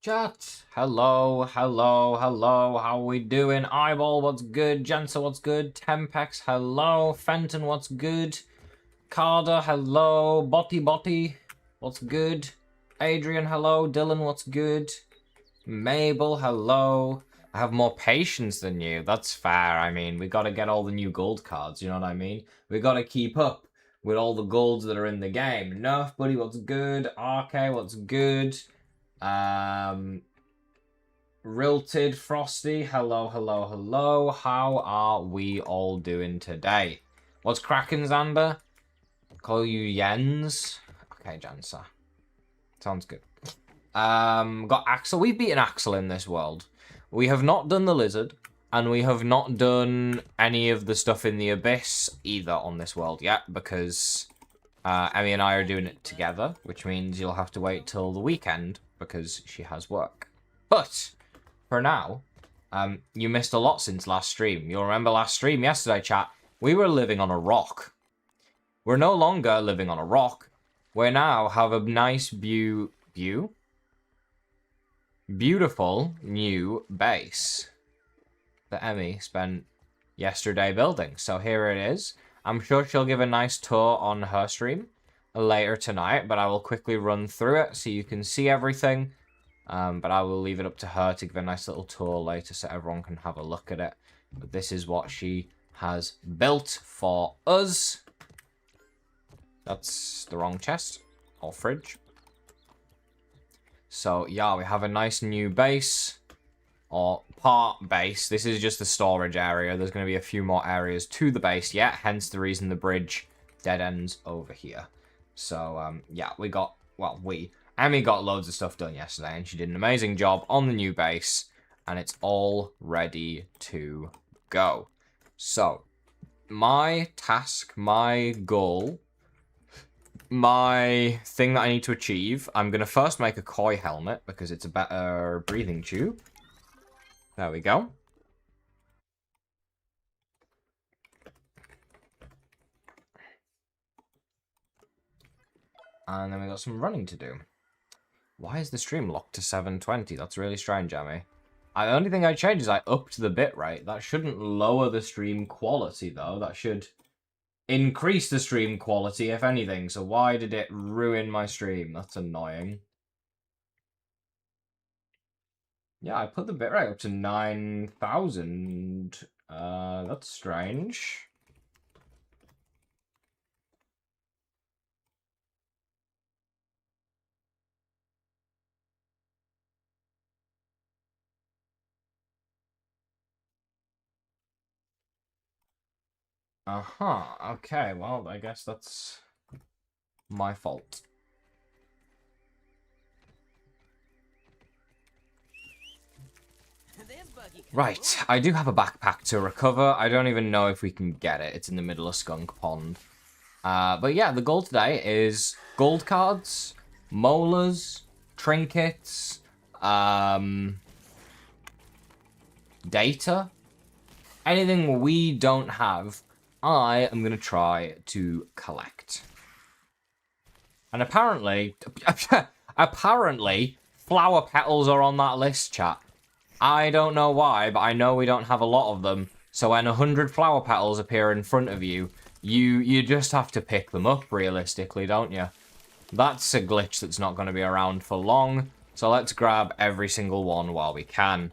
Chat, hello, hello, hello, how we doing? Eyeball, what's good? Jensa, what's good? Tempex, hello. Fenton, what's good? Carter, hello. Botty, what's good? Adrian, hello. Dylan, what's good? Mabel, hello. I have more patience than you. That's fair. I mean, we gotta get all the new gold cards, you know what I mean? We gotta keep up with all the golds that are in the game. Nerf Buddy, what's good? RK, what's good? Rilted Frosty, hello, hello, hello. How are we all doing today? What's cracking, Xander? Call you Jens. Okay, Jansa. Sounds good. Got Axel. We've beaten Axel in this world. We have not done the lizard, and we have not done any of the stuff in the abyss either on this world yet, because Emmy and I are doing it together, which means you'll have to wait till the weekend because she has work. But for now, you missed a lot since last stream. You'll remember last stream yesterday, chat. We were living on a rock. We're no longer living on a rock. We now have a nice beautiful new base that Emmy spent yesterday building. So here it is. I'm sure she'll give a nice tour on her stream later tonight, but I will quickly run through it so you can see everything. But I will leave it up to her to give a nice little tour later so everyone can have a look at it. But this is what she has built for us. That's the wrong chest or fridge. So yeah, we have a nice new base, or part base. This is just the storage area. There's going to be a few more areas to the base yet, hence the reason the bridge dead ends over here. So yeah, Emmy got loads of stuff done yesterday, and she did an amazing job on the new base, and it's all ready to go. So, my task, my goal, my thing that I need to achieve, I'm going to first make a koi helmet, because it's a better breathing tube. There we go. And then we got some running to do. Why is the stream locked to 720? That's really strange, Emmy. The only thing I changed is I upped the bitrate. That shouldn't lower the stream quality, though. That should increase the stream quality, if anything. So why did it ruin my stream? That's annoying. Yeah, I put the bitrate up to 9,000. That's strange. Okay, well, I guess that's my fault. Right, I do have a backpack to recover. I don't even know if we can get it. It's in the middle of Skunk Pond. But yeah, the goal today is gold cards, molars, trinkets, data. Anything we don't have, I am going to try to collect. And apparently, flower petals are on that list, chat. I don't know why, but I know we don't have a lot of them. So when 100 flower petals appear in front of you, you just have to pick them up, realistically, don't you? That's a glitch that's not going to be around for long. So let's grab every single one while we can.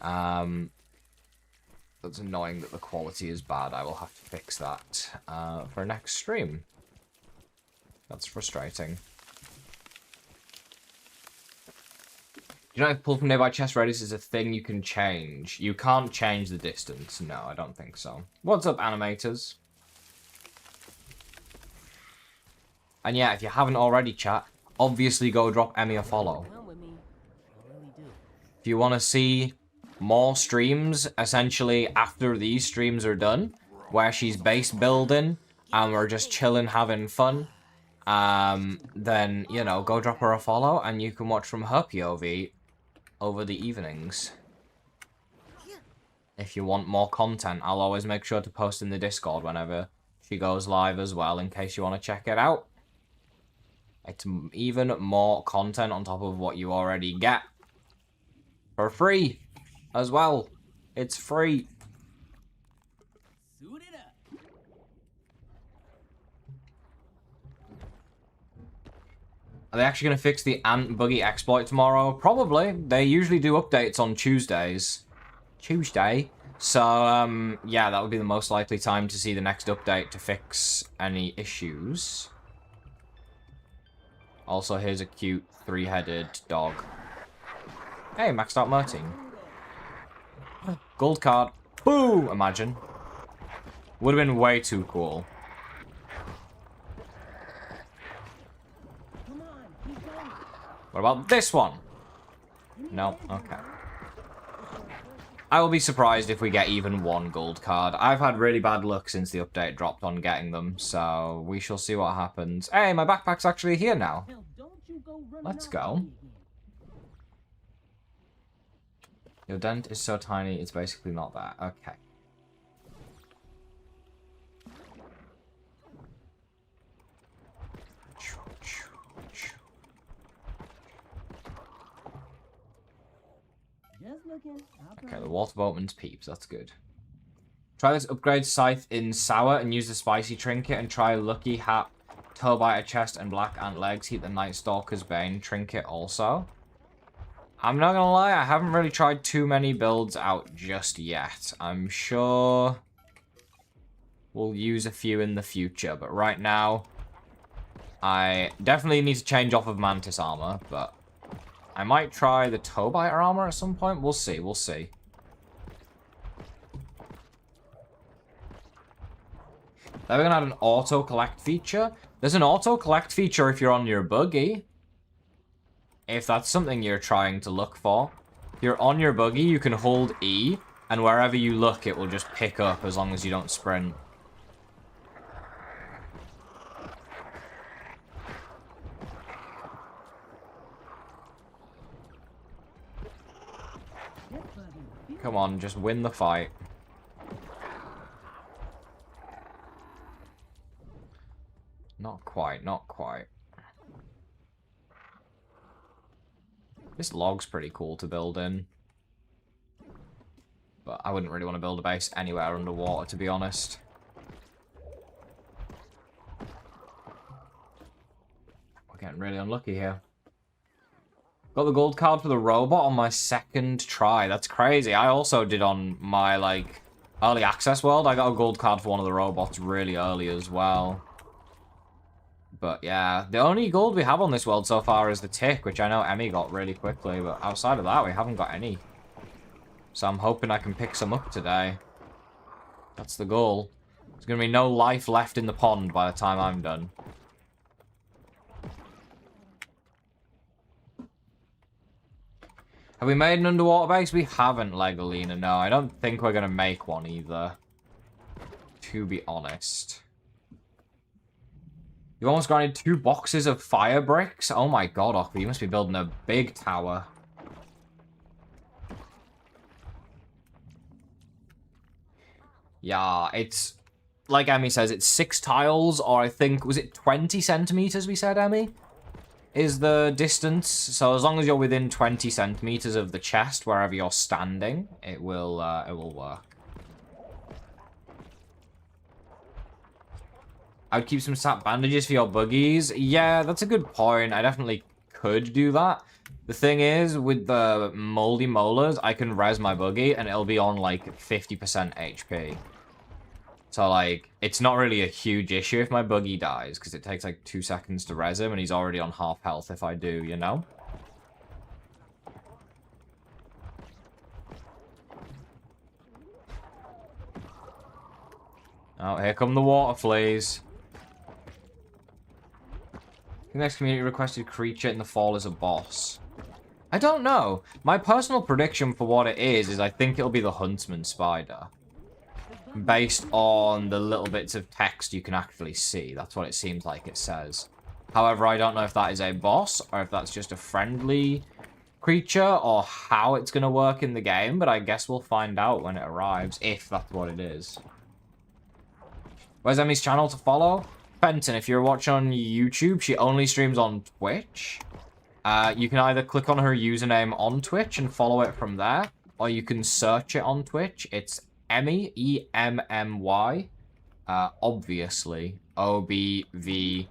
That's annoying that the quality is bad. I will have to fix that for next stream. That's frustrating. You know, if pull from nearby chest radius is a thing you can change. You can't change the distance. No, I don't think so. What's up, animators? And yeah, if you haven't already, chat, obviously go drop Emmy a follow. If you want to see more streams, essentially, after these streams are done, where she's base building, and we're just chilling, having fun, then, you know, go drop her a follow, and you can watch from her POV over the evenings. If you want more content, I'll always make sure to post in the Discord whenever she goes live as well, in case you want to check it out. It's even more content on top of what you already get. For free as well. It's free. Are they actually going to fix the ant buggy exploit tomorrow? Probably. They usually do updates on Tuesdays. Tuesday. So, yeah, that would be the most likely time to see the next update to fix any issues. Also, here's a cute three-headed dog. Hey, maxed out Mertine. Gold card. Boo! Imagine. Would have been way too cool. What about this one? No? Okay. I will be surprised if we get even one gold card. I've had really bad luck since the update dropped on getting them, so we shall see what happens. Hey, my backpack's actually here now. Let's go. Your dent is so tiny, it's basically not that. Okay. Okay, the water boatman's peeps, that's good. Try this upgrade scythe in sour and use the spicy trinket and try lucky hat, toe biter chest and black ant legs. Keep the night stalker's bane trinket also. I'm not gonna lie, I haven't really tried too many builds out just yet. I'm sure we'll use a few in the future, but right now I definitely need to change off of mantis armor, but I might try the toe biter armor at some point. We'll see, we'll see. Then we're gonna add an auto collect feature. There's an auto collect feature if you're on your buggy. If that's something you're trying to look for. If you're on your buggy, you can hold E, and wherever you look, it will just pick up as long as you don't sprint. Come on, just win the fight. Not quite, not quite. This log's pretty cool to build in. But I wouldn't really want to build a base anywhere underwater, to be honest. We're getting really unlucky here. Got the gold card for the robot on my second try. That's crazy. I also did on my, like, early access world. I got a gold card for one of the robots really early as well. But yeah, the only gold we have on this world so far is the tick, which I know Emmy got really quickly. But outside of that, we haven't got any. So I'm hoping I can pick some up today. That's the goal. There's going to be no life left in the pond by the time I'm done. Have we made an underwater base? We haven't, Legolina. No, I don't think we're going to make one either. To be honest. You almost granted 2 boxes of fire bricks? Oh my god, Okpa, you must be building a big tower. Yeah, it's... Like Emmy says, it's 6 tiles, or I think... Was it 20 centimeters we said, Emmy? Is the distance. So as long as you're within 20 centimeters of the chest, wherever you're standing, it will work. I would keep some sap bandages for your buggies. Yeah, that's a good point. I definitely could do that. The thing is, with the moldy molars, I can res my buggy, and it'll be on, like, 50% HP. So, like, it's not really a huge issue if my buggy dies, because it takes, like, 2 seconds to res him, and he's already on half health if I do, you know? Oh, here come the water fleas. The next community requested creature in the fall is a boss. I don't know. My personal prediction for what it is I think it'll be the Huntsman Spider. Based on the little bits of text you can actually see. That's what it seems like it says. However, I don't know if that is a boss, or if that's just a friendly creature, or how it's going to work in the game, but I guess we'll find out when it arrives, if that's what it is. Where's Emmy's channel to follow? Fenton, if you're watching on YouTube, she only streams on Twitch. You can either click on her username on Twitch and follow it from there, or you can search it on Twitch. It's Emmy, E-M-M-Y, obviously, O-B-V-I-O-U-S-L-Y.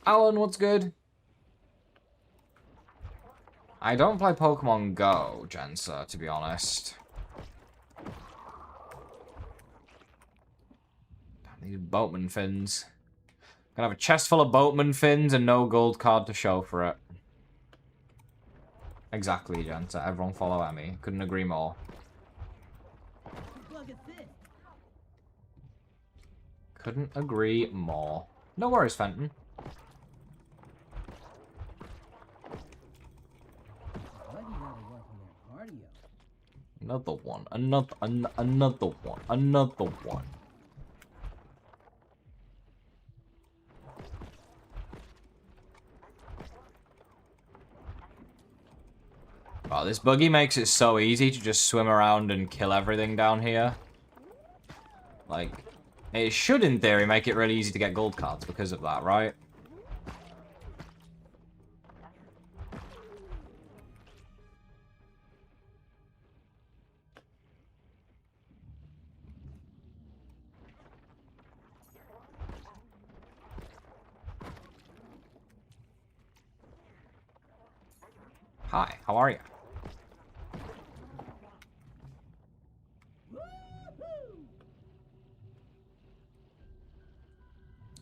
Alan, what's good? I don't play Pokemon Go, Jensa, to be honest. These boatman fins. Gonna have a chest full of boatman fins and no gold card to show for it. Exactly, Jensa. Everyone follow Emmy. Couldn't agree more. Couldn't agree more. No worries, Fenton. Another one. Another one. Another one. Wow, this buggy makes it so easy to just swim around and kill everything down here. Like, it should, in theory, make it really easy to get gold cards because of that, right? Hi, how are you?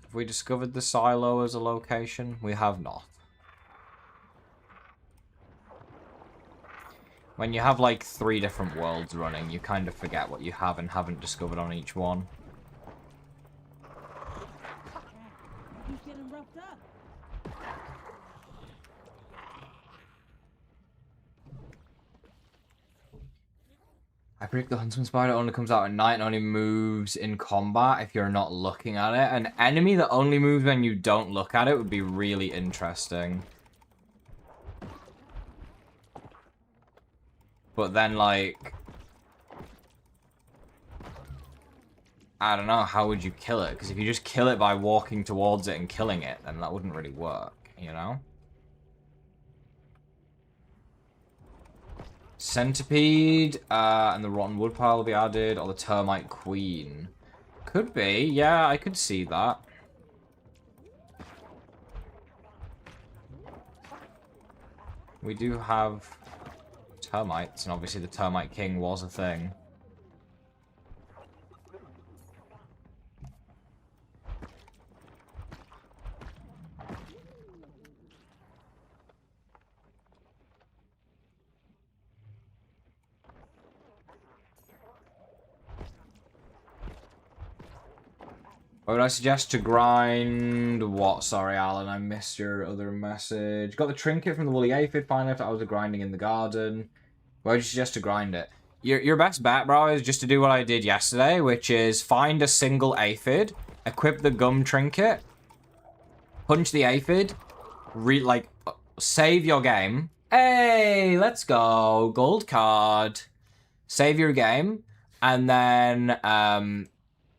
Have we discovered the silo as a location? We have not. When you have like 3 different worlds running, you kind of forget what you have and haven't discovered on each one. I predict the Huntsman Spider only comes out at night and only moves in combat if you're not looking at it. An enemy that only moves when you don't look at it would be really interesting. But then, like, I don't know, how would you kill it? Because if you just kill it by walking towards it and killing it, then that wouldn't really work, you know? Centipede, and the Rotten Woodpile will be added, or the Termite Queen. Could be, yeah, I could see that. We do have termites, and obviously the Termite King was a thing. What would I suggest to grind? What? Sorry, Alan, I missed your other message. Got the trinket from the woolly aphid finally after hours of grinding in the garden. Where would you suggest to grind it? Your best bet, bro, is just to do what I did yesterday, which is find a single aphid, equip the gum trinket, punch the aphid, save your game. Hey, let's go. Gold card. Save your game, and then,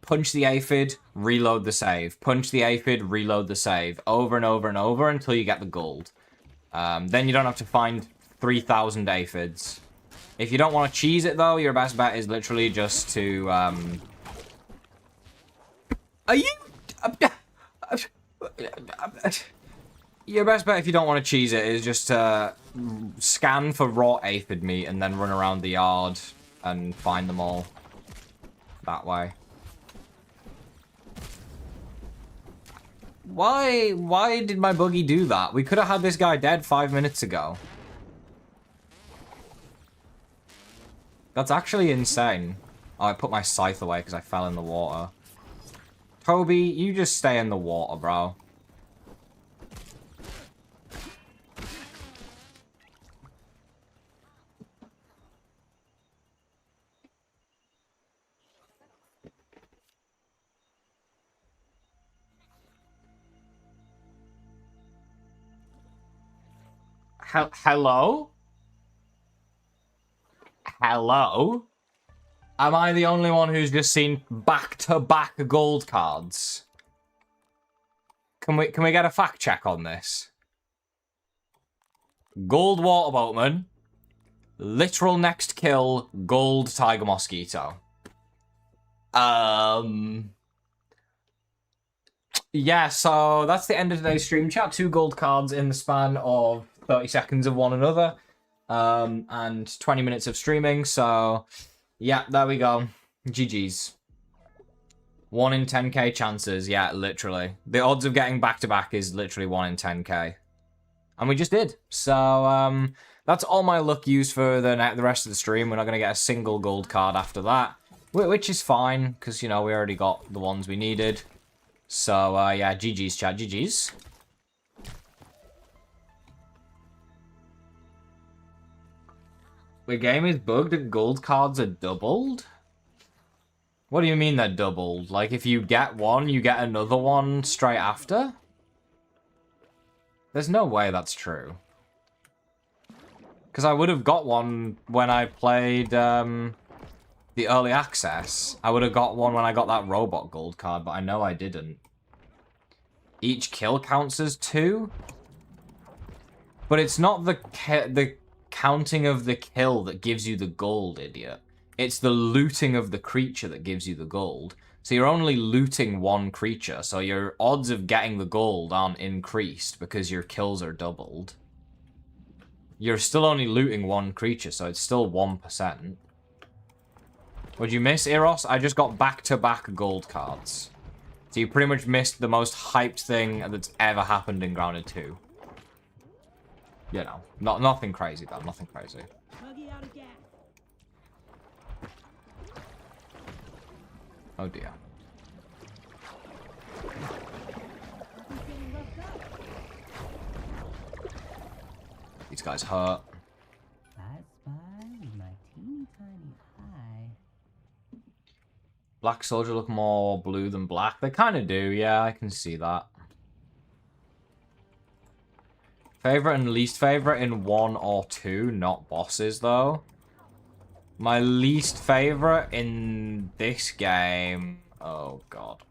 punch the aphid, reload the save. Punch the aphid, reload the save. Over and over and over until you get the gold. Then you don't have to find 3,000 aphids. If you don't want to cheese it, though, your best bet is literally just to, Are you... Your best bet if you don't want to cheese it is just to scan for raw aphid meat and then run around the yard and find them all. That way. Why did my buggy do that? We could have had this guy dead 5 minutes ago. That's actually insane. Oh, I put my scythe away because I fell in the water. Toby, you just stay in the water, bro. Hello? Hello? Am I the only one who's just seen back-to-back gold cards? Can we get a fact check on this? Gold water boatman, literal next kill, gold tiger mosquito. Yeah, so that's the end of today's stream chat. 2 gold cards in the span of 30 seconds of one another. And 20 minutes of streaming, so yeah, there we go. GG's. 1 in 10k chances, yeah, literally. The odds of getting back-to-back is literally 1 in 10k. And we just did. So, that's all my luck used for the rest of the stream. We're not going to get a single gold card after that. Which is fine, because, you know, we already got the ones we needed. So, yeah, GG's, chat, GG's. The game is bugged and gold cards are doubled? What do you mean they're doubled? Like, if you get one, you get another one straight after? There's no way that's true. Because I would have got one when I played the early access. I would have got one when I got that robot gold card, but I know I didn't. Each kill counts as 2? But it's not the counting of the kill that gives you the gold, idiot. It's the looting of the creature that gives you the gold. So you're only looting one creature, so your odds of getting the gold aren't increased because your kills are doubled. You're still only looting one creature, so it's still 1%. What'd you miss, Eros? I just got back-to-back gold cards. So you pretty much missed the most hyped thing that's ever happened in Grounded 2. You know, nothing crazy though, nothing crazy. Oh dear. These guys hurt. Black Soldier look more blue than black. They kind of do, yeah, I can see that. Favorite and least favorite in 1 or 2, not bosses though. My least favorite in this game... Oh, God.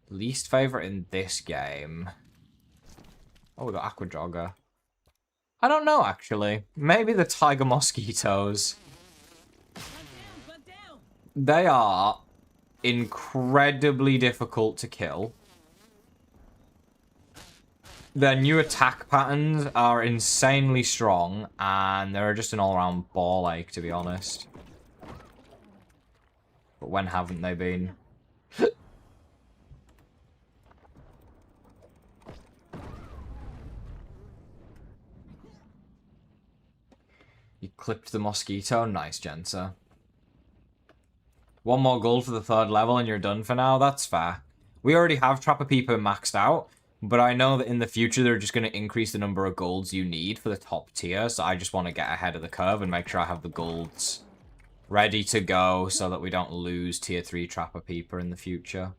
Least favorite in this game... Oh, we got Aqua Jogger. I don't know, actually. Maybe the Tiger Mosquitoes. They are incredibly difficult to kill. Their new attack patterns are insanely strong, and they're just an all-around ball ache, to be honest. But when haven't they been? You clipped the mosquito. Nice, Jensa. 1 more gold for the 3rd level and you're done for now? That's fair. We already have Trapper Peeper maxed out. But I know that in the future, they're just going to increase the number of golds you need for the top tier. So I just want to get ahead of the curve and make sure I have the golds ready to go so that we don't lose tier 3 Trapper Peeper in the future.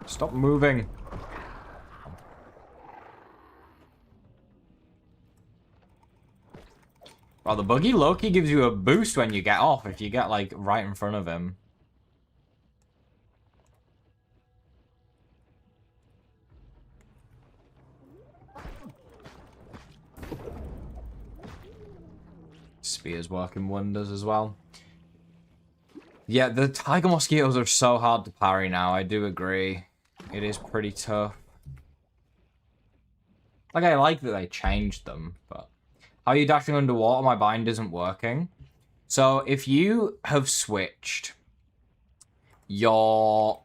Stop moving. Well, the buggy Loki gives you a boost when you get off if you get, like, right in front of him. Spears working wonders as well. Yeah, the Tiger Mosquitoes are so hard to parry now, I do agree. It is pretty tough. Like, I like that they changed them, but... How are you dashing underwater? My bind isn't working. So, if you have switched your...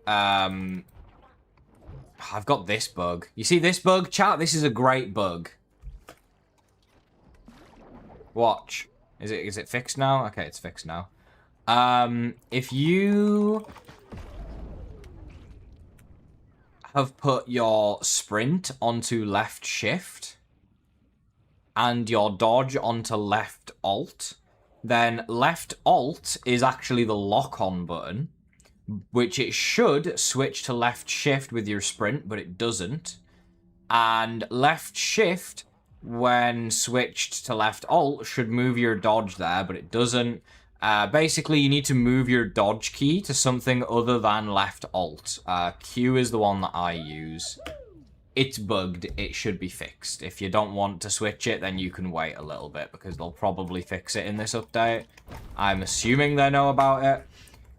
I've got this bug. You see this bug, chat? This is a great bug. Watch. Is it fixed now? Okay, it's fixed now. If you have put your sprint onto left shift and your dodge onto left alt, then left alt is actually the lock-on button, which it should switch to left shift with your sprint, but it doesn't. And left shift, when switched to left alt, should move your dodge there, but it doesn't. Basically, you need to move your dodge key to something other than left alt. Q is the one that I use. It's bugged. It should be fixed. If you don't want to switch it, then you can wait a little bit, because they'll probably fix it in this update. I'm assuming they know about it.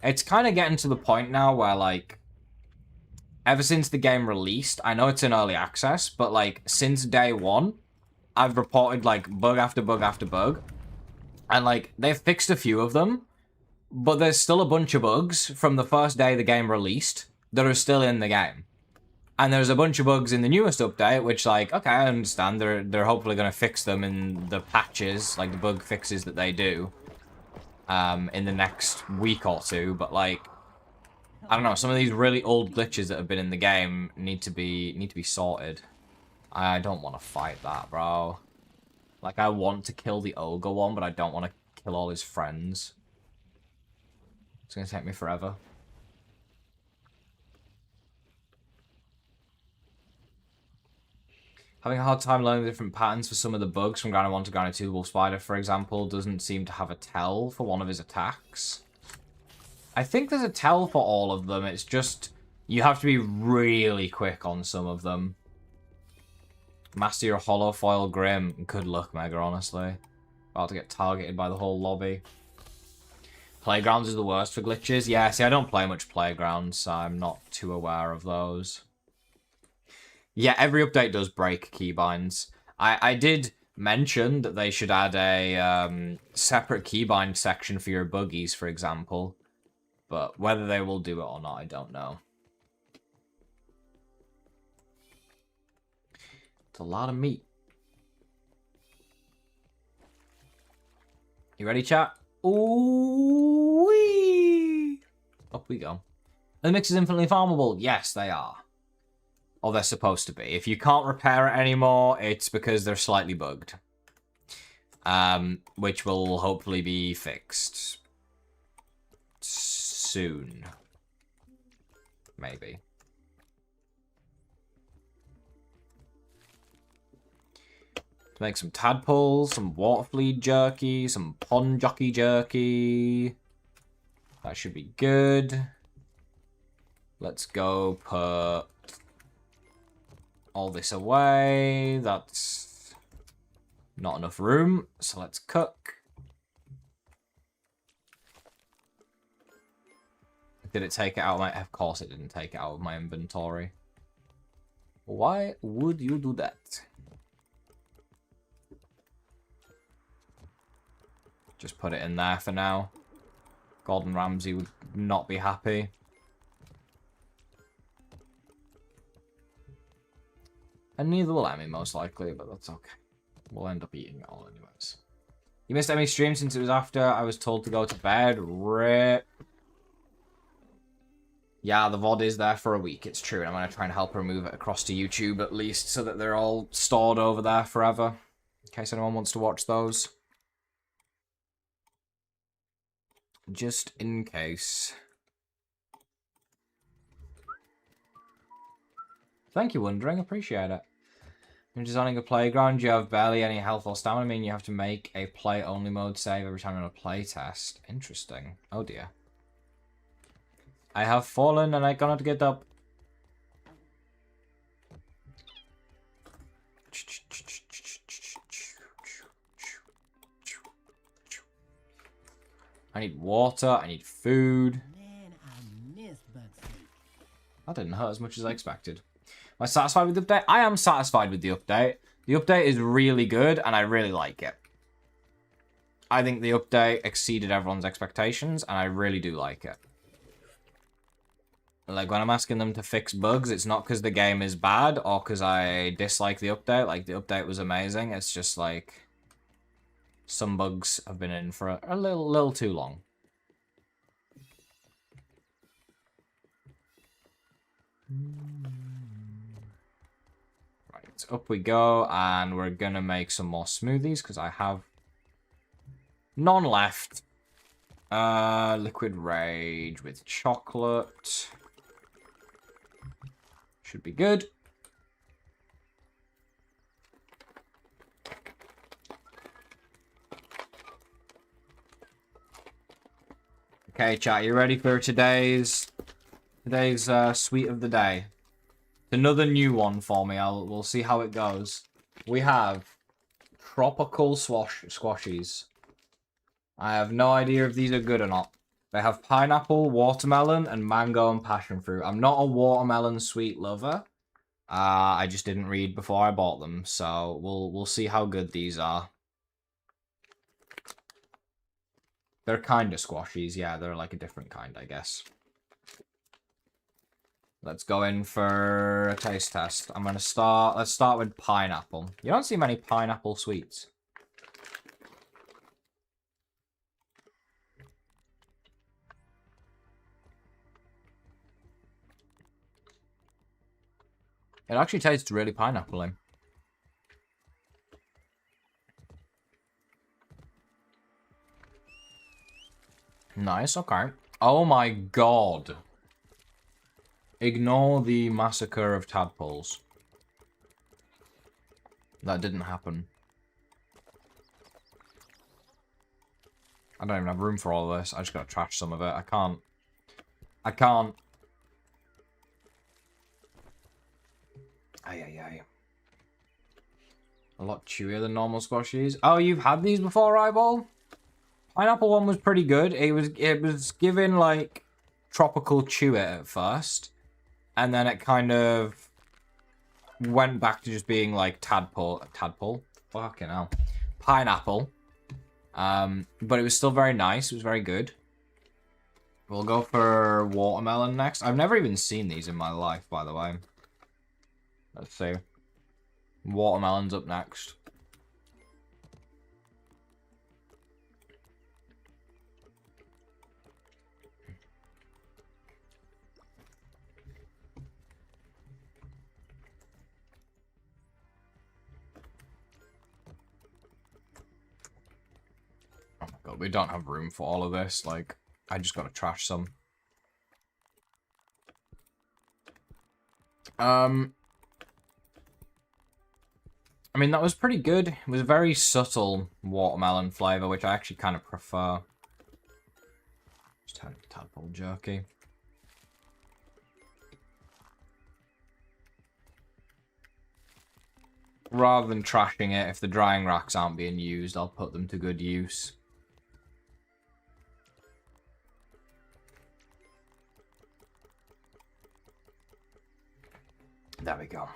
It's kind of getting to the point now where, like, ever since the game released, I know it's in early access, but, like, since day one, I've reported, like, bug after bug after bug. And, like, they've fixed a few of them, but there's still a bunch of bugs from the first day the game released that are still in the game. And there's a bunch of bugs in the newest update, which, like, okay, I understand. They're hopefully going to fix them in the patches, like the bug fixes that they do, in the next week or two. But, like, I don't know, some of these really old glitches that have been in the game need to be sorted. I don't want to fight that, bro. Like, I want to kill the ogre one, but I don't want to kill all his friends. It's going to take me forever. Having a hard time learning the different patterns for some of the bugs from Grounded 1 to Grounded 2. Wolf Spider, for example, doesn't seem to have a tell for one of his attacks. I think there's a tell for all of them. It's just, you have to be really quick on some of them. Master your Holofoil Grim. Good luck, Mega, honestly. About to get targeted by the whole lobby. Playgrounds is the worst for glitches. Yeah, see, I don't play much Playgrounds, so I'm not too aware of those. Yeah, every update does break keybinds. I did mention that they should add a separate keybind section for your buggies, for example. But whether they will do it or not, I don't know. It's a lot of meat. You ready, chat? Ooh-wee! Up we go. The mix is infinitely farmable. Yes, they are. Or they're supposed to be. If you can't repair it anymore, it's because they're slightly bugged. Which will hopefully be fixed soon. Maybe. To make some tadpoles, some water flea jerky, some pond jockey jerky. That should be good. Let's go put all this away. That's not enough room, so let's cook. Did it take it out of my... Of course it didn't take it out of my inventory. Why would you do that? Just put it in there for now. Gordon Ramsay would not be happy. And neither will Emmy, most likely, but that's okay. We'll end up eating it all anyways. You missed Emmy's stream since it was after I was told to go to bed. Rip. Yeah, the VOD is there for a week, it's true. And I'm going to try and help her move it across to YouTube at least, so that they're all stored over there forever. In case anyone wants to watch those. Just in case. Thank you, Wondering. Appreciate it. When designing a playground, you have barely any health or stamina. I mean, you have to make a play-only mode save every time you're on a play test. Interesting. Oh, dear. I have fallen and I cannot get up. I need water. I need food. Man, I miss Bugsy. That didn't hurt as much as I expected. Am I satisfied with the update? I am satisfied with the update. The update is really good, and I really like it. I think the update exceeded everyone's expectations, and I really do like it. Like, when I'm asking them to fix bugs, it's not because the game is bad, or because I dislike the update. Like, the update was amazing. It's just, like, some bugs have been in for a little too long. Right, up we go, and we're gonna make some more smoothies because I have none left. Liquid Rage with chocolate. Should be good. Okay, chat, you ready for today's sweet of the day? Another new one for me. We'll see how it goes. We have tropical squashies. I have no idea if these are good or not. They have pineapple, watermelon, and mango and passion fruit. I'm not a watermelon sweet lover. I just didn't read before I bought them, so we'll see how good these are. They're kind of squashies, yeah. They're like a different kind, I guess. Let's go in for a taste test. I'm gonna start. Let's start with pineapple. You don't see many pineapple sweets. It actually tastes really pineapple-y. Nice, okay. Oh my god. Ignore the massacre of tadpoles. That didn't happen. I don't even have room for all of this. I just gotta trash some of it. I can't. Ay. A lot chewier than normal squashies. Oh, you've had these before, Eyeball? Pineapple one was pretty good. It was given like tropical chew it at first, and then it kind of went back to just being like tadpole. Fucking hell, pineapple. But it was still very nice. It was very good. We'll go for watermelon next. I've never even seen these in my life, by the way. Let's see. Watermelon's up next. Oh my god, we don't have room for all of this. Like, I just gotta trash some. I mean, that was pretty good. It was a very subtle watermelon flavor, which I actually kind of prefer. Just had tadpole jerky. Rather than trashing it, if the drying racks aren't being used, I'll put them to good use. There we go.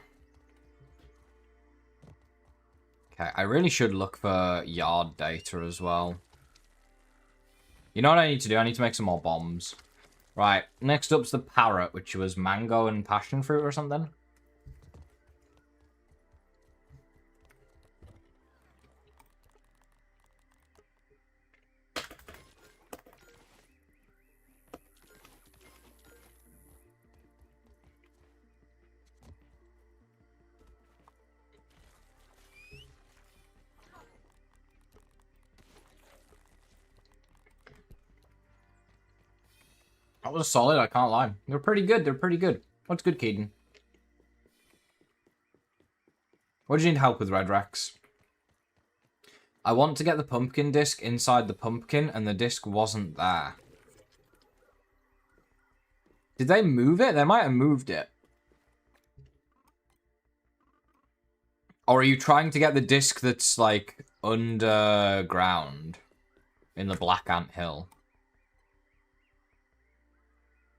Okay, I really should look for yard data as well. You know what I need to do? I need to make some more bombs. Right, next up's the parrot, which was mango and passion fruit or something. That was solid, I can't lie. They're pretty good, they're pretty good. What's good, Keaton? What do you need help with, Red Rex? I want to get the pumpkin disc inside the pumpkin, and the disc wasn't there. Did they move it? They might have moved it. Or are you trying to get the disc that's, like, underground in the Black Ant Hill?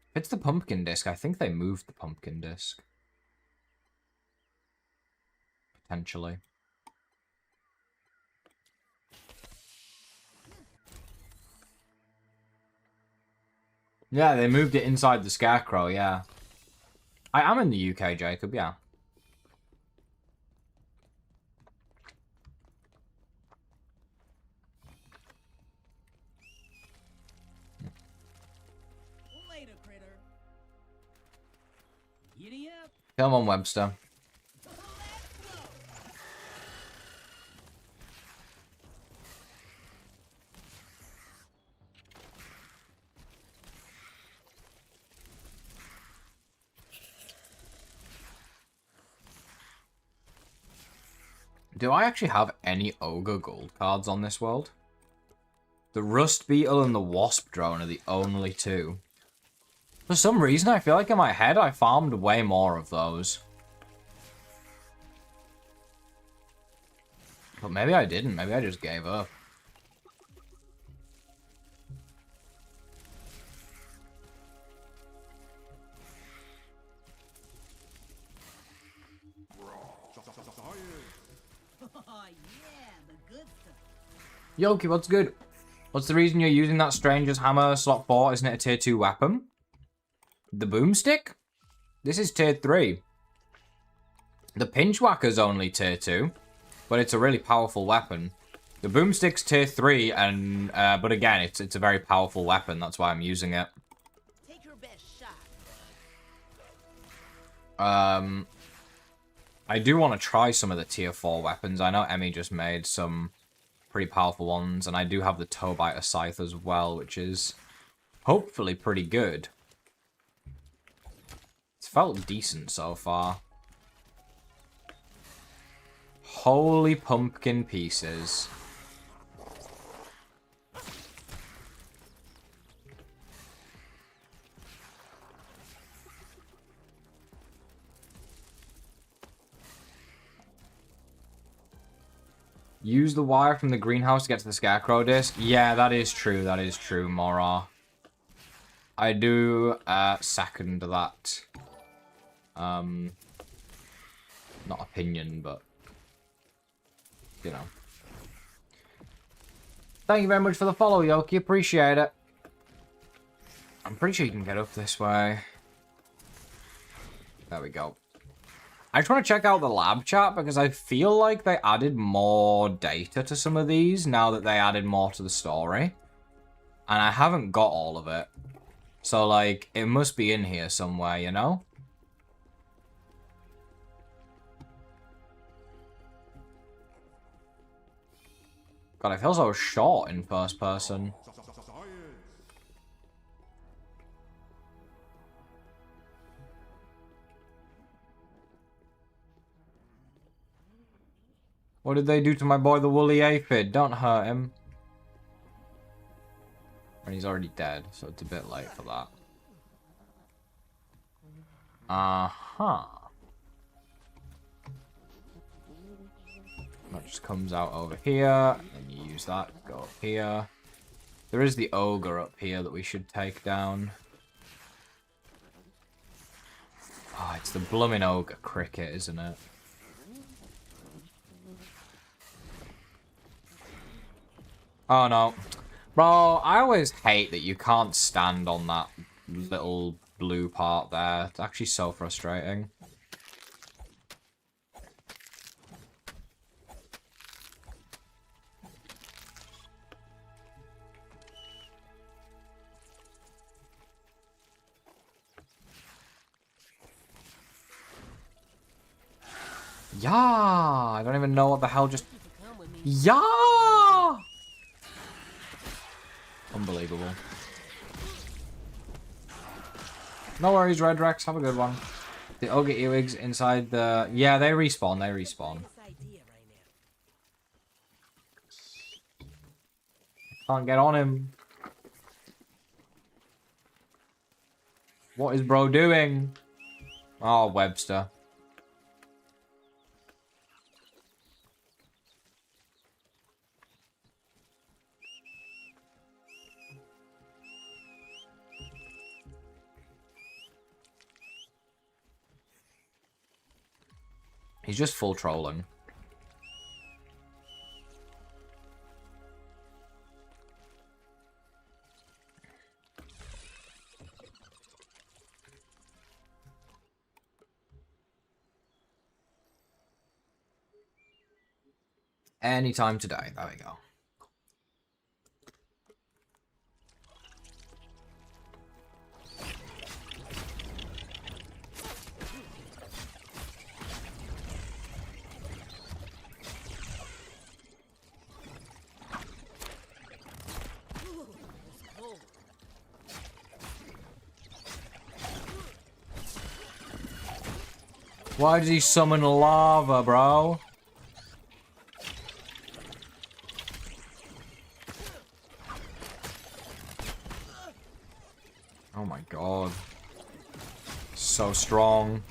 If it's the pumpkin disc, I think they moved the pumpkin disc. Potentially. Yeah, they moved it inside the scarecrow, yeah. I am in the UK, Jacob, yeah. Later, critter. Giddy up. Come on, Webster. Let's go. Do I actually have any Ogre gold cards on this world? The Rust Beetle and the Wasp Drone are the only two. For some reason, I feel like in my head I farmed way more of those. But maybe I didn't. Maybe I just gave up. Oh, yeah, the good stuff. Yoki, what's good? What's the reason you're using that Stranger's Hammer slot 4? Isn't it a tier 2 weapon? The Boomstick? This is tier 3. The Pinchwhacker's only tier 2, but it's a really powerful weapon. The Boomstick's tier 3, and but again, it's a very powerful weapon. That's why I'm using it. Take your best shot. I do want to try some of the tier 4 weapons. I know Emmy just made some pretty powerful ones, and I do have the Toe-Biter Scythe as well, which is hopefully pretty good. It's felt decent so far. Holy pumpkin pieces. Use the wire from the greenhouse to get to the Scarecrow disc. Yeah, that is true. That is true, Mora. I do second that. Not opinion, but you know. Thank you very much for the follow, Yoki. Appreciate it. I'm pretty sure you can get up this way. There we go. I just want to check out the lab chat because I feel like they added more data to some of these now that they added more to the story. And I haven't got all of it. So, like, it must be in here somewhere, you know? God, I feel so short in first person. What did they do to my boy, the woolly aphid? Don't hurt him. And he's already dead, so it's a bit late for that. Uh-huh. That just comes out over here, and you use that to go up here. There is the ogre up here that we should take down. Oh, it's the blooming ogre cricket, isn't it? Oh no. Bro, I always hate that you can't stand on that little blue part there. It's actually so frustrating. Yeah, I don't even know what the hell just... Yeah! Unbelievable. No worries, Red Rex. Have a good one. The ogre earwigs inside the... Yeah, they respawn. They respawn. Can't get on him. What is bro doing? Oh, Webster. He's just full trolling. Anytime today. There we go. Why did he summon lava, bro? Oh my god. So strong.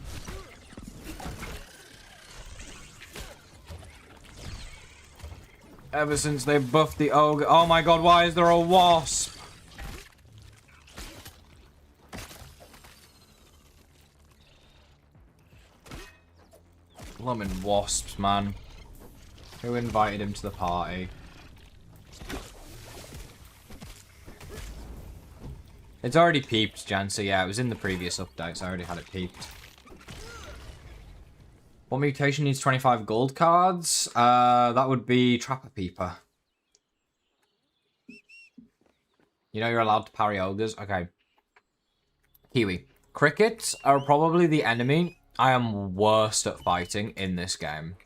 Ever since they buffed the ogre. Oh my god, why is there a wasp? Blooming wasps, man. Who invited him to the party? It's already peeped, Jan, so yeah, it was in the previous updates. I already had it peeped. What mutation needs 25 gold cards? That would be Trapper Peeper. You know you're allowed to parry ogres? Okay. Kiwi. Crickets are probably the enemy I am worst at fighting in this game.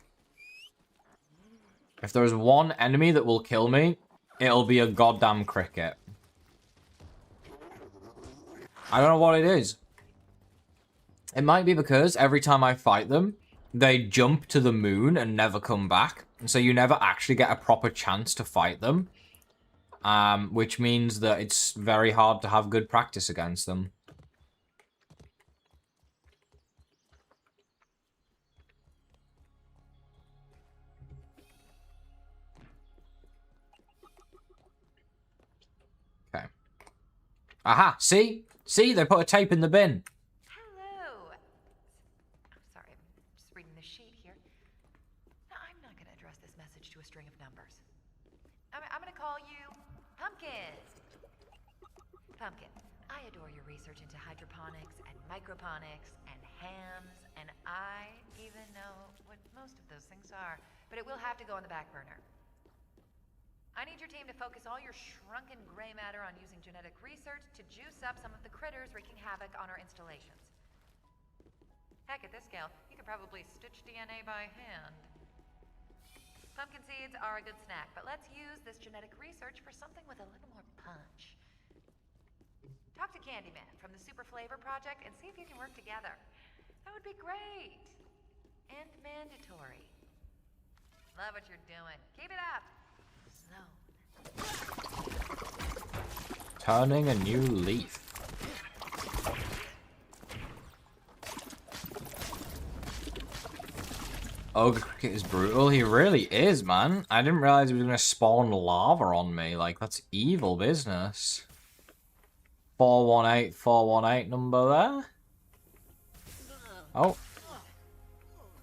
If there's one enemy that will kill me, it'll be a goddamn cricket. I don't know what it is. It might be because every time I fight them, they jump to the moon and never come back. So you never actually get a proper chance to fight them. Which means that it's very hard to have good practice against them. Okay. Aha! See? See? They put a tape in the bin. Hello. I'm sorry, I'm just reading the sheet here. No, I'm not going to address this message to a string of numbers. I'm going to call you Pumpkin. Pumpkin, I adore your research into hydroponics and microponics and hams, and I even know what most of those things are, but it will have to go on the back burner. I need your team to focus all your shrunken gray matter on using genetic research to juice up some of the critters wreaking havoc on our installations. Heck, at this scale, you could probably stitch DNA by hand. Pumpkin seeds are a good snack, but let's use this genetic research for something with a little more punch. Talk to Candyman from the Super Flavor Project and see if you can work together. That would be great. And mandatory. Love what you're doing. Keep it up. Turning a new leaf. Ogre Cricket is brutal. He really is, man. I didn't realize he was going to spawn lava on me. Like, that's evil business. 418, 418 number there. Oh.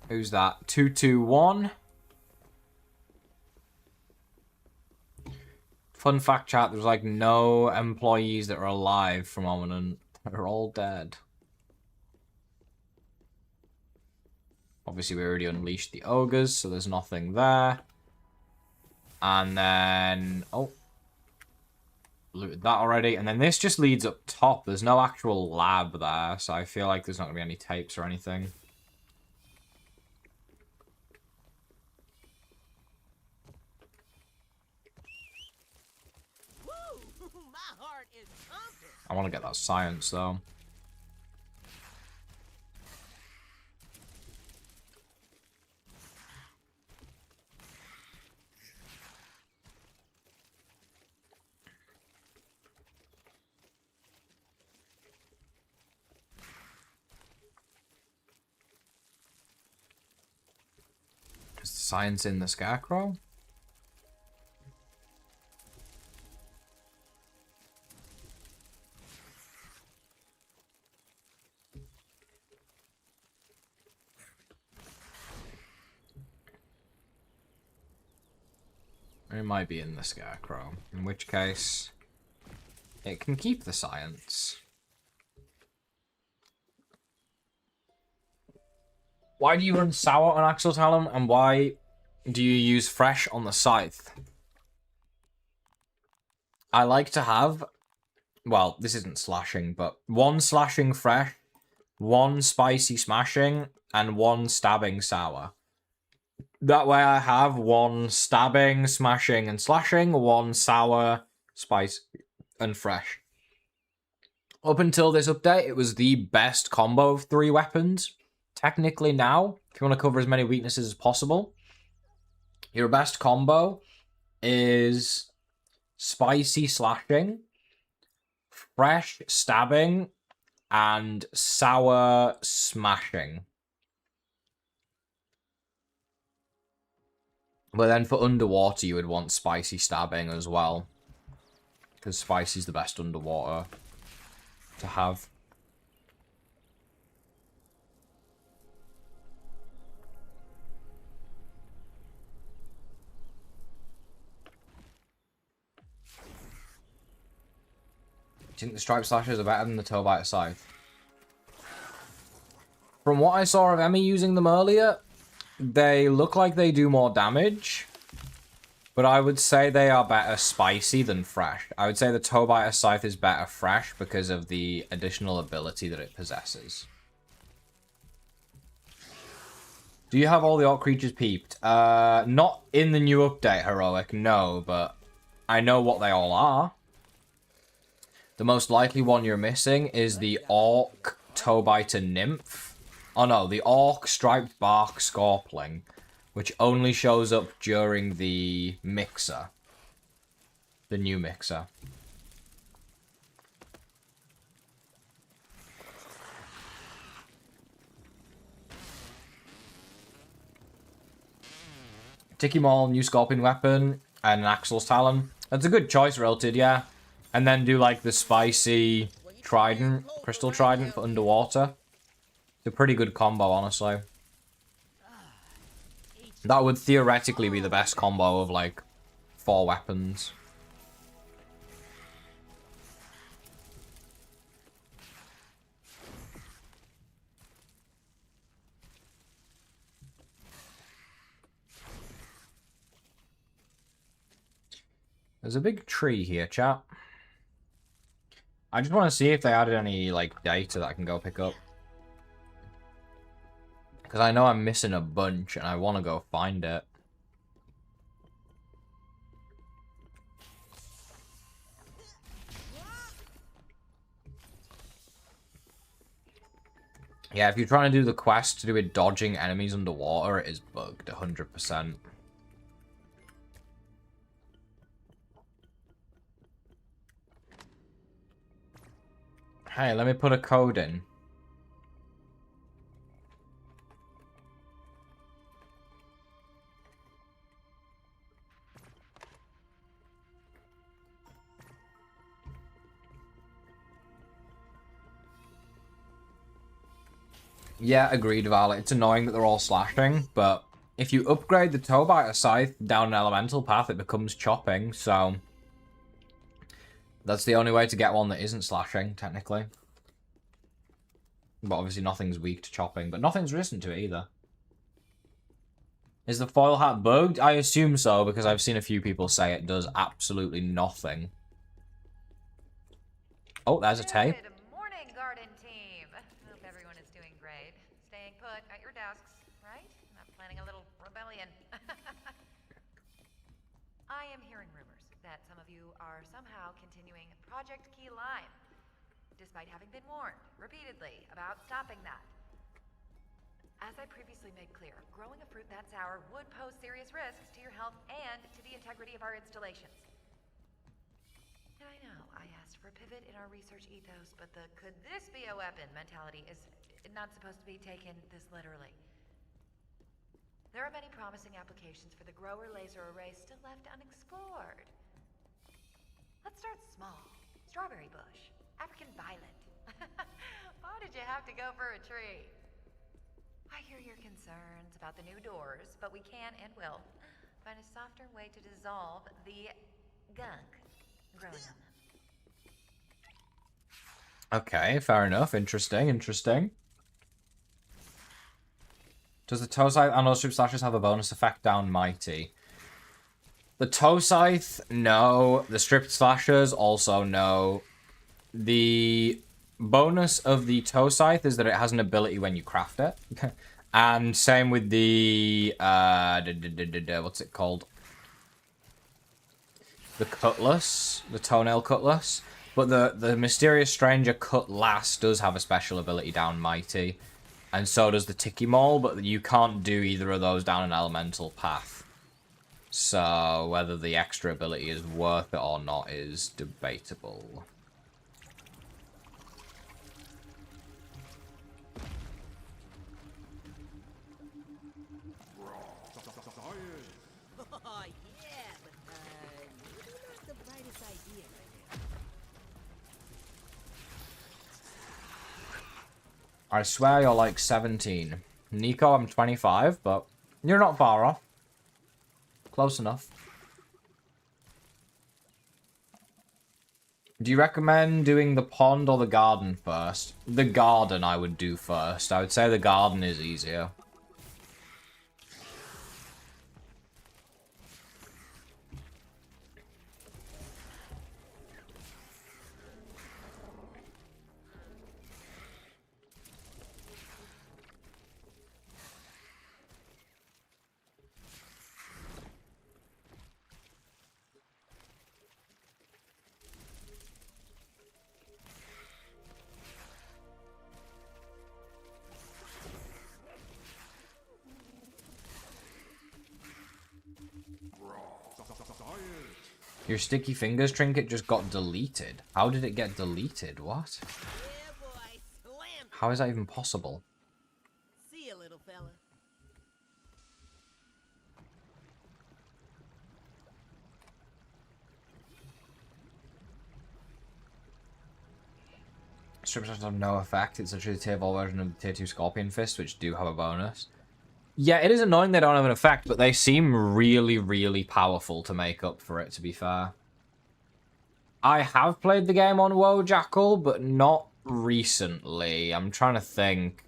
Who's that? 221. Fun fact, chat, there's like no employees that are alive from Ominent. They're all dead. Obviously, we already unleashed the ogres, so there's nothing there. And then... oh. Looted that already. And then this just leads up top. There's no actual lab there, so I feel like there's not going to be any tapes or anything. I want to get that science, though. Is the science in the scarecrow? It might be in the scarecrow, in which case it can keep the science. Why do you run sour on Axel Talon, and why do you use fresh on the scythe? I like to have, well, this isn't slashing, but one slashing fresh, one spicy smashing, and one stabbing sour. That way I have one stabbing, smashing, and slashing, one sour, spice, and fresh. Up until this update, it was the best combo of 3 weapons. Technically now, if you want to cover as many weaknesses as possible, your best combo is spicy slashing, fresh stabbing and sour smashing. But then for underwater, you would want spicy stabbing as well. Because spicy's the best underwater to have. Do you think the Stripe Slashers are better than the Towbiter Scythe? From what I saw of Emmy using them earlier, they look like they do more damage. But I would say they are better spicy than fresh. I would say the Towbiter Scythe is better fresh because of the additional ability that it possesses. Do you have all the Orc creatures peeped? Not in the new update, Heroic, no, but I know what they all are. The most likely one you're missing is the Orc Towbiter Nymph. Oh no, the Orc Striped Bark Scorpling, which only shows up during the Mixer. The new Mixer. Tiki Maul, new Scorpion Weapon, and an Axel's Talon. That's a good choice, Relted, yeah. And then do like the spicy Trident, Crystal Trident for underwater. It's a pretty good combo, honestly. That would theoretically be the best combo of like 4 weapons. There's a big tree here, chat. I just want to see if they added any, like, data that I can go pick up. Because I know I'm missing a bunch, and I want to go find it. Yeah, if you're trying to do the quest to do with dodging enemies underwater, it is bugged 100%. Hey, let me put a code in. Yeah, agreed, Val. It's annoying that they're all slashing, but if you upgrade the Towbiter Scythe down an elemental path, it becomes chopping, so that's the only way to get one that isn't slashing, technically. But obviously nothing's weak to chopping, but nothing's resistant to it either. Is the foil hat bugged? I assume so, because I've seen a few people say it does absolutely nothing. Oh, there's a tape. Good morning, garden team. Hope everyone is doing great. Staying put at your desks, right? Not planning a little rebellion. I am hearing rumors that some of you are somehow continuing Project Key Lime, despite having been warned repeatedly about stopping that. As I previously made clear, growing a fruit that sour would pose serious risks to your health and to the integrity of our installations. And I know I asked for a pivot in our research ethos, but the could this be a weapon mentality is not supposed to be taken this literally. There are many promising applications for the grower laser array still left unexplored. Let's start small. Strawberry bush. African violet. Why did you have to go for a tree? I hear your concerns about the new doors, but we can and will find a softer way to dissolve the gunk growing on them. Okay, fair enough. Interesting, interesting. Does the Toe Scythe and those Strip Slashers have a bonus effect down Mighty? The Toe Scythe, no. The Strip Slashers, also no. The bonus of the Toe Scythe is that it has an ability when you craft it. And same with the... what's it called? The Cutlass. The Toenail Cutlass. But the Mysterious Stranger Cutlass does have a special ability down Mighty. And so does the Tiki Maul, but you can't do either of those down an elemental path. So whether the extra ability is worth it or not is debatable. I swear you're like 17. Nico, I'm 25, but you're not far off. Close enough. Do you recommend doing the pond or the garden first? The garden I would do first. I would say the garden is easier. Your sticky fingers trinket just got deleted. How did it get deleted? What? Yeah, boy. Slam. How is that even possible? See you, little fella. Strip shots have no effect. It's literally the tier 4 version of the tier 2 Scorpion Fist, which do have a bonus. Yeah, it is annoying they don't have an effect, but they seem really, really powerful to make up for it, to be fair. I have played the game on WoW, Jackal, but not recently. I'm trying to think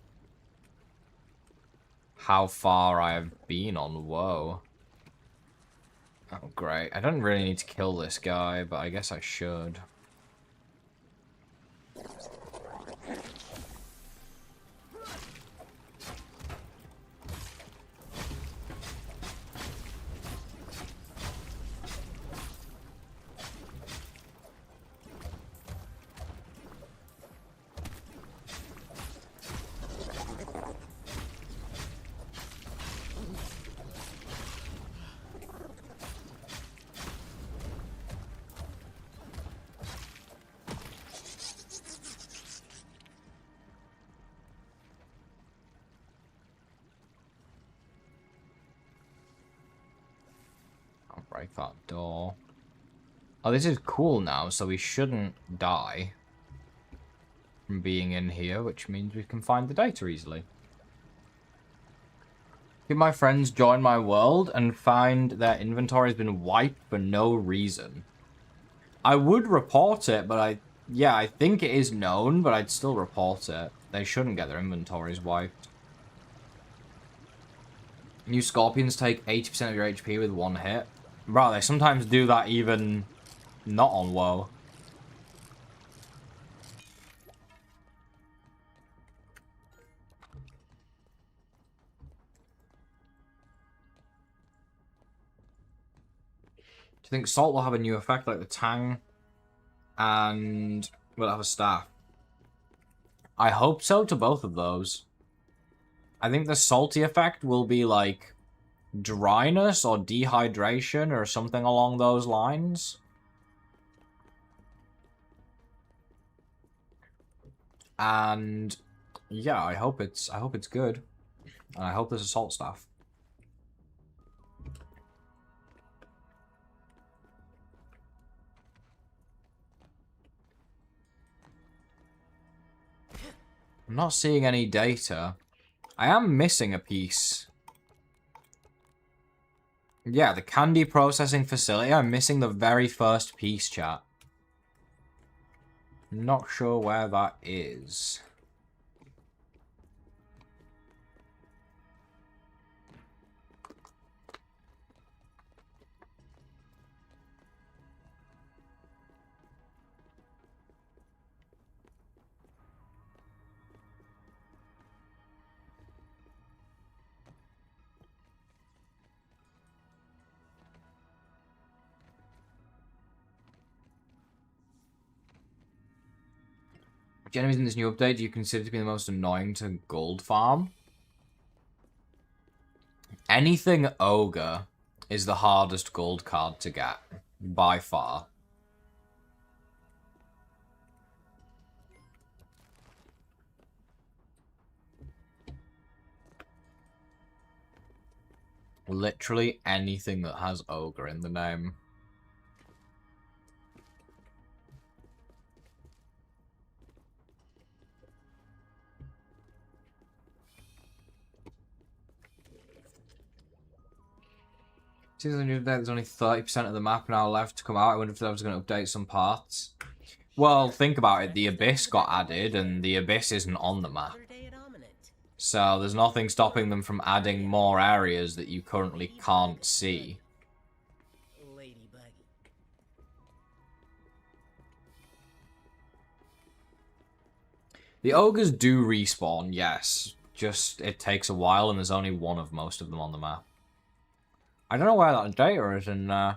how far I've been on WoW. Oh, great. I don't really need to kill this guy, but I guess I should. I'll break that door. Oh, this is cool now, so we shouldn't die from being in here, which means we can find the data easily. If my friends join my world and find their inventory has been wiped for no reason, I would report it, but yeah, I think it is known, but I'd still report it. They shouldn't get their inventories wiped. New Scorpions take 80% of your HP with one hit. Bro, they sometimes do that even not on WoW. Do you think Salt will have a new effect like the Tang? And will it have a staff? I hope so to both of those. I think the salty effect will be like dryness or dehydration or something along those lines. And yeah, I hope it's good. And I hope there's a salt staff. I'm not seeing any data. I am missing a piece. Yeah, the candy processing facility. I'm missing the very first piece, chat. Not sure where that is. Which enemies in this new update do you consider to be the most annoying to gold farm? Anything ogre is the hardest gold card to get, by far. Literally anything that has ogre in the name. Since the new update, there's only 30% of the map now left to come out. I wonder if they was going to update some parts. Well, think about it. The Abyss got added, and the Abyss isn't on the map. So there's nothing stopping them from adding more areas that you currently can't see. The ogres do respawn, yes. Just, it takes a while, and there's only one of most of them on the map. I don't know where that data is in there.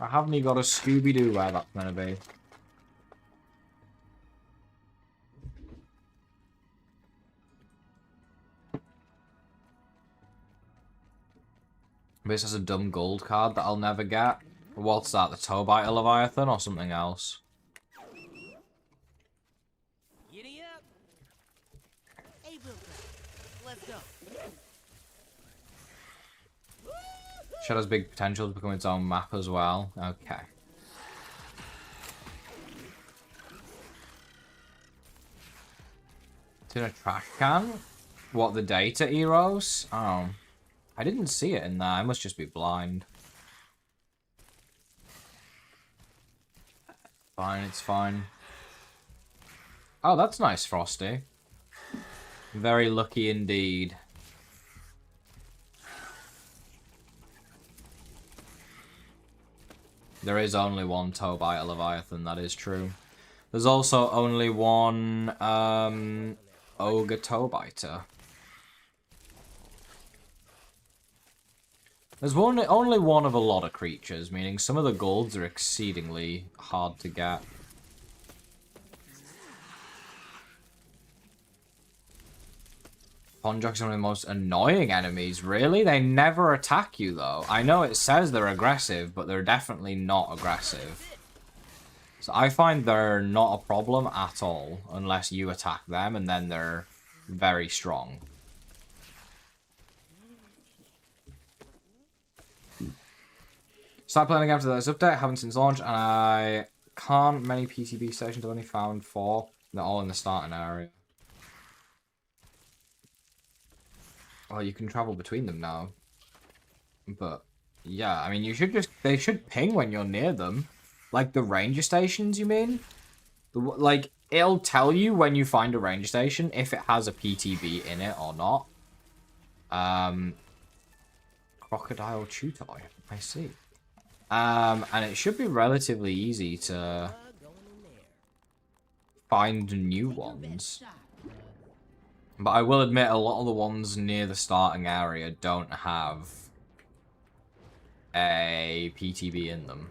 I haven't even got a Scooby-Doo where that's going to be. This is a dumb gold card that I'll never get. What's that, the Toe-Biter Leviathan or something else? Giddy up. Hey, Wilton, let's go. Shadow's big potential to become its own map as well. Okay. It's in a trash can? What, the data, Eros? Oh. I didn't see it in there. I must just be blind. Fine, it's fine. Oh, that's nice, Frosty. Very lucky indeed. There is only one Toe-Biter Leviathan, that is true. There's also only one Ogre Toe-Biter. There's only one of a lot of creatures, meaning some of the golds are exceedingly hard to get. Ponjok's one of the most annoying enemies, really? They never attack you, though. I know it says they're aggressive, but they're definitely not aggressive. So I find they're not a problem at all, unless you attack them, and then they're very strong. Started playing again after this update, haven't since launch, and I can't. Many PTB stations, I've only found 4. They're all in the starting area. Well, you can travel between them now. But, yeah, I mean, they should ping when you're near them. Like the ranger stations, you mean? Like, it'll tell you when you find a ranger station if it has a PTB in it or not. Crocodile chew toy, I see. And it should be relatively easy to find new ones. But I will admit a lot of the ones near the starting area don't have a PTB in them.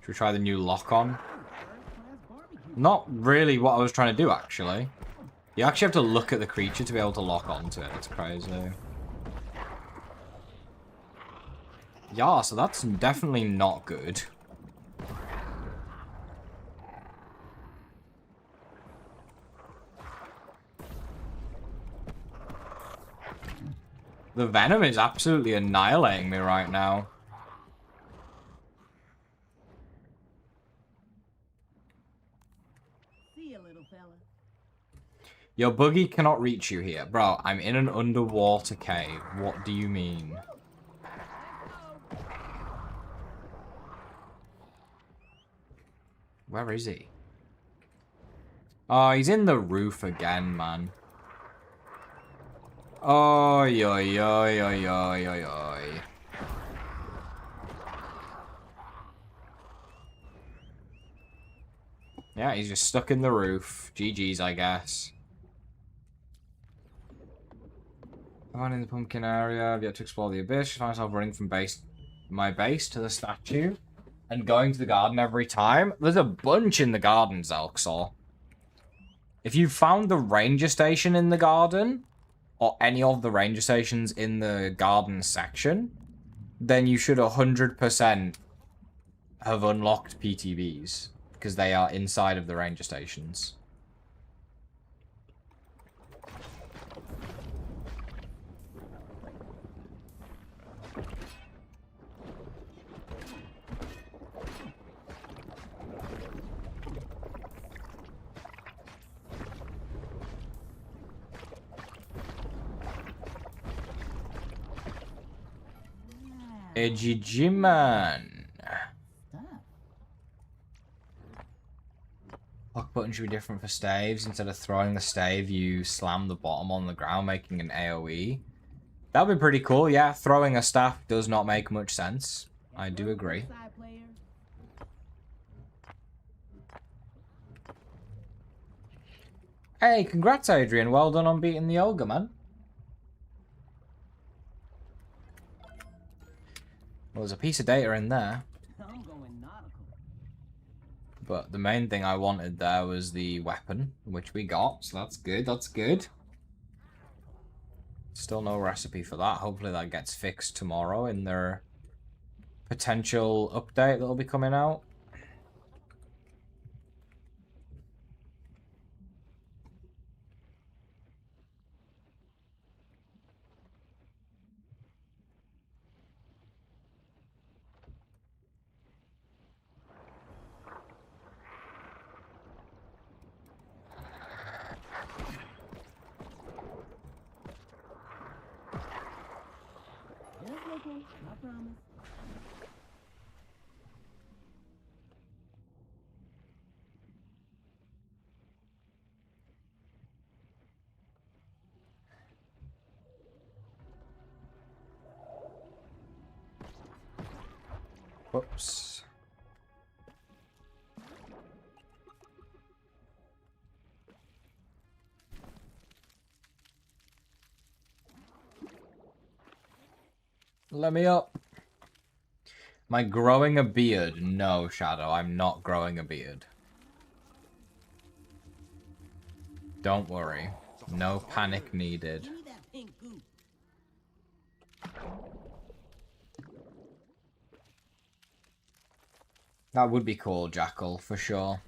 Should we try the new lock-on? Not really what I was trying to do, actually. You actually have to look at the creature to be able to lock onto it. That's crazy. Yeah, so that's definitely not good. The venom is absolutely annihilating me right now. Your buggy cannot reach you here. Bro, I'm in an underwater cave. What do you mean? Where is he? Oh, he's in the roof again, man. Oi, oi, oi, oi, oi, oi, oi. Yeah, he's just stuck in the roof. GG's, I guess. I'm in the pumpkin area. I've yet to explore the abyss. I find myself running from my base to the statue and going to the garden every time. There's a bunch in the garden, Zelxor. If you found the ranger station in the garden, or any of the ranger stations in the garden section, then you should 100% have unlocked PTBs, because they are inside of the ranger stations. Ejijiman. Lock button should be different for staves. Instead of throwing the stave, you slam the bottom on the ground, making an AoE. That would be pretty cool, yeah. Throwing a staff does not make much sense. I do agree. Hey, congrats, Adrian. Well done on beating the ogre, man. Well, there's a piece of data in there. But the main thing I wanted there was the weapon, which we got, so that's good, that's good. Still no recipe for that. Hopefully that gets fixed tomorrow in their potential update that'll be coming out. I promise. Whoops. Let me up. Am I growing a beard? No, Shadow, I'm not growing a beard. Don't worry. No panic needed. Give me that pink goo. That would be cool, Jackal, for sure.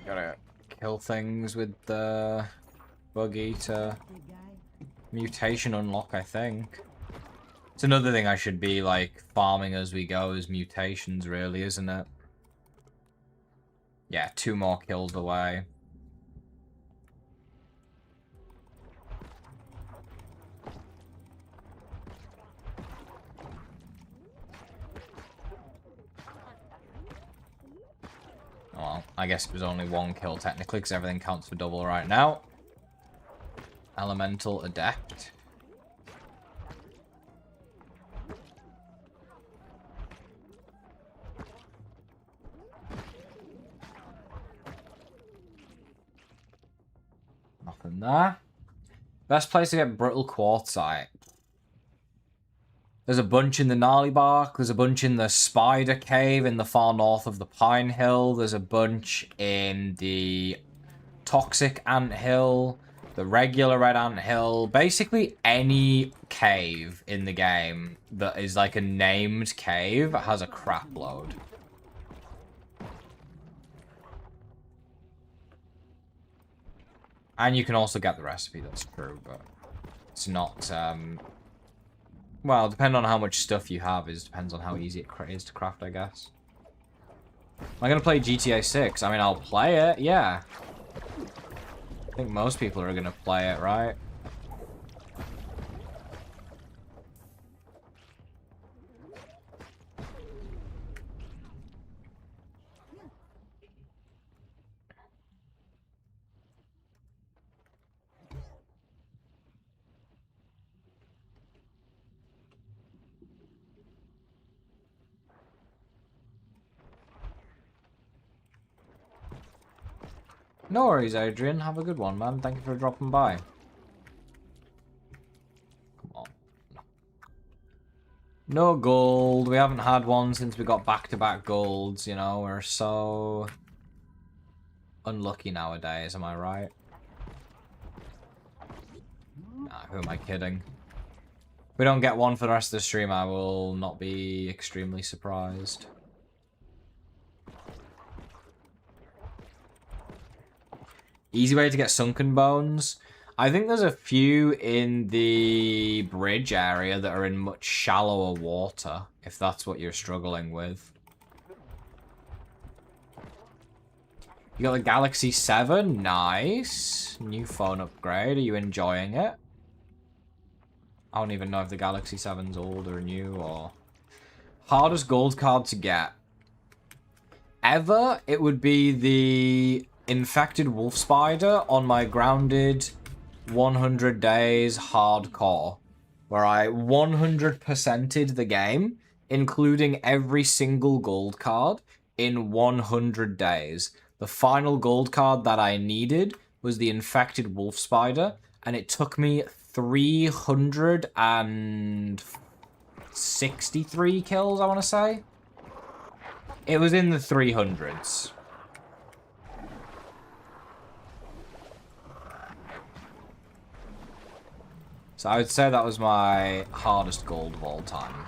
Gotta kill things with the buggy to mutation unlock, I think. It's another thing I should be, like, farming as we go is mutations, really, isn't it? Yeah, 2 more kills away. Well, I guess it was only 1 kill technically, because everything counts for double right now. Elemental Adept. Nothing there. Best place to get brittle quartzite. There's a bunch in the gnarly bark. There's a bunch in the spider cave in the far north of the Pine Hill. There's a bunch in the toxic ant hill, the regular red ant hill. Basically any cave in the game that is like a named cave has a crap load. And you can also get the recipe, that's true, but it's not, well, depending on how much stuff you have, depends on how easy it is to craft, I guess. Am I gonna play GTA 6? I mean, I'll play it, yeah. I think most people are gonna play it, right? No worries, Adrian. Have a good one, man. Thank you for dropping by. Come on. No gold. We haven't had one since we got back-to-back golds, you know. We're so unlucky nowadays, am I right? Nah, who am I kidding? If we don't get one for the rest of the stream, I will not be extremely surprised. Easy way to get sunken bones. I think there's a few in the bridge area that are in much shallower water, if that's what you're struggling with. You got the Galaxy 7, nice. New phone upgrade, are you enjoying it? I don't even know if the Galaxy 7's old or new or... Hardest gold card to get. Ever, it would be the infected wolf spider on my grounded 100 days hardcore, where I 100%ed the game, including every single gold card in 100 days. The final gold card that I needed was the infected wolf spider, and it took me 363 kills, I want to say. It was in the 300s. So I would say that was my hardest gold of all time.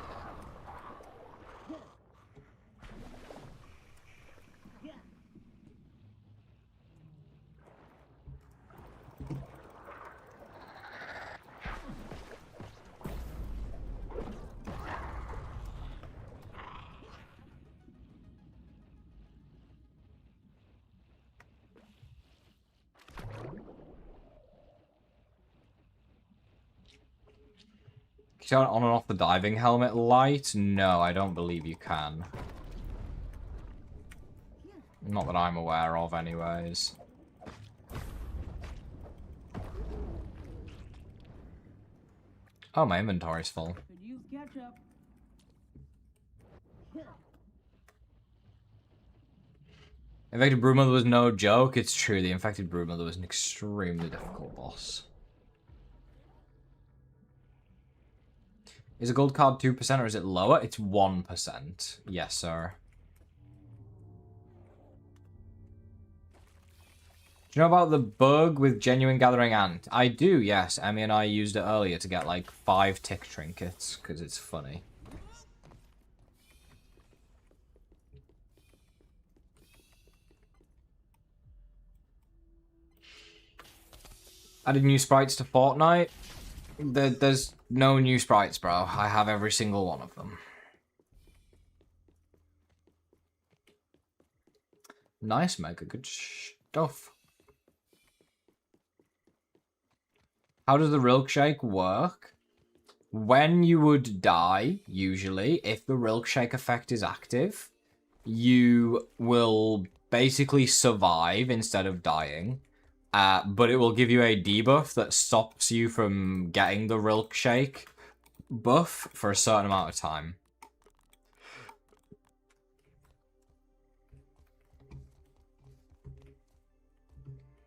Turn on and off the diving helmet light? No, I don't believe you can. Not that I'm aware of, anyways. Oh, my inventory's full. Could use ketchup. Infected Broodmother was no joke. It's true, the Infected Broodmother was an extremely difficult boss. Is a gold card 2% or is it lower? It's 1%. Yes, sir. Do you know about the bug with Genuine Gathering Ant? I do, yes. Emmy and I used it earlier to get like 5 tick trinkets, because it's funny. Added new sprites to Fortnite. There's no new sprites, bro. I have every single one of them. Nice, Mega. Good stuff. How does the Rilkshake work? When you would die, usually, if the Rilkshake effect is active, you will basically survive instead of dying. But it will give you a debuff that stops you from getting the Rilkshake buff for a certain amount of time.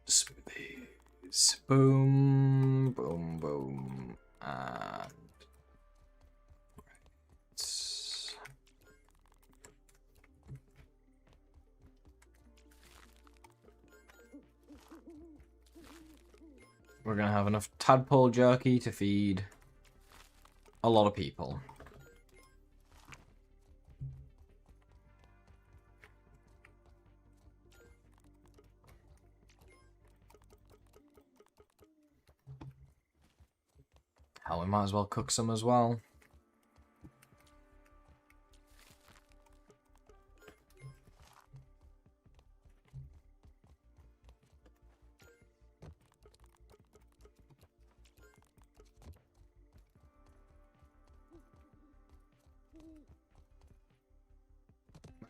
Smoothies. Boom, boom, boom. And... we're gonna have enough tadpole jerky to feed a lot of people. Hell, we might as well cook some as well.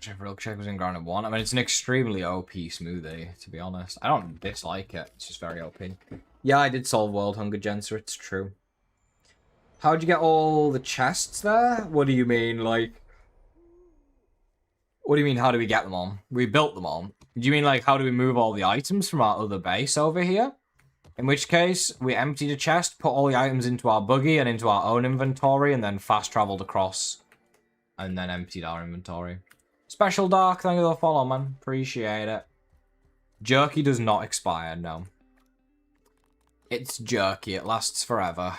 If Real Check was in Grounded 1. I mean, it's an extremely OP smoothie, to be honest. I don't dislike it. It's just very OP. Yeah, I did solve World Hunger, Jenser. It's true. How'd you get all the chests there? What do you mean, like... What do you mean, how do we get them all? We built them all. Do you mean, like, how do we move all the items from our other base over here? In which case, we emptied a chest, put all the items into our buggy and into our own inventory, and then fast-traveled across. And then emptied our inventory. Special Dark, thank you for the follow, man. Appreciate it. Jerky does not expire, no. It's jerky, it lasts forever.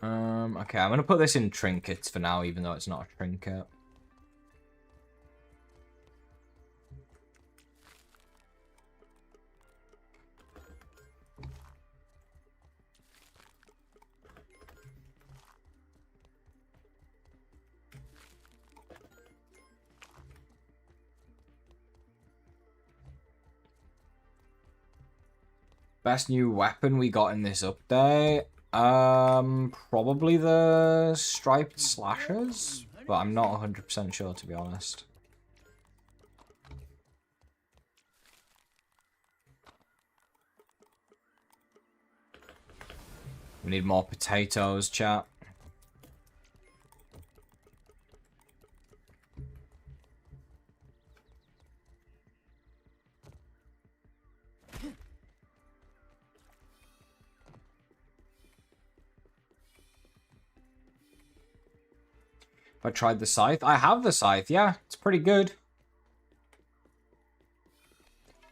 Okay, I'm gonna put this in trinkets for now, even though it's not a trinket. Best new weapon we got in this update? Probably the striped slashers, but I'm not 100% sure, to be honest. We need more potatoes, chat. I tried the scythe. I have the scythe, yeah. It's pretty good.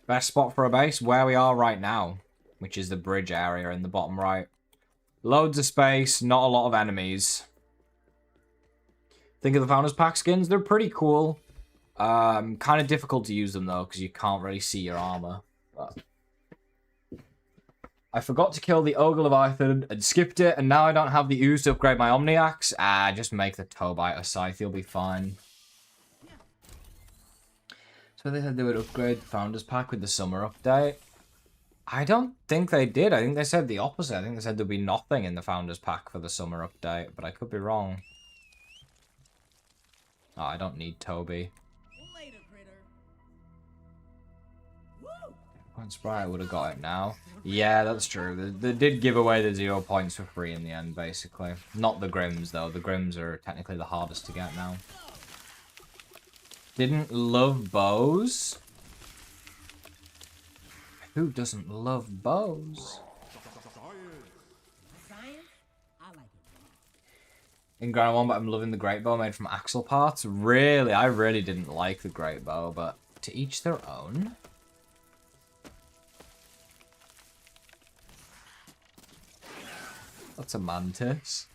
Best spot for a base? Where we are right now, which is the bridge area in the bottom right. Loads of space, not a lot of enemies. Think of the Founders Pack skins? They're pretty cool. Kind of difficult to use them, though, because you can't really see your armor. But... I forgot to kill the Ogre Leviathan and skipped it, and now I don't have the ooze to upgrade my Omniax. Just make the Tobite a scythe, you'll be fine. So they said they would upgrade the Founders Pack with the summer update. I don't think they did. I think they said the opposite. I think they said there'd be nothing in the Founders Pack for the summer update, but I could be wrong. Oh, I don't need Toby. Later, critter. Points Sprite, I would have got it now. Yeah, that's true. They did give away the 0 points for free in the end, basically. Not the Grims, though. The Grims are technically the hardest to get now. Didn't love bows? Who doesn't love bows? Science? I like it. In Ground 1, but I'm loving the Great Bow made from axle parts. Really? I really didn't like the Great Bow, but to each their own. That's a mantis.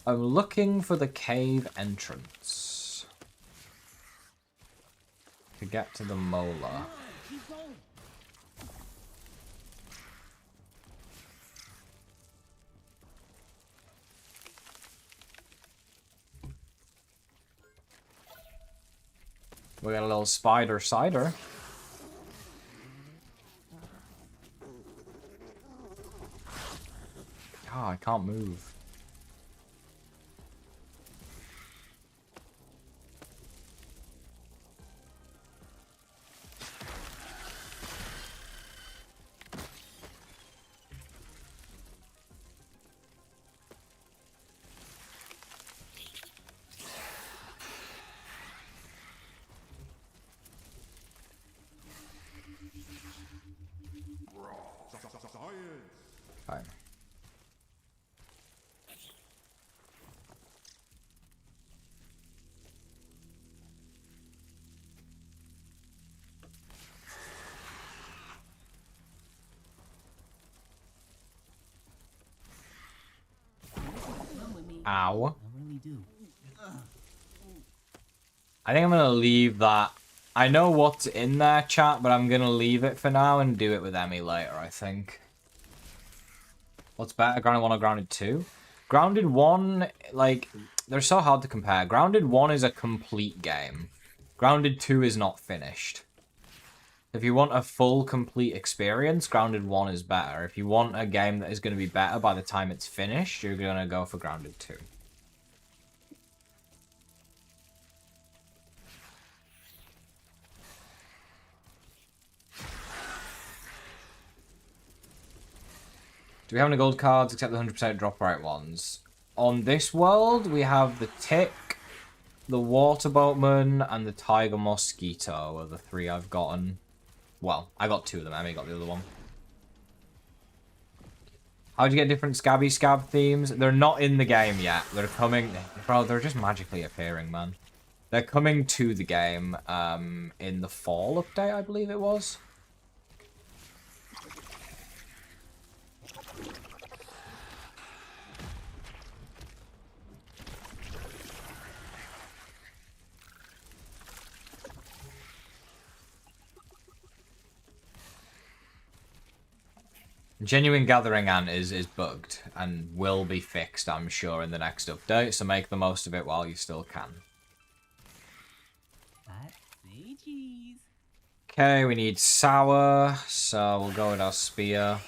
I'm looking for the cave entrance to get to the molar. Keep going. We got a little spider cider. Oh, I can't move. Fine. Come with me. Ow. I really do. I think I'm going to leave that. I know what's in there, chat, but I'm going to leave it for now and do it with Emmy later, I think. What's better, Grounded 1 or Grounded 2? Grounded 1, like, they're so hard to compare. Grounded 1 is a complete game. Grounded 2 is not finished. If you want a full, complete experience, Grounded 1 is better. If you want a game that is going to be better by the time it's finished, you're going to go for Grounded 2. Do we have any gold cards except the 100% drop right ones? On this world, we have the Tick, the Water Boatman, and the Tiger Mosquito are the 3 I've gotten. Well, I got 2 of them. Emmy got the other one. How'd you get different Scabby Scab themes? They're not in the game yet. They're coming... Bro, they're just magically appearing, man. They're coming to the game in the fall update, I believe it was. Genuine Gathering Ant is bugged and will be fixed, I'm sure, in the next update, so make the most of it while you still can. Okay, we need Sour, so we'll go with our Spear.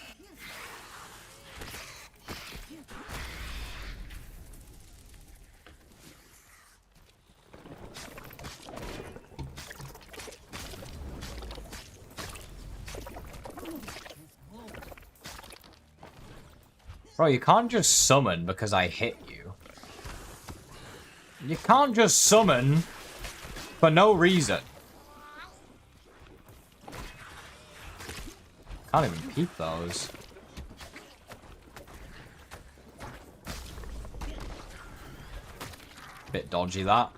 Bro, you can't just summon because I hit you. You can't just summon for no reason. Can't even peep those. Bit dodgy, that.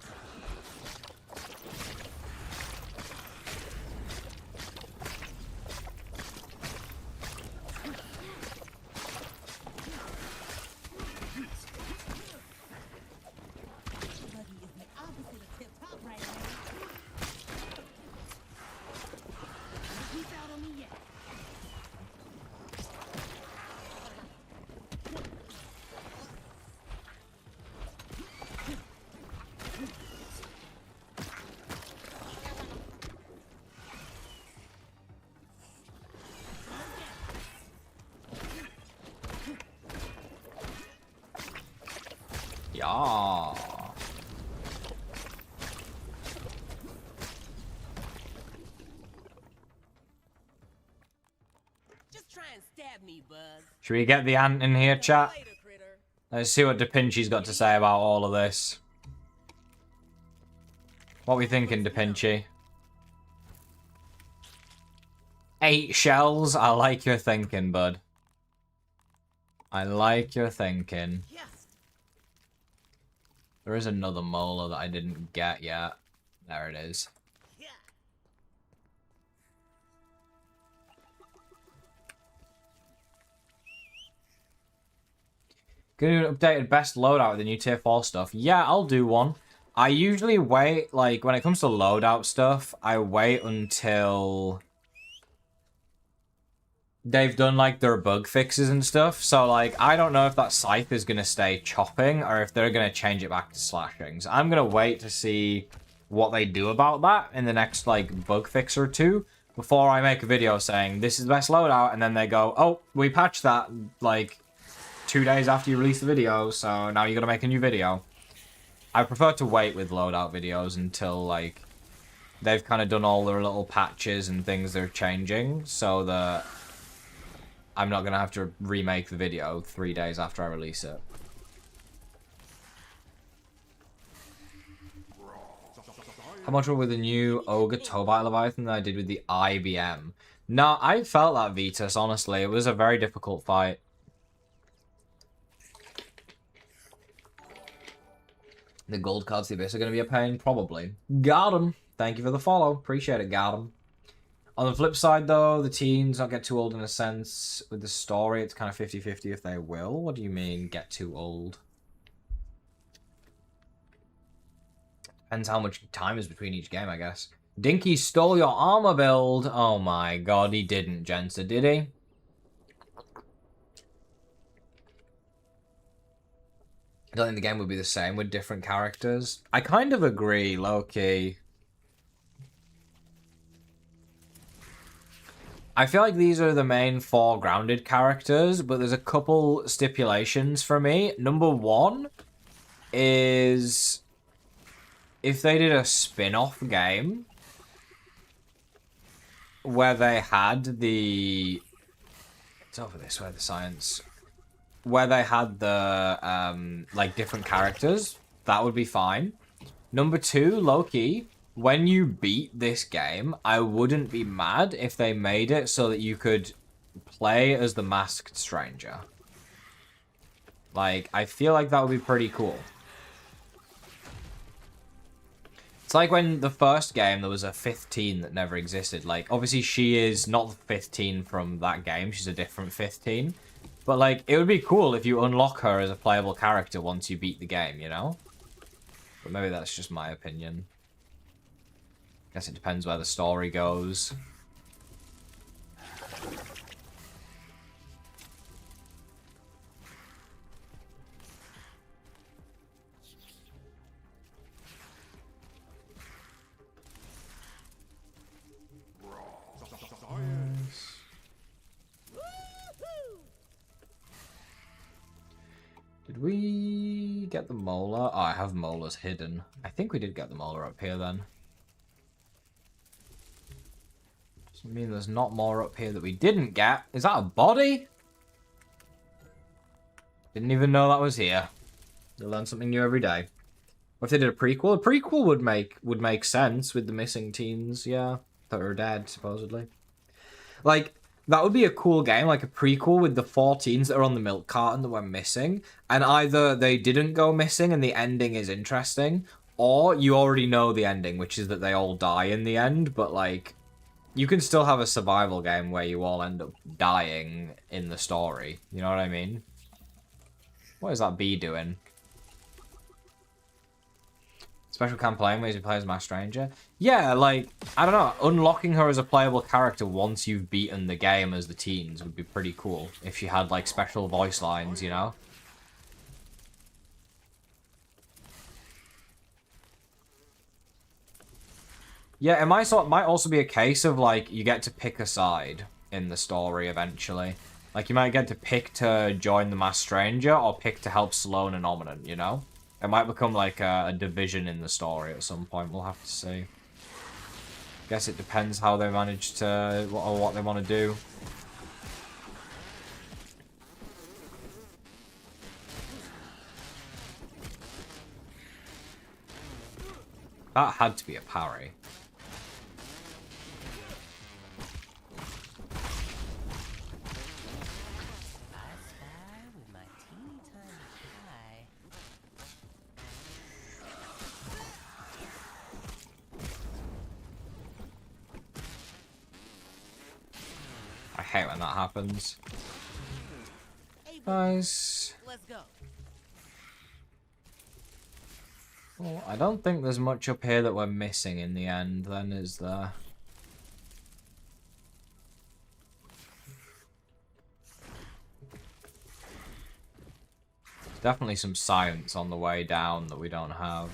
Yeah. Just try and stab me, bug. Should we get the ant in here, chat? Let's see what Da Vinci's got to say about all of this. What we thinking, Da Vinci? 8 shells? I like your thinking, bud. I like your thinking. There is another molar that I didn't get yet. There it is. Gonna do an updated best loadout with the new tier 4 stuff. Yeah, I'll do one. I usually wait, like, when it comes to loadout stuff, I wait until they've done, like, their bug fixes and stuff. So, like, I don't know if that scythe is gonna stay chopping or if they're gonna change it back to slashing. So I'm gonna wait to see what they do about that in the next, like, bug fix or two before I make a video saying, this is the best loadout, and then they go, oh, we patched that, like, 2 days after you release the video, so now you gotta make a new video. I prefer to wait with loadout videos until, like, they've kind of done all their little patches and things they're changing, so that I'm not gonna have to remake the video 3 days after I release it. How much were with the new Ogre Tobite Leviathan than I did with the IBM? No, I felt that, Vitus, honestly. It was a very difficult fight. The gold cards to the abyss are going to be a pain? Probably. Got 'em. Thank you for the follow. Appreciate it, got 'em. On the flip side, though, the teens don't get too old in a sense. With the story, it's kind of 50-50 if they will. What do you mean, get too old? Depends how much time is between each game, I guess. Dinky stole your armor build. Oh my god, he didn't, Jensen, did he? I don't think the game would be the same with different characters. I kind of agree, low-key. I feel like these are the main 4 grounded characters, but there's a couple stipulations for me. Number 1 is if they did a spin-off game where they had the... It's over this way, the science. Where they had the, like, different characters, that would be fine. Number 2, low-key, when you beat this game, I wouldn't be mad if they made it so that you could play as the Masked Stranger. Like, I feel like that would be pretty cool. It's like when the first game, there was a 15 that never existed. Like, obviously she is not the 15 from that game. She's a different 15. But, like, it would be cool if you unlock her as a playable character once you beat the game, you know? But maybe that's just my opinion. Guess it depends where the story goes. Did we get the molar? Oh, I have molars hidden. I think we did get the molar up here then. Does it mean there's not more up here that we didn't get? Is that a body? Didn't even know that was here. You learn something new every day. What if they did a prequel? A prequel would make sense with the missing teens, yeah. That are dead, supposedly. Like, that would be a cool game, like a prequel with the 4 teens that are on the milk carton that were missing. And either they didn't go missing and the ending is interesting, or you already know the ending, which is that they all die in the end, but like, you can still have a survival game where you all end up dying in the story. You know what I mean? What is that bee doing? Special campaign where you play as Masked Stranger? Yeah, like, I don't know, unlocking her as a playable character once you've beaten the game as the teens would be pretty cool. If she had, like, special voice lines, you know? Yeah, it might also be a case of, like, you get to pick a side in the story eventually. Like, you might get to pick to join the Masked Stranger or pick to help Sloane and Ominent, you know? It might become like a division in the story at some point. We'll have to see. Guess it depends how they manage to, or what they want to do. That had to be a parry. I hate when that happens. Nice. Let's go. Well, I don't think there's much up here that we're missing in the end, then, is there? Definitely some science on the way down that we don't have.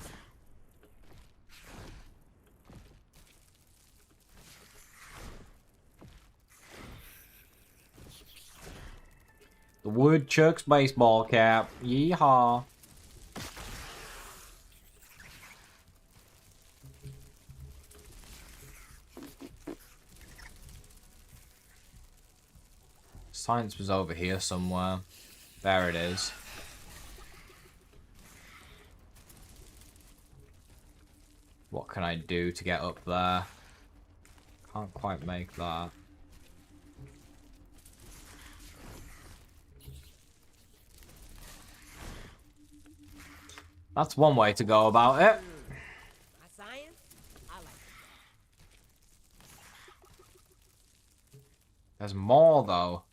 The woodchuck's baseball cap. Yeehaw. Science was over here somewhere. There it is. What can I do to get up there? Can't quite make that. That's one way to go about it. My science, I like it. There's more, though.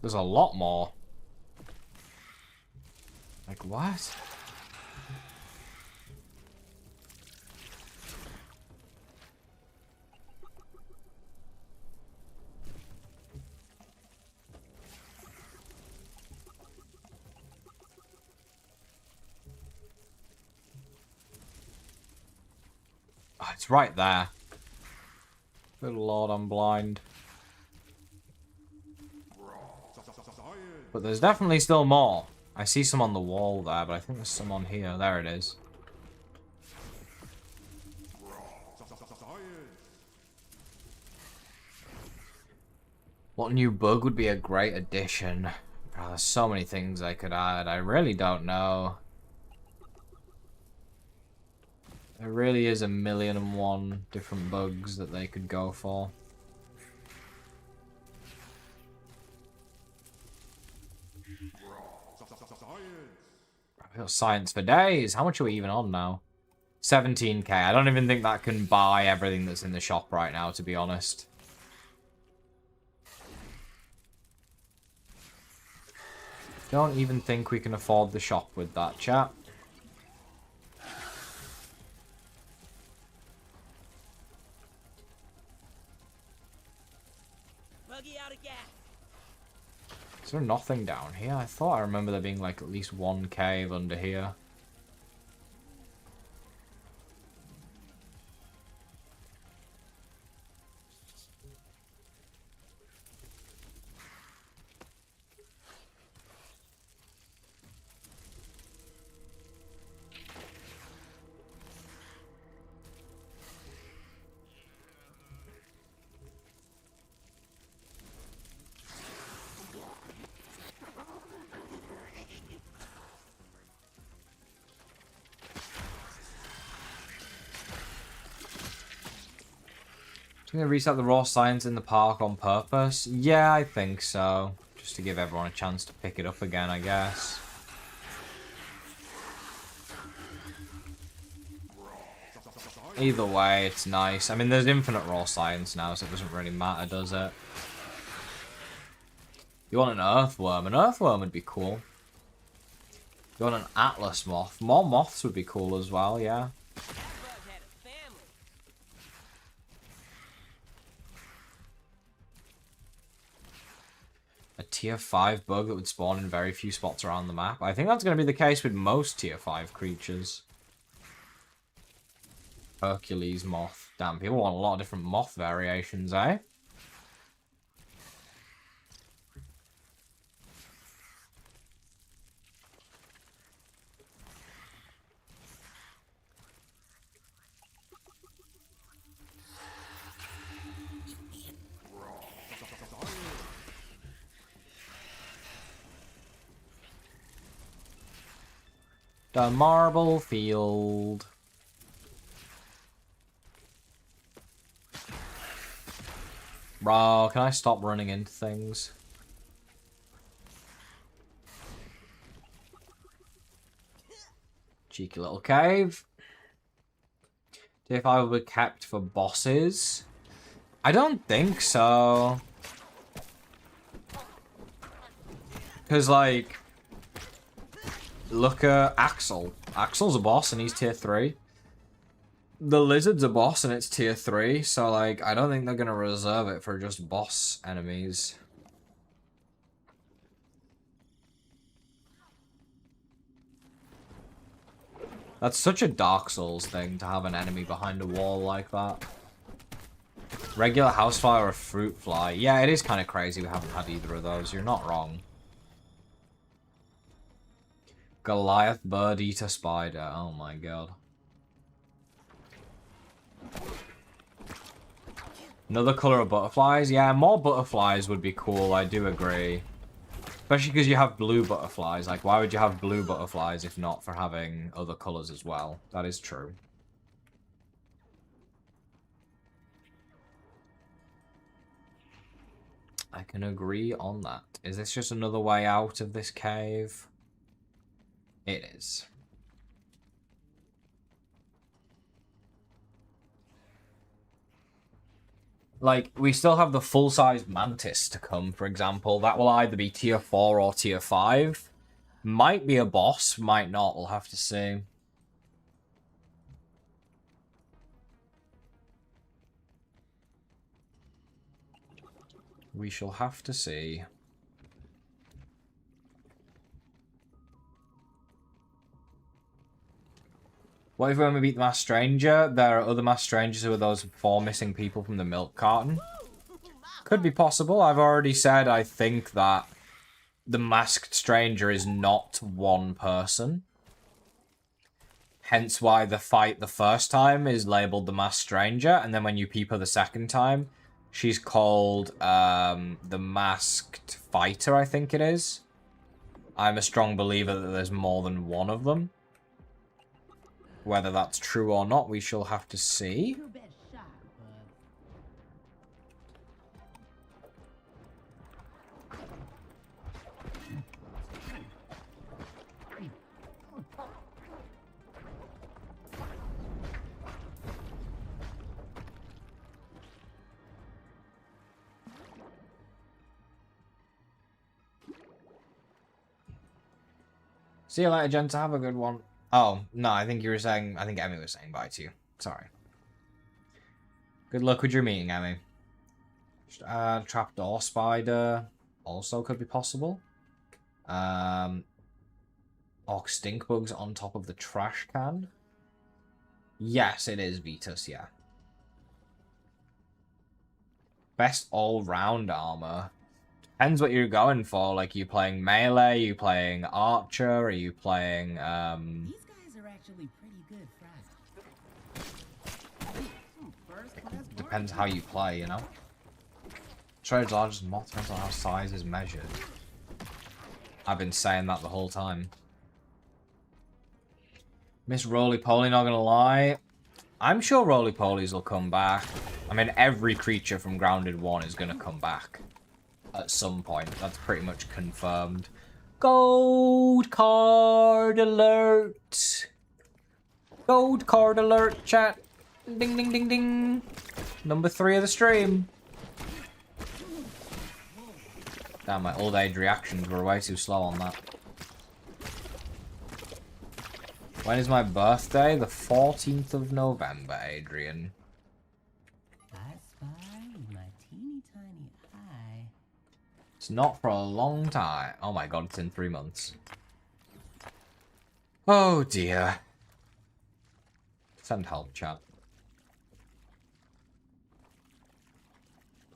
There's a lot more. Like, what? it's right there. Good lord, I'm blind. But there's definitely still more. I see some on the wall there, but I think there's some on here. There it is. What new bug would be a great addition? Oh, there's so many things I could add. I really don't know. There really is 1,000,001 different bugs that they could go for. I've got science for days. How much are we even on now? 17k. I don't even think that can buy everything that's in the shop right now, to be honest. Don't even think we can afford the shop with that, chat. Buggy out of gas. Is there nothing down here? I thought I remember there being like at least one cave under here. Do you think they reset the raw science in the park on purpose? Yeah, I think so. Just to give everyone a chance to pick it up again, I guess. Either way, it's nice. I mean, there's infinite raw science now, so it doesn't really matter, does it? You want an earthworm? An earthworm would be cool. You want an atlas moth? More moths would be cool as well, yeah. That bug had a family. A tier 5 bug that would spawn in very few spots around the map. I think that's going to be the case with most tier 5 creatures. Hercules moth. Damn, people want a lot of different moth variations, eh? The marble field. Bro, can I stop running into things? Cheeky little cave. If I were kept for bosses? I don't think so. Because, like... Look at Axel. Axel's a boss and he's tier 3. The lizard's a boss and it's tier 3, so like I don't think they're gonna reserve it for just boss enemies. That's such a Dark Souls thing to have an enemy behind a wall like that. Regular housefly or a fruit fly. Yeah, it is kind of crazy we haven't had either of those. You're not wrong. Goliath bird eater spider. Oh my god. Another color of butterflies? Yeah, more butterflies would be cool, I do agree. Especially because you have blue butterflies. Like, why would you have blue butterflies if not for having other colors as well? That is true. I can agree on that. Is this just another way out of this cave? It is. Like, we still have the full-size mantis to come, for example. That will either be tier 4 or tier 5. Might be a boss, might not. We'll have to see. We shall have to see. What if when we beat the Masked Stranger, there are other Masked Strangers who are those 4 missing people from the milk carton? Could be possible. I've already said I think that the Masked Stranger is not one person. Hence why the fight the first time is labeled the Masked Stranger, and then when you peep her the second time, she's called the Masked Fighter, I think it is. I'm a strong believer that there's more than one of them. Whether that's true or not, we shall have to see. Your best shot, bud. See you later, gents. Have a good one. Oh, no, I think you were saying... I think Emmy was saying bye to you. Sorry. Good luck with your meeting, Emmy. Trapdoor spider also could be possible. Or stink bugs on top of the trash can. Yes, it is Vetus, yeah. Best all-round armor. Depends what you're going for. Like, are you playing melee? Are you playing archer? Are you playing, These guys are actually pretty good fries. First class Depends how you play, you know? Trade's largest moth depends on how size is measured. I've been saying that the whole time. Miss Roly-Poly, not gonna lie. I'm sure Roly-Polies will come back. I mean, every creature from Grounded 1 is gonna come back. At some point. That's pretty much confirmed. Gold card alert! Gold card alert, chat. Ding, ding, ding, ding. Number 3 of the stream. Damn, my old age reactions were way too slow on that. When is my birthday? The 14th of November, Adrian. I spy with my teeny tiny eye. It's not for a long time. Oh my god, it's in 3 months. Oh dear. Send help, chat.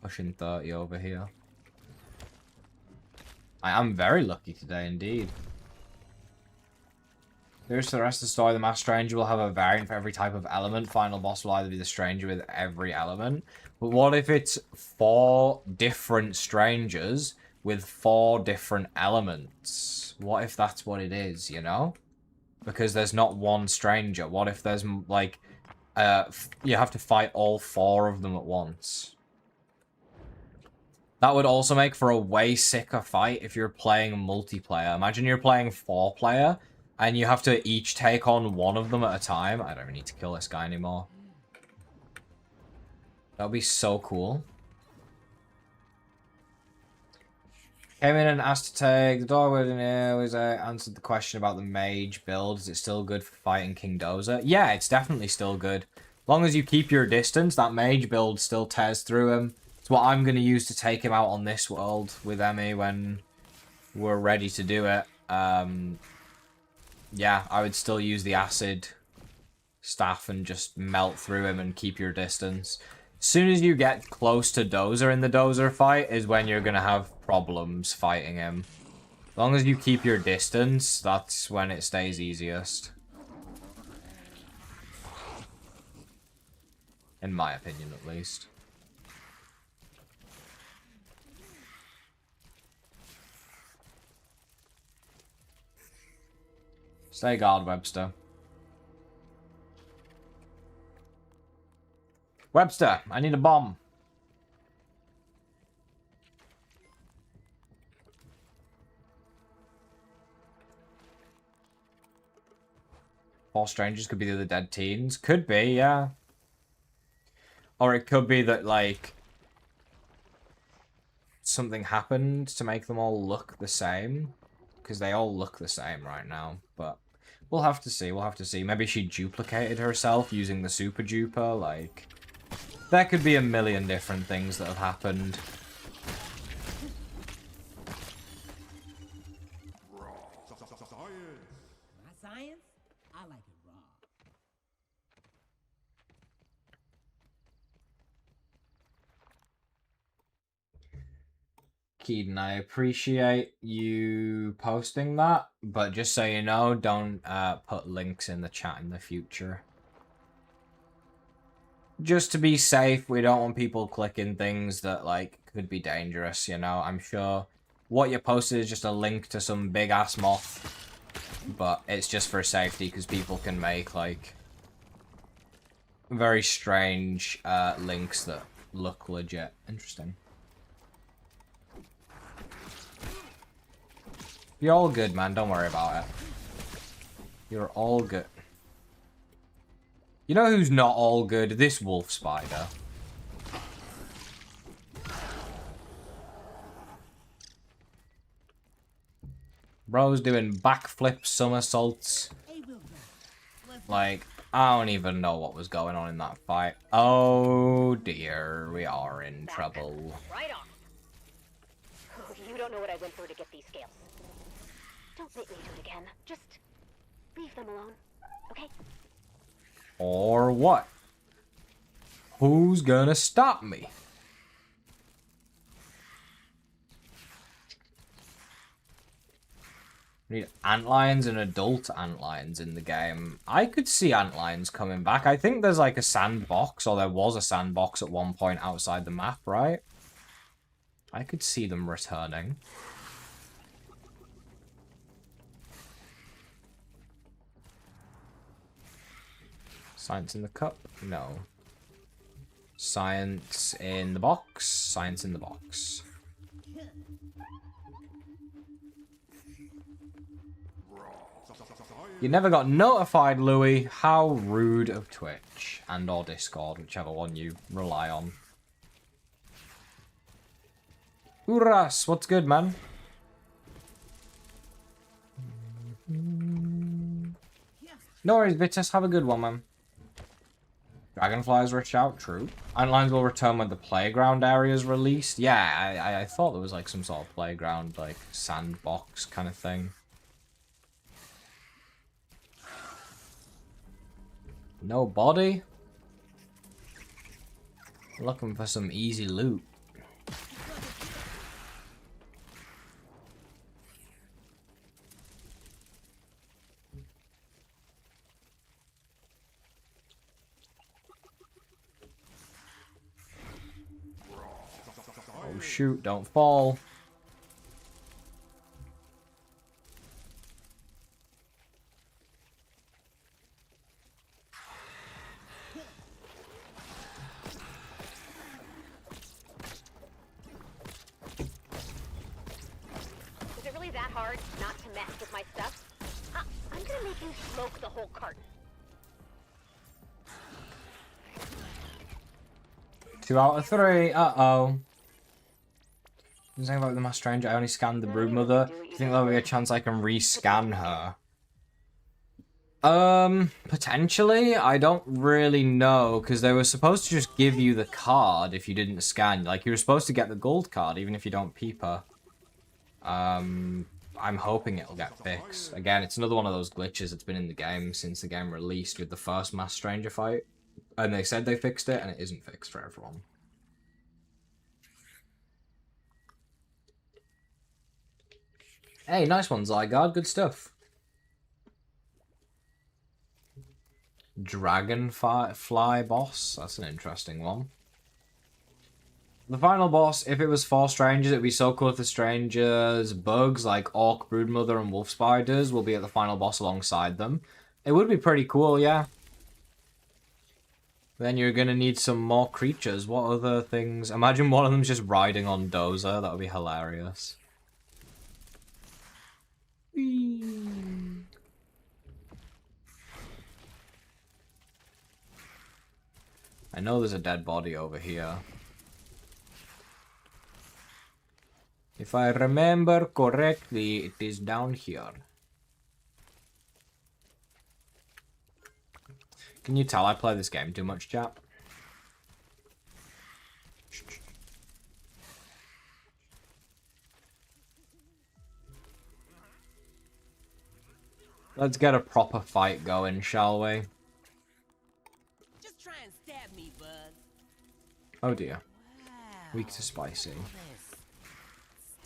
Pushing 30 over here. I am very lucky today indeed. Here's the rest of the story. The Masked Stranger will have a variant for every type of element. Final boss will either be the stranger with every element. But what if it's 4 different strangers with 4 different elements? What if that's what it is, you know? Because there's not one stranger. What if there's, like, you have to fight all 4 of them at once? That would also make for a way sicker fight if you're playing multiplayer. Imagine you're playing 4-player, and you have to each take on one of them at a time. I don't even need to kill this guy anymore. That would be so cool. Came in and asked to take the door with answered the question about the mage build. Is it still good for fighting King Dozer? Yeah, it's definitely still good. As long as you keep your distance, that mage build still tears through him. It's what I'm going to use to take him out on this world with Emmy when we're ready to do it. Yeah, I would still use the acid staff and just melt through him and keep your distance. As soon as you get close to Dozer in the Dozer fight is when you're going to have problems fighting him. As long as you keep your distance, that's when it stays easiest. In my opinion, at least. Stay guard, Webster. Webster, I need a bomb. Four strangers could be the other dead teens. Could be, yeah. Or it could be that, like, something happened to make them all look the same. Because they all look the same right now, but we'll have to see, we'll have to see. Maybe she duplicated herself using the super duper, like... There could be a million different things that have happened. My science? I like it raw. Keaton, I appreciate you posting that, but just so you know, don't put links in the chat in the future. Just to be safe, we don't want people clicking things that, like, could be dangerous, you know? I'm sure what you posted is just a link to some big-ass moth, but it's just for safety, because people can make, like, very strange links that look legit. Interesting. You're all good, man. Don't worry about it. You're all good. You know who's not all good? This wolf spider. Bro's doing backflip somersaults. Like, I don't even know what was going on in that fight. Oh dear, we are in trouble. Right on. Oh, you don't know what I went through to get these scales. Don't make me do it again. Just leave them alone, okay? Or what? Who's gonna stop me? We need antlions and adult antlions in the game. I could see antlions coming back. I think there's like a sandbox, or there was a sandbox at one point outside the map, right? I could see them returning. Science in the cup? No. Science in the box? Science in the box. You never got notified, Louis. How rude of Twitch and or Discord, whichever one you rely on. Uras, what's good, man? No worries, Vitus. Have a good one, man. Dragonflies rush out, true. Antlines will return when the playground area is released. Yeah, I thought there was like some sort of playground, like sandbox kind of thing. No body? Looking for some easy loot. Oh shoot, don't fall. Is it really that hard not to mess with my stuff? I'm gonna make you smoke the whole carton. 2 out of 3. Uh-oh. Something about the Masked Stranger. I only scanned the Broodmother. Do you think there'll be a chance I can rescan her? Potentially. I don't really know, because they were supposed to just give you the card if you didn't scan. Like, you were supposed to get the gold card, even if you don't peep her. I'm hoping it'll get fixed. Again, it's another one of those glitches that's been in the game since the game released with the first Masked Stranger fight. And they said they fixed it, and it isn't fixed for everyone. Hey, nice one, Zygarde. Good stuff. Dragonfly boss. That's an interesting one. The final boss, if it was 4 strangers, it'd be so cool if the strangers, bugs like Orc, Broodmother, and Wolf Spiders will be at the final boss alongside them. It would be pretty cool, yeah. Then you're gonna need some more creatures. What other things? Imagine one of them's just riding on Dozer. That would be hilarious. Whee. I know there's a dead body over here. If I remember correctly, it is down here. Can you tell I play this game too much, chap? Let's get a proper fight going, shall we? Just try and stab me, bud. Oh dear. Wow. Weak to spicy. This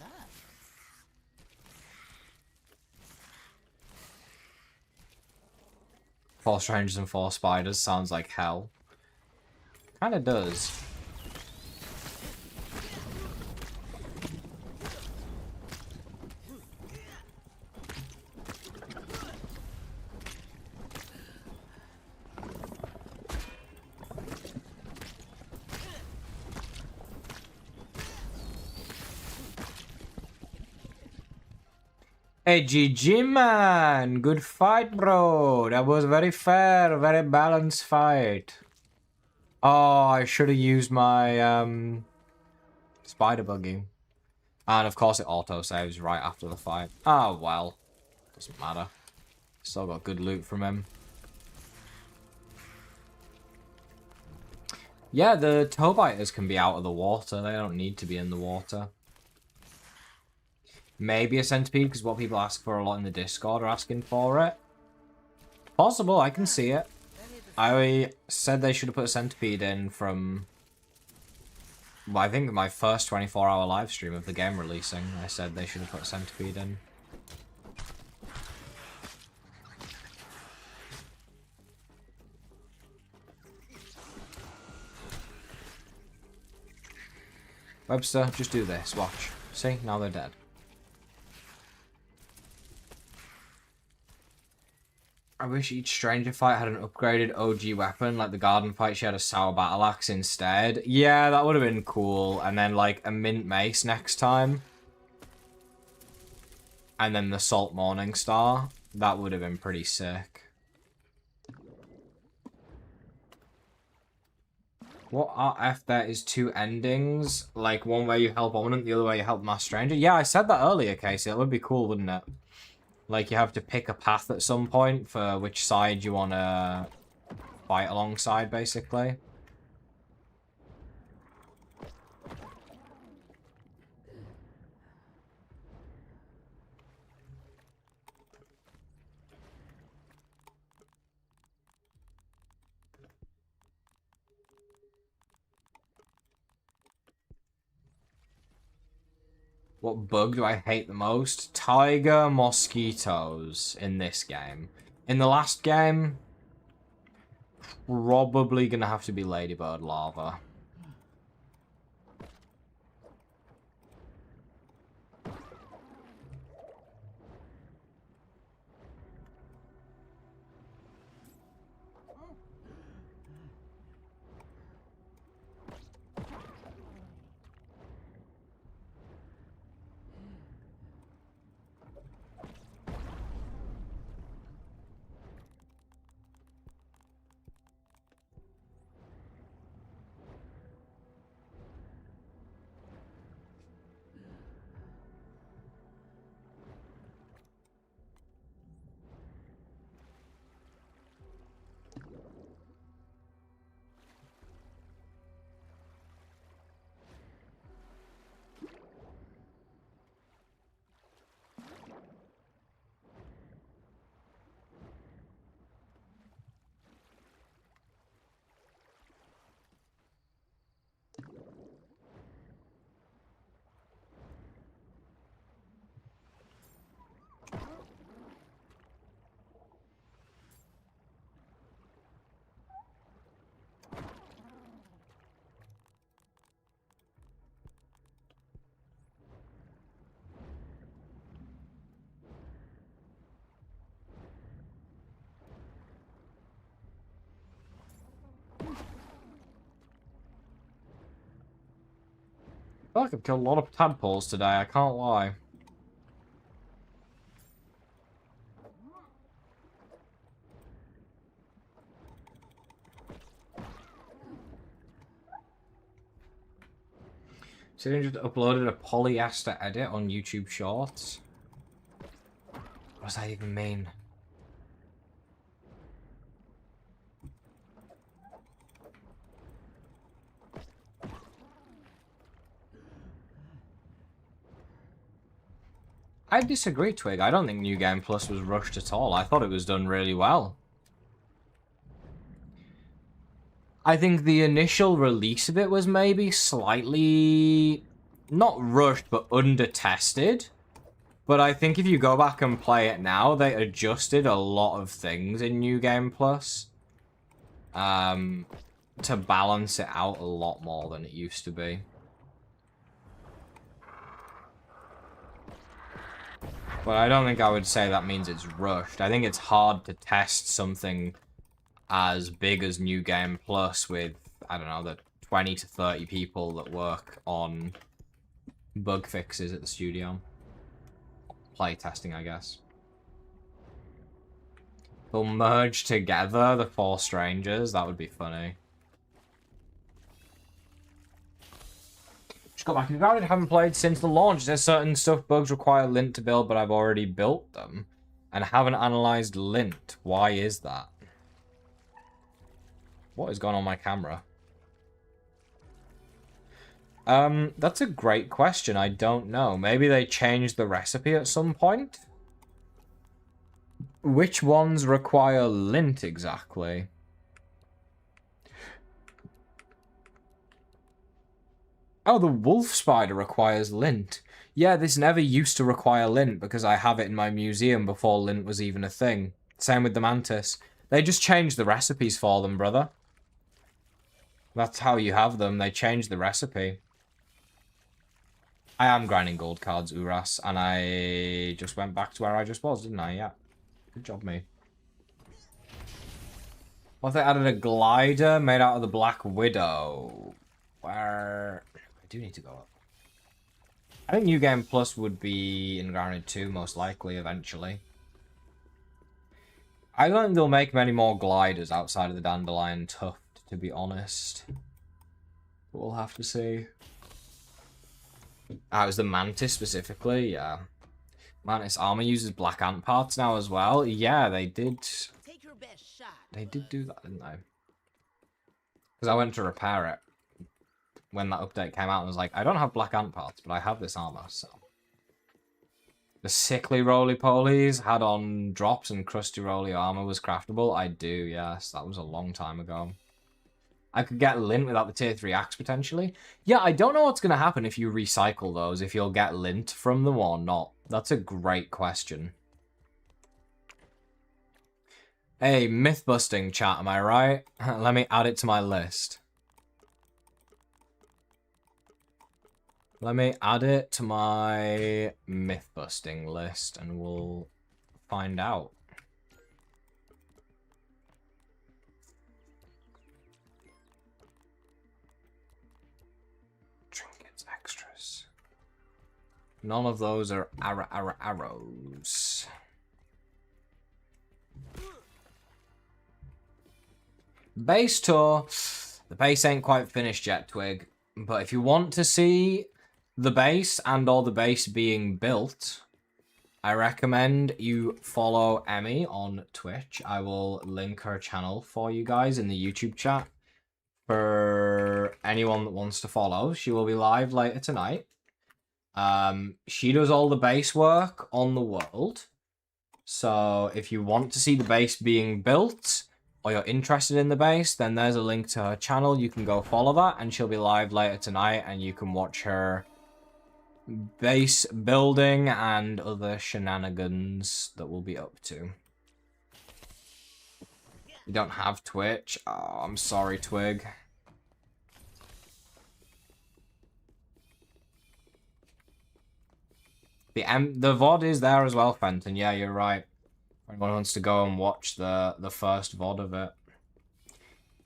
4 strangers and 4 spiders sounds like hell. Kinda does. Hey, GG, man. Good fight, bro. That was very fair, very balanced fight. Oh, I should have used my spider buggy. And of course it auto-saves right after the fight. Oh, well. Doesn't matter. Still got good loot from him. Yeah, the toe biters can be out of the water. They don't need to be in the water. Maybe a centipede, because what people ask for a lot in the Discord are asking for it. Possible, I can see it. I said they should have put a centipede in from... Well, I think my first 24-hour live stream of the game releasing. I said they should have put a centipede in. Webster, just do this, watch. See, now they're dead. I wish each stranger fight had an upgraded OG weapon, like the garden fight she had a sour battle axe instead. Yeah, that would have been cool. And then like a mint mace next time. And then the Salt Morning Star. That would have been pretty sick. What RF there is 2 endings? Like one where you help Ominent, the other way you help Mass Stranger? Yeah, I said that earlier, Casey. That would be cool, wouldn't it? Like, you have to pick a path at some point for which side you want to fight alongside, basically. What bug do I hate the most? Tiger mosquitoes in this game. In the last game, probably gonna have to be ladybird larva. I feel like I've killed a lot of tadpoles today, I can't lie. So you just uploaded a polyester edit on YouTube Shorts? What does that even mean? I disagree, Twig. I don't think New Game Plus was rushed at all. I thought it was done really well. I think the initial release of it was maybe slightly... not rushed, but under-tested. But I think if you go back and play it now, they adjusted a lot of things in New Game Plus. To balance it out a lot more than it used to be. But I don't think I would say that means it's rushed. I think it's hard to test something as big as New Game Plus with, I don't know, the 20 to 30 people that work on bug fixes at the studio. Play testing, I guess. They'll merge together, the four strangers. That would be funny. Just got back into Grounded. Haven't played since the launch. There's certain stuff bugs require lint to build, but I've already built them. And haven't analyzed lint. Why is that? What is going on my camera? That's a great question. I don't know. Maybe they changed the recipe at some point? Which ones require lint exactly? Oh, the wolf spider requires lint. Yeah, this never used to require lint because I have it in my museum before lint was even a thing. Same with the mantis. They just changed the recipes for them, brother. That's how you have them. They changed the recipe. I am grinding gold cards, Uras, and I just went back to where I just was, didn't I? Yeah. Good job, me. What if they added a glider made out of the Black Widow? Where... I do need to go up. I think New Game Plus would be in Grounded 2, most likely, eventually. I don't think they'll make many more gliders outside of the Dandelion Tuft, to be honest. But we'll have to see. Ah, it was the Mantis specifically, yeah. Mantis armor uses black ant parts now as well. Yeah, they did. Take your best shot. They did do that, didn't they? Because I went to repair it when that update came out and was like, I don't have black ant parts, but I have this armor, so. The sickly roly-polies had on drops and crusty roly armor was craftable. I do, yes. That was a long time ago. I could get lint without the tier 3 axe, potentially. Yeah, I don't know what's going to happen if you recycle those, if you'll get lint from them or not. That's a great question. Hey, myth-busting chat, am I right? Let me add it to my list. Let me add it to my myth-busting list, and we'll find out. Trinkets extras. None of those are arrows. Base tour. The base ain't quite finished yet, Twig. But if you want to see the base and or the base being built, I recommend you follow Emmy on Twitch. I will link her channel for you guys in the YouTube chat for anyone that wants to follow. She will be live later tonight. She does all the base work on the world. So if you want to see the base being built, or you're interested in the base, then there's a link to her channel. You can go follow that, and she'll be live later tonight, and you can watch her base building and other shenanigans that we'll be up to. You don't have Twitch? Oh, I'm sorry, Twig. The VOD is there as well, Fenton. Yeah, you're right. If anyone wants to go and watch the first VOD of it.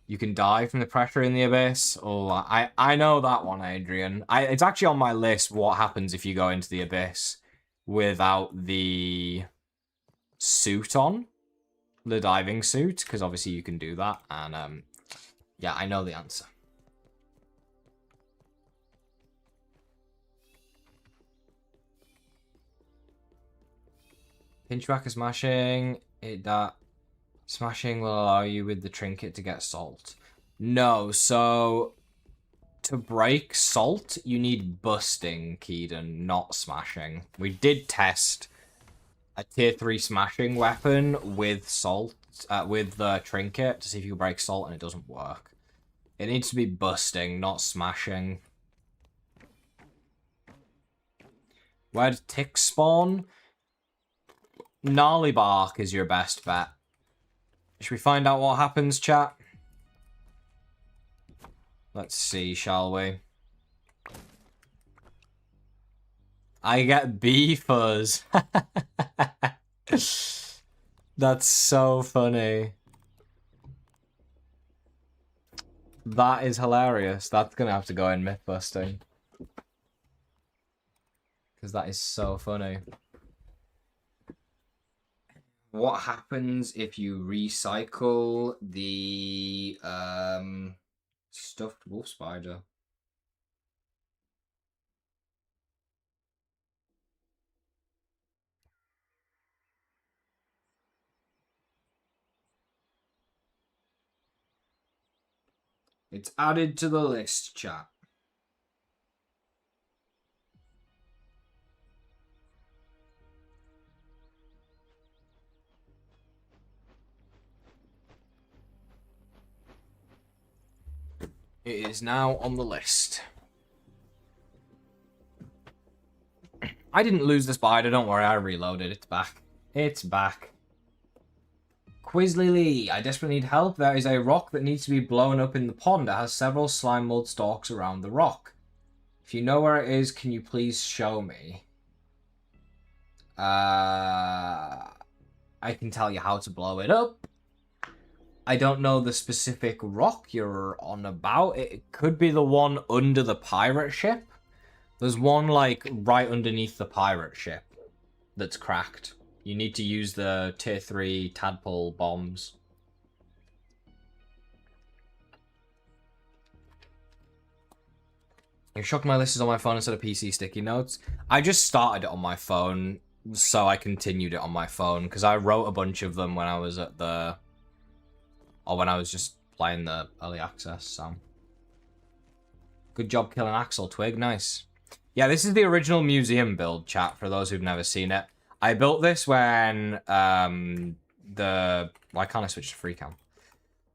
You can die from the pressure in the abyss. Oh, I know that one, Adrian. It's actually on my list, what happens if you go into the abyss without the suit on. The diving suit, because obviously you can do that. And, yeah, I know the answer. Pinchback is smashing. Smashing will allow you with the trinket to get salt. No, so to break salt, you need busting, Keaton, not smashing. We did test a tier 3 smashing weapon with salt, with the trinket to see if you can break salt, and it doesn't work. It needs to be busting, not smashing. Where'd ticks spawn? Gnarly bark is your best bet. Should we find out what happens, chat? Let's see, shall we? I get bee fuzz. That's so funny. That is hilarious. That's gonna have to go in myth busting. Because that is so funny. What happens if you recycle the stuffed wolf spider? It's added to the list, chat. It is now on the list. I didn't lose the spider, don't worry, I reloaded. It's back. It's back. Quizzly Lee, I desperately need help. There is a rock that needs to be blown up in the pond. It has several slime mold stalks around the rock. If you know where it is, can you please show me? I can tell you how to blow it up. I don't know the specific rock you're on about. It could be the one under the pirate ship. There's one, like, right underneath the pirate ship that's cracked. You need to use the tier 3 tadpole bombs. You're shocking my list is on my phone instead of PC sticky notes. I just started it on my phone, so I continued it on my phone, because I wrote a bunch of them when I was at the... Or when I was just playing the early access, so... Good job killing Axel Twig, nice. Yeah, this is the original museum build, chat, for those who've never seen it. I built this when Why can't I switch to free cam?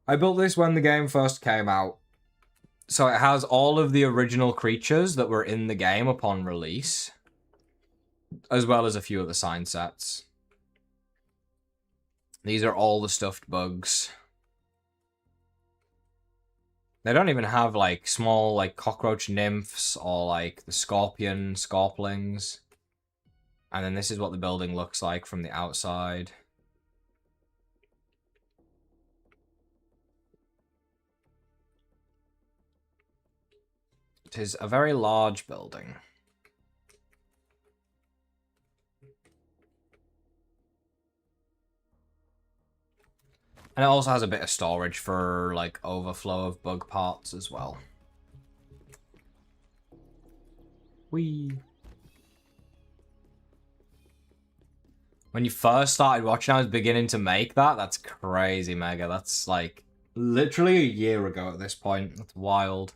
I built this when the game first came out. So it has all of the original creatures that were in the game upon release, as well as a few of the sign sets. These are all the stuffed bugs. They don't even have, like, small, like, cockroach nymphs or, like, the scorpion scorplings. And then this is what the building looks like from the outside. It is a very large building. And it also has a bit of storage for, like, overflow of bug parts as well. Whee! When you first started watching, I was beginning to make that. That's crazy, Mega. That's, like, literally a year ago at this point. That's wild.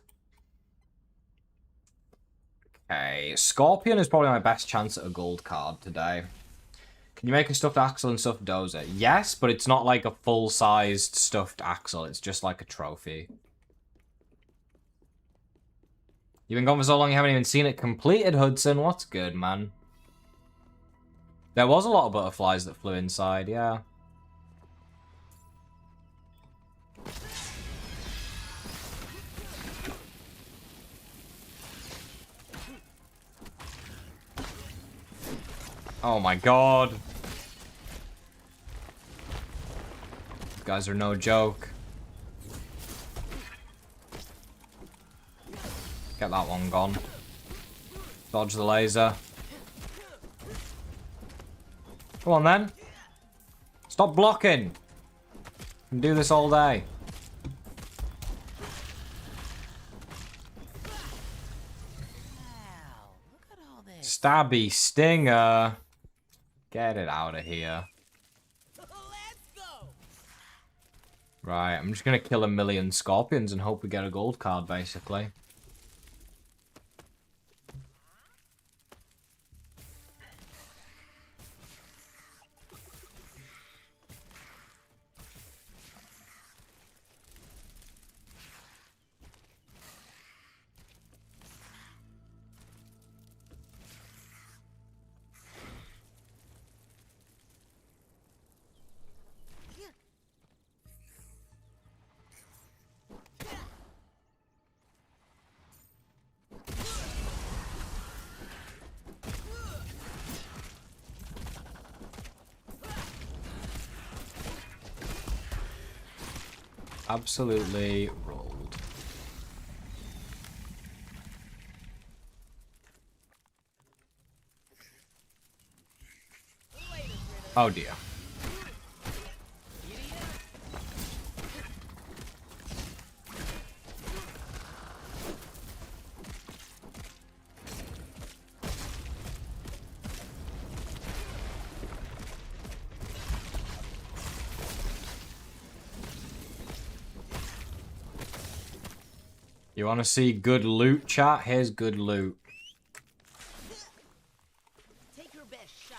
Okay, Scorpion is probably my best chance at a gold card today. Can you make a stuffed Axel and stuffed Dozer? Yes, but it's not like a full-sized stuffed Axel. It's just like a trophy. You've been gone for so long you haven't even seen it completed, Hudson. What's good, man? There was a lot of butterflies that flew inside, yeah. Oh my god. These guys are no joke. Get that one gone. Dodge the laser. Come on then. Stop blocking. I can do this all day. Wow, look at all this. Stabby Stinger. Get it out of here. Let's go. Right, I'm just gonna kill a million scorpions and hope we get a gold card, basically. Absolutely rolled. Oh dear. You want to see good loot, chat? Here's good loot. Take your best shot.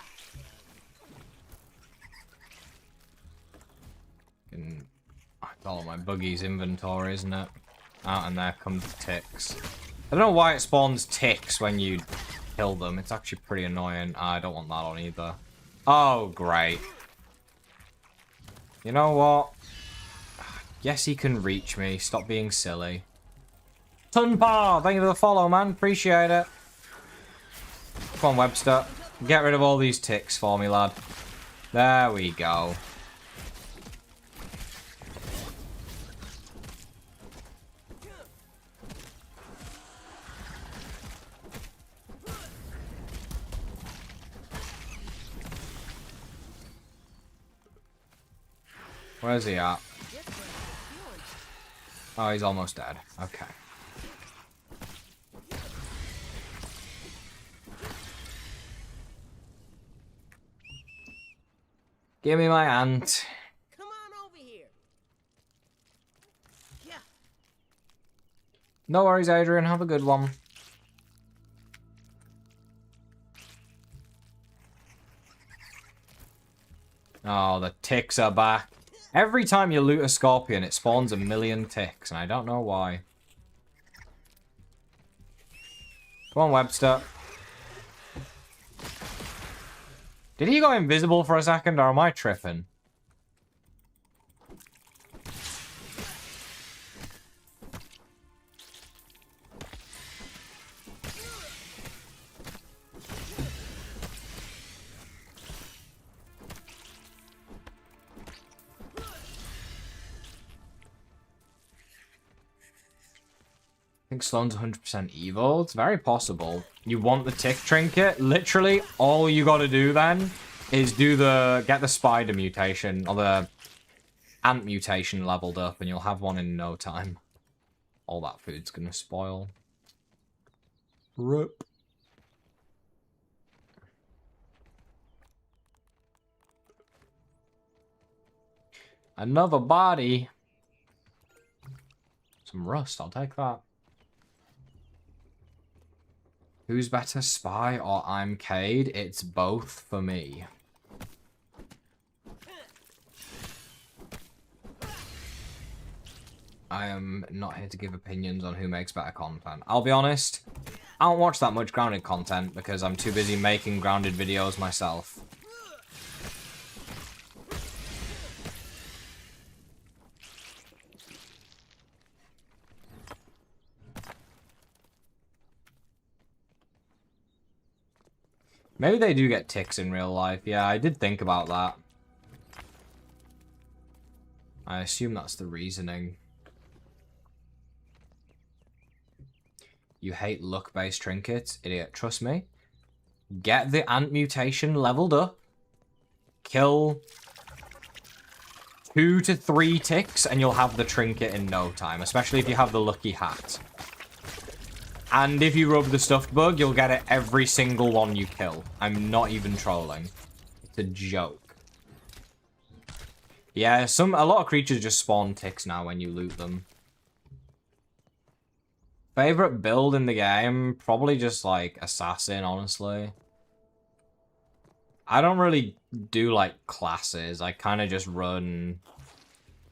It's all my buggy's inventory, isn't it? Out and there come the ticks. I don't know why it spawns ticks when you kill them. It's actually pretty annoying. I don't want that on either. Oh, great. You know what? Yes, he can reach me. Stop being silly. Tunpa, thank you for the follow, man. Appreciate it. Come on, Webster. Get rid of all these ticks for me, lad. There we go. Where's he at? Oh, he's almost dead. Okay. Give me my ant. Come on over here. Yeah. No worries, Adrian. Have a good one. Oh, the ticks are back. Every time you loot a scorpion, it spawns a million ticks, and I don't know why. Come on, Webster. Did he go invisible for a second, or am I tripping? I think Sloane's 100% evil. It's very possible. You want the tick trinket? Literally, all you gotta do then is get the spider mutation, or the ant mutation leveled up, and you'll have one in no time. All that food's gonna spoil. Rip. Another body. Some rust, I'll take that. Who's better, Spy or I'm Cade? It's both for me. I am not here to give opinions on who makes better content. I'll be honest, I don't watch that much Grounded content because I'm too busy making Grounded videos myself. Maybe they do get ticks in real life. Yeah, I did think about that. I assume that's the reasoning. You hate luck-based trinkets? Idiot. Trust me. Get the ant mutation leveled up. Kill 2 to 3 ticks and you'll have the trinket in no time. Especially if you have the lucky hat. And if you rub the stuffed bug, you'll get it every single one you kill. I'm not even trolling. It's a joke. Yeah, a lot of creatures just spawn ticks now when you loot them. Favorite build in the game? Probably just, like, Assassin, honestly. I don't really do, like, classes. I kind of just run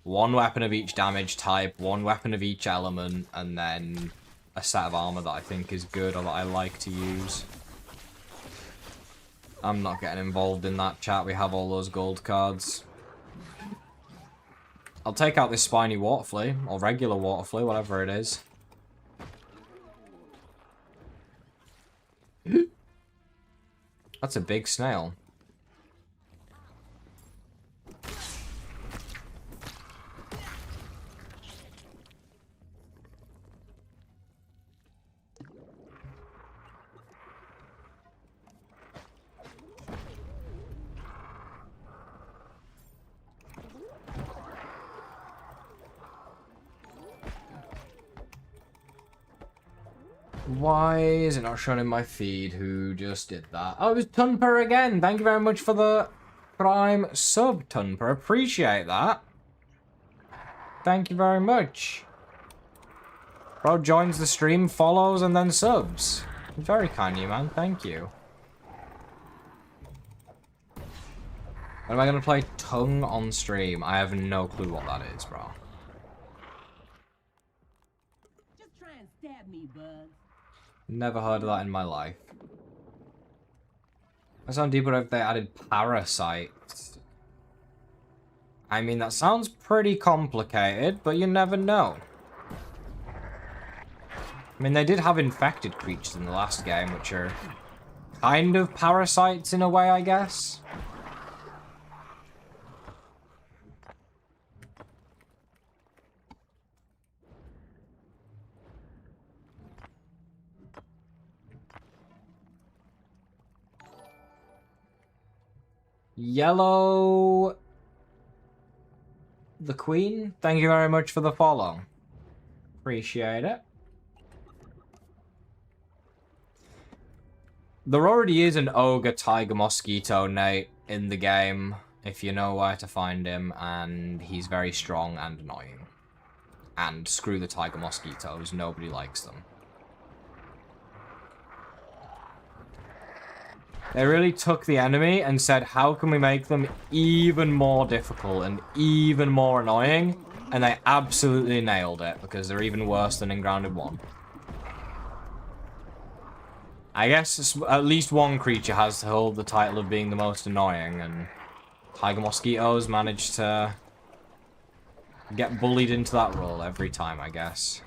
1 weapon of each damage type, 1 weapon of each element, and then a set of armor that I think is good or that I like to use. I'm not getting involved in that chat. We have all those gold cards. I'll take out this spiny water flea, or regular water flea, whatever it is. That's a big snail. Why is it not showing in my feed who just did that? Oh, it was Tunper again. Thank you very much for the Prime sub, Tunper. Appreciate that. Thank you very much. Bro joins the stream, follows, and then subs. Very kind of you, man. Thank you. When am I going to play Tongue on stream? I have no clue what that is, bro. Just try and stab me, bud. Never heard of that in my life. I sound deeper if they added parasites. I mean, that sounds pretty complicated, but you never know. I mean, they did have infected creatures in the last game, which are kind of parasites in a way, I guess. Yellow... the Queen, thank you very much for the follow. Appreciate it. There already is an Ogre Tiger Mosquito, Nate, in the game, if you know where to find him, and he's very strong and annoying. And screw the Tiger Mosquitoes, nobody likes them. They really took the enemy and said, how can we make them even more difficult and even more annoying? And they absolutely nailed it, because they're even worse than in Grounded 1. I guess at least one creature has to hold the title of being the most annoying, and Tiger Mosquitoes managed to get bullied into that role every time, I guess.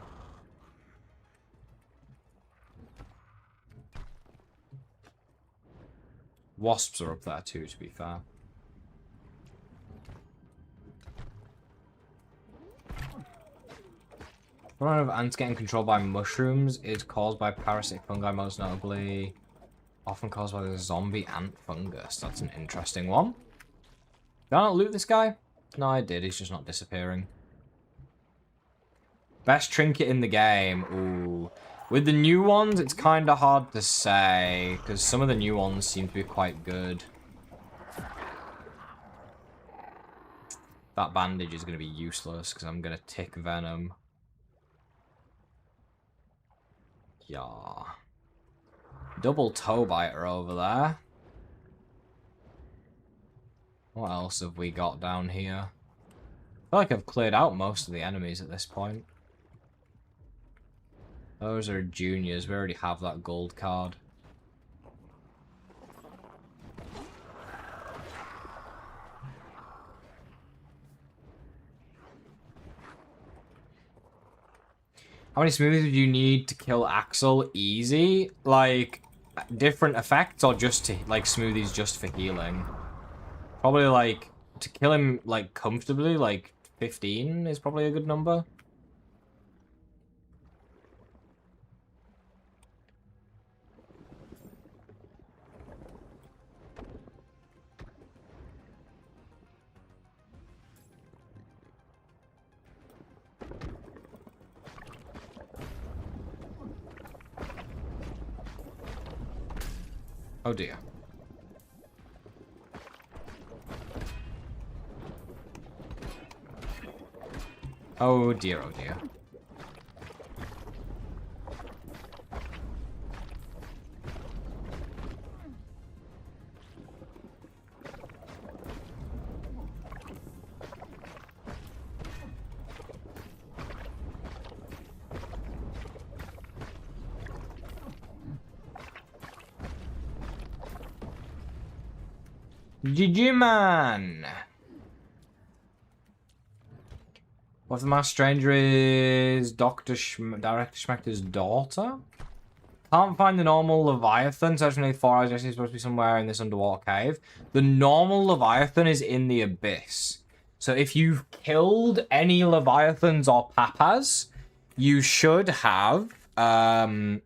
Wasps are up there too, to be fair. The problem of ants getting controlled by mushrooms is caused by parasitic fungi, most notably often caused by the zombie ant fungus. That's an interesting one. Did I not loot this guy? No, I did. He's just not disappearing. Best trinket in the game. Ooh. With the new ones, it's kind of hard to say, because some of the new ones seem to be quite good. That bandage is going to be useless, because I'm going to tick venom. Yeah. Double toe biter over there. What else have we got down here? I feel like I've cleared out most of the enemies at this point. Those are juniors. We already have that gold card. How many smoothies would you need to kill Axel easy? Like, different effects or just to, like, smoothies just for healing? Probably, like, to kill him, like, comfortably, like, 15 is probably a good number. Oh dear. Oh dear, oh dear. GG man. What if the masked stranger is Director Schmechter's daughter? Can't find the normal Leviathan. Search for nearly 4 hours. Actually, supposed to be somewhere in this underwater cave. The normal Leviathan is in the abyss. So if you've killed any Leviathans or Papas, you should have Toe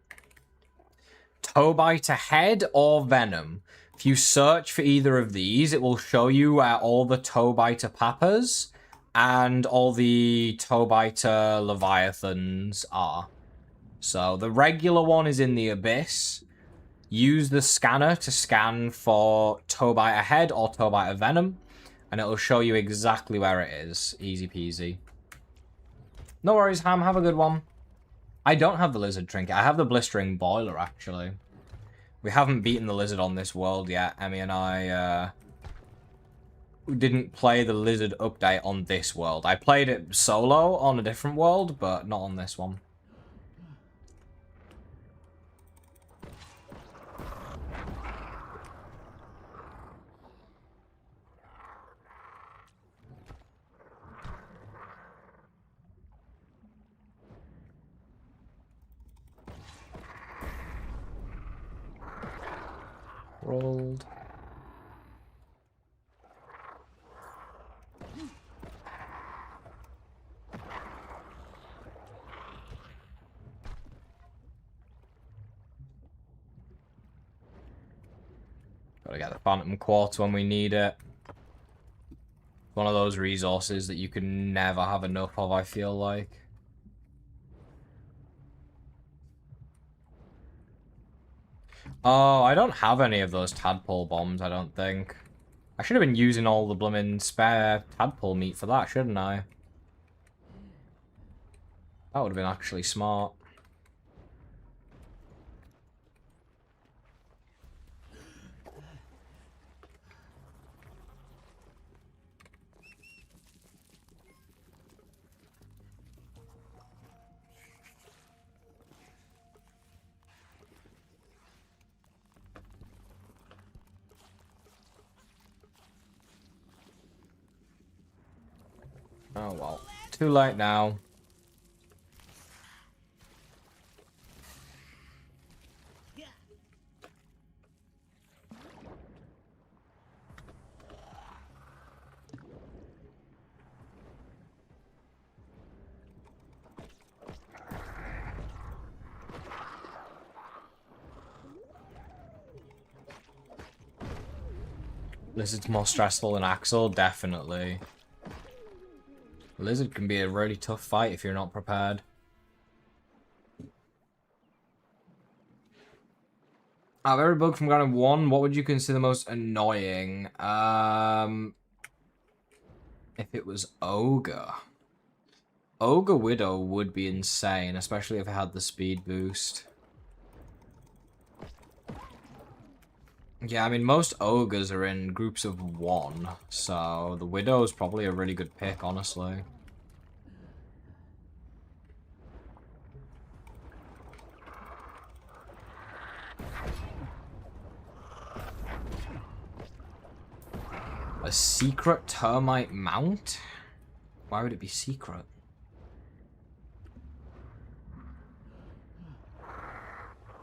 Biter Head or Venom. If you search for either of these, it will show you where all the Toe Biter Papas and all the Toe Biter Leviathans are. So the regular one is in the Abyss. Use the scanner to scan for Tobite Ahead or Tobite Venom, and it'll show you exactly where it is. Easy peasy. No worries, Ham. Have a good one. I don't have the lizard trinket. I have the blistering boiler, actually. We haven't beaten the lizard on this world yet. Emmy and I didn't play the lizard update on this world. I played it solo on a different world, but not on this one. Rolled. Gotta get the Phantom Quartz when we need it. One of those resources that you can never have enough of, I feel like. Oh, I don't have any of those tadpole bombs, I don't think. I should have been using all the blooming spare tadpole meat for that, shouldn't I? That would have been actually smart. Oh well. Too late now. Lizard's more stressful than Axel, definitely. Lizard can be a really tough fight if you're not prepared. Out of every bug from Ground of 1, what would you consider most annoying? If it was Ogre. Ogre Widow would be insane, especially if it had the speed boost. Yeah, I mean, most ogres are in groups of 1, so the Widow is probably a really good pick, honestly. A secret termite mount? Why would it be secret?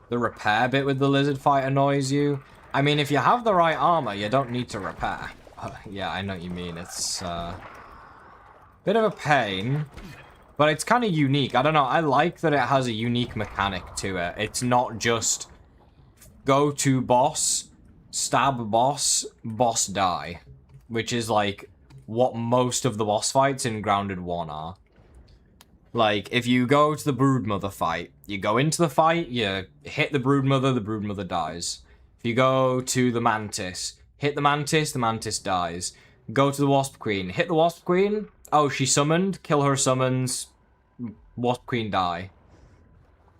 The repair bit with the lizard fight annoys you? I mean, if you have the right armor, you don't need to repair. Yeah, I know what you mean. It's bit of a pain, but it's kind of unique. I don't know. I like that it has a unique mechanic to it. It's not just go to boss, stab boss, boss die, which is like what most of the boss fights in Grounded 1 are. Like, if you go to the Broodmother fight, you go into the fight, you hit the Broodmother dies. If you go to the Mantis, hit the Mantis dies. Go to the Wasp Queen, hit the Wasp Queen, oh, she summoned, kill her summons, Wasp Queen die.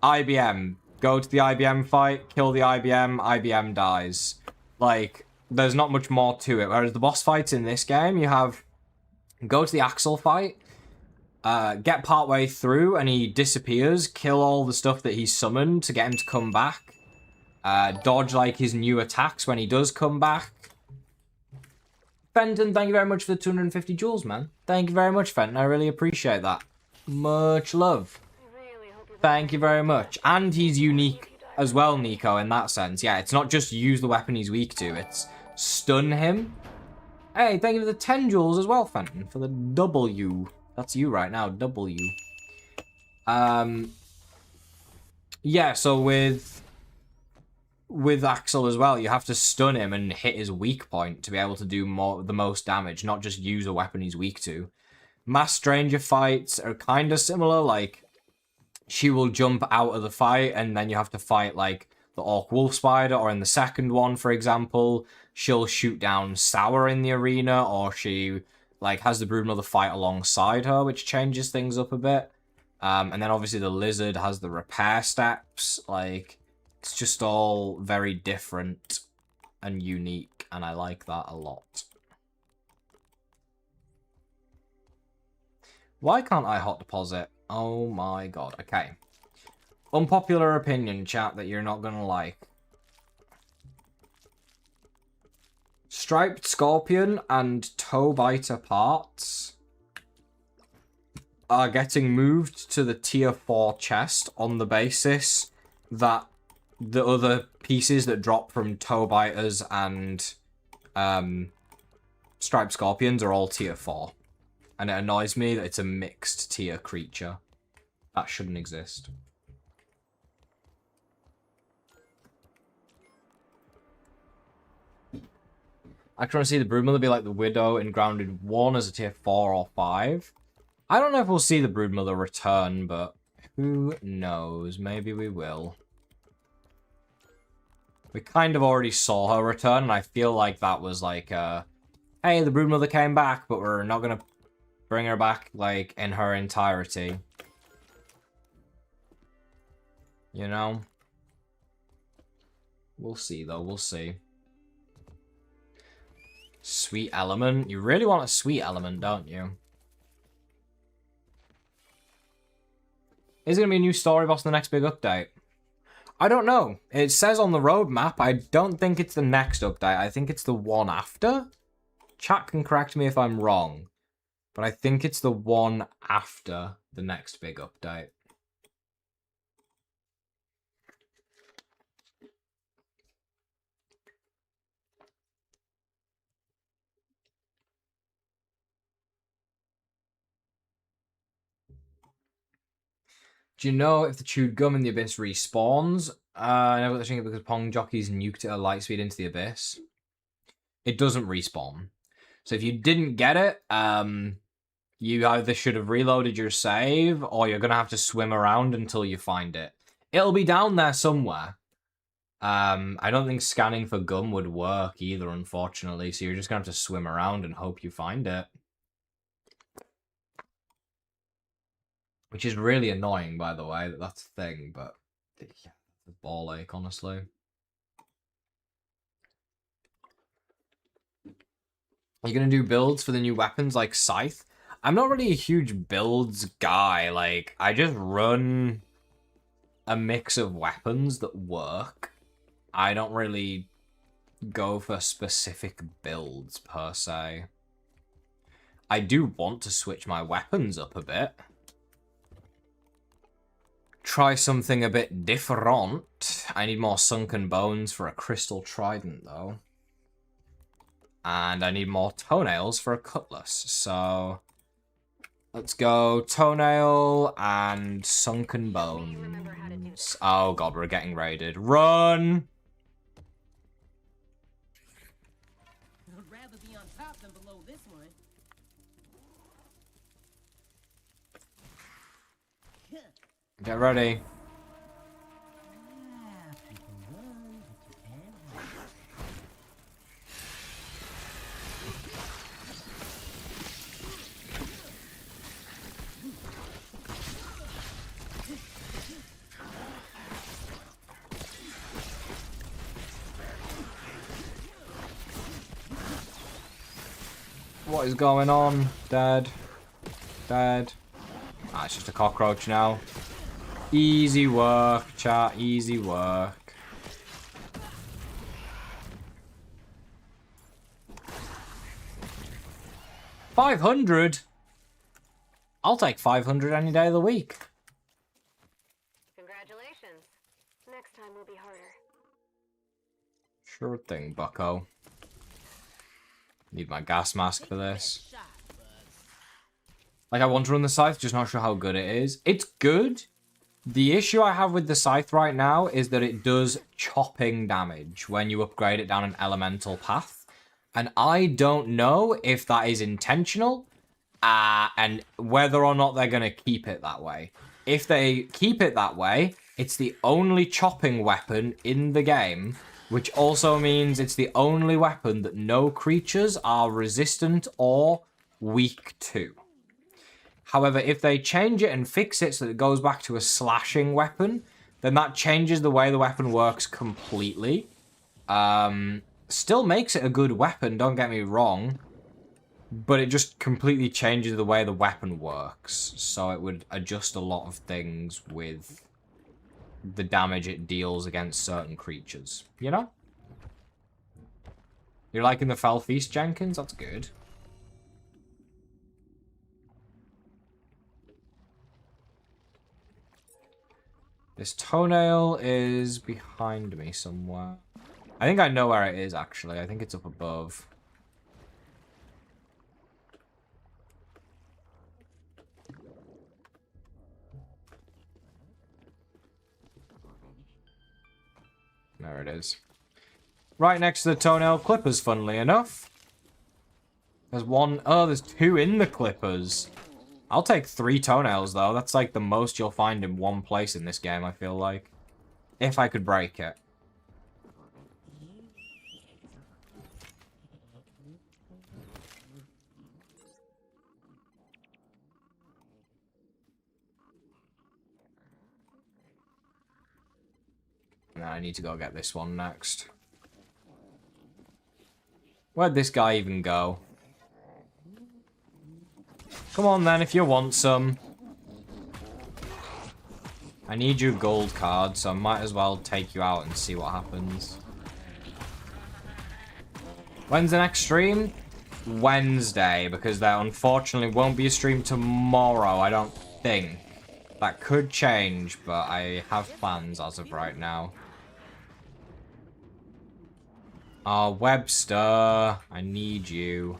IBM, go to the IBM fight, kill the IBM dies. Like, there's not much more to it. Whereas the boss fights in this game, you have go to the Axel fight, get partway through and he disappears, kill all the stuff that he's summoned to get him to come back. Dodge like his new attacks when he does come back. Fenton, thank you very much for the 250 jewels, man. Thank you very much, Fenton. I really appreciate that. Much love. Thank you very much. And he's unique as well, Nico, in that sense. Yeah, it's not just use the weapon he's weak to, it's stun him. Hey, thank you for the 10 jewels as well, Fenton, for the W. That's you right now, W. Yeah, so with Axel as well, you have to stun him and hit his weak point to be able to do the most damage, not just use a weapon he's weak to. Mass Stranger fights are kind of similar, like, she will jump out of the fight, and then you have to fight, like, the Orc Wolf Spider, or in the second one, for example, she'll shoot down Sour in the arena, or she, like, has the Broodmother fight alongside her, which changes things up a bit. And then, obviously, the Lizard has the repair steps. Like, it's just all very different and unique, and I like that a lot. Why can't I hot deposit? Oh my god. Okay. Unpopular opinion, chat, that you're not gonna like. Striped Scorpion and Toe Biter parts are getting moved to the tier 4 chest on the basis that the other pieces that drop from Toe Biters and Striped Scorpions are all tier 4. And it annoys me that it's a mixed tier creature. That shouldn't exist. I can want to see the Broodmother be like the Widow in Grounded 1 as a tier 4 or 5. I don't know if we'll see the Broodmother return, but who knows? Maybe we will. We kind of already saw her return, and I feel like that was like, hey, the Broodmother came back, but we're not going to bring her back, like, in her entirety. You know? We'll see, though. We'll see. Sweet element. You really want a sweet element, don't you? Is there going to be a new story boss in the next big update? I don't know. It says on the roadmap. I don't think it's the next update. I think it's the one after. Chat can correct me if I'm wrong. But I think it's the one after the next big update. Do you know if the chewed gum in the abyss respawns? I never think it because Pong Jockeys nuked it at light speed into the abyss. It doesn't respawn. So if you didn't get it, you either should have reloaded your save, or you're going to have to swim around until you find it. It'll be down there somewhere. I don't think scanning for gum would work either, unfortunately, so you're just going to have to swim around and hope you find it. Which is really annoying, by the way, that that's a thing, but yeah, it's a ball ache, honestly. Are you going to do builds for the new weapons like Scythe? I'm not really a huge builds guy. Like, I just run a mix of weapons that work. I don't really go for specific builds, per se. I do want to switch my weapons up a bit. Try something a bit different. I need more Sunken Bones for a Crystal Trident, though. And I need more Toenails for a Cutlass, so... Let's go Toenail and Sunken Bones. Oh god, we're getting raided. Run! I'd rather be on top than below this one. Get ready. You can run, but you can't hide. What is going on? Dead. Dead. Ah, it's just a cockroach now. Easy work, chat. Easy work. $500? I'll take 500 any day of the week. Congratulations. Next time will be harder. Sure thing, bucko. Need my gas mask for this. Like, I want to run the Scythe, just not sure how good it is. It's good. The issue I have with the Scythe right now is that it does chopping damage when you upgrade it down an elemental path. And I don't know if that is intentional, and whether or not they're going to keep it that way. if they keep it that way, it's the only chopping weapon in the game, which also means it's the only weapon that no creatures are resistant or weak to. However, if they change it and fix it so that it goes back to a slashing weapon, then that changes the way the weapon works completely. Still makes it a good weapon, don't get me wrong, but it just completely changes the way the weapon works. So it would adjust a lot of things with the damage it deals against certain creatures, you know? You're liking the Fell Feast, Jenkins? That's good. This toenail is behind me somewhere. I think I know where it is, actually. I think it's up above. There it is. Right next to the toenail clippers, funnily enough. There's one... Oh, there's two in the clippers. I'll take 3 toenails, though. That's, like, the most you'll find in one place in this game, I feel like. If I could break it. Now I need to go get this one next. Where'd this guy even go? Come on then, if you want some. I need your gold card, so I might as well take you out and see what happens. When's the next stream? Wednesday, because there unfortunately won't be a stream tomorrow, I don't think. That could change, but I have plans as of right now. Webster, I need you.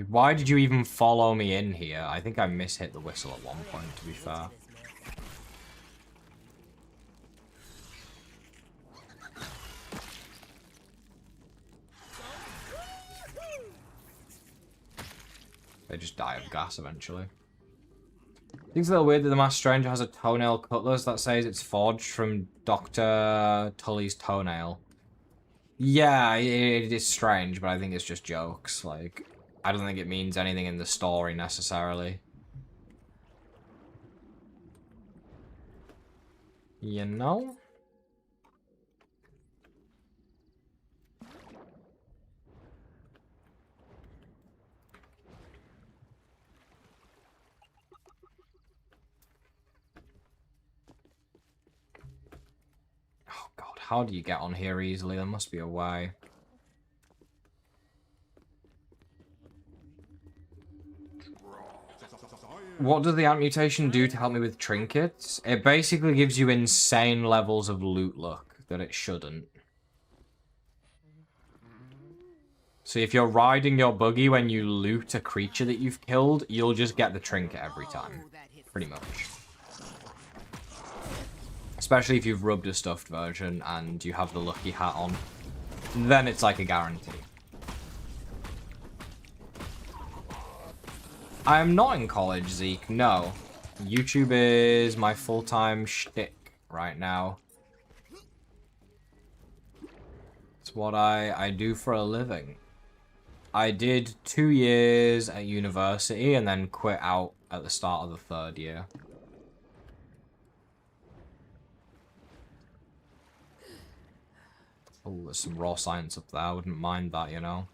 Why did you even follow me in here? I think I mishit the whistle at one point, to be fair. They just die of gas eventually. I think it's a little weird that the Masked Stranger has a toenail cutlass that says it's forged from Dr. Tully's toenail. Yeah, it is strange, but I think it's just jokes. Like, I don't think it means anything in the story necessarily. You know? Oh god, how do you get on here easily? There must be a way. What does the amp mutation do to help me with trinkets? It basically gives you insane levels of loot luck that it shouldn't. So if you're riding your buggy when you loot a creature that you've killed, you'll just get the trinket every time. Pretty much. Especially if you've rubbed a stuffed version and you have the lucky hat on. Then it's like a guarantee. I am not in college, Zeke, no. YouTube is my full-time shtick right now. It's what I do for a living. I did 2 years at university and then quit out at the start of the 3rd year. Oh, there's some raw science up there. I wouldn't mind that, you know.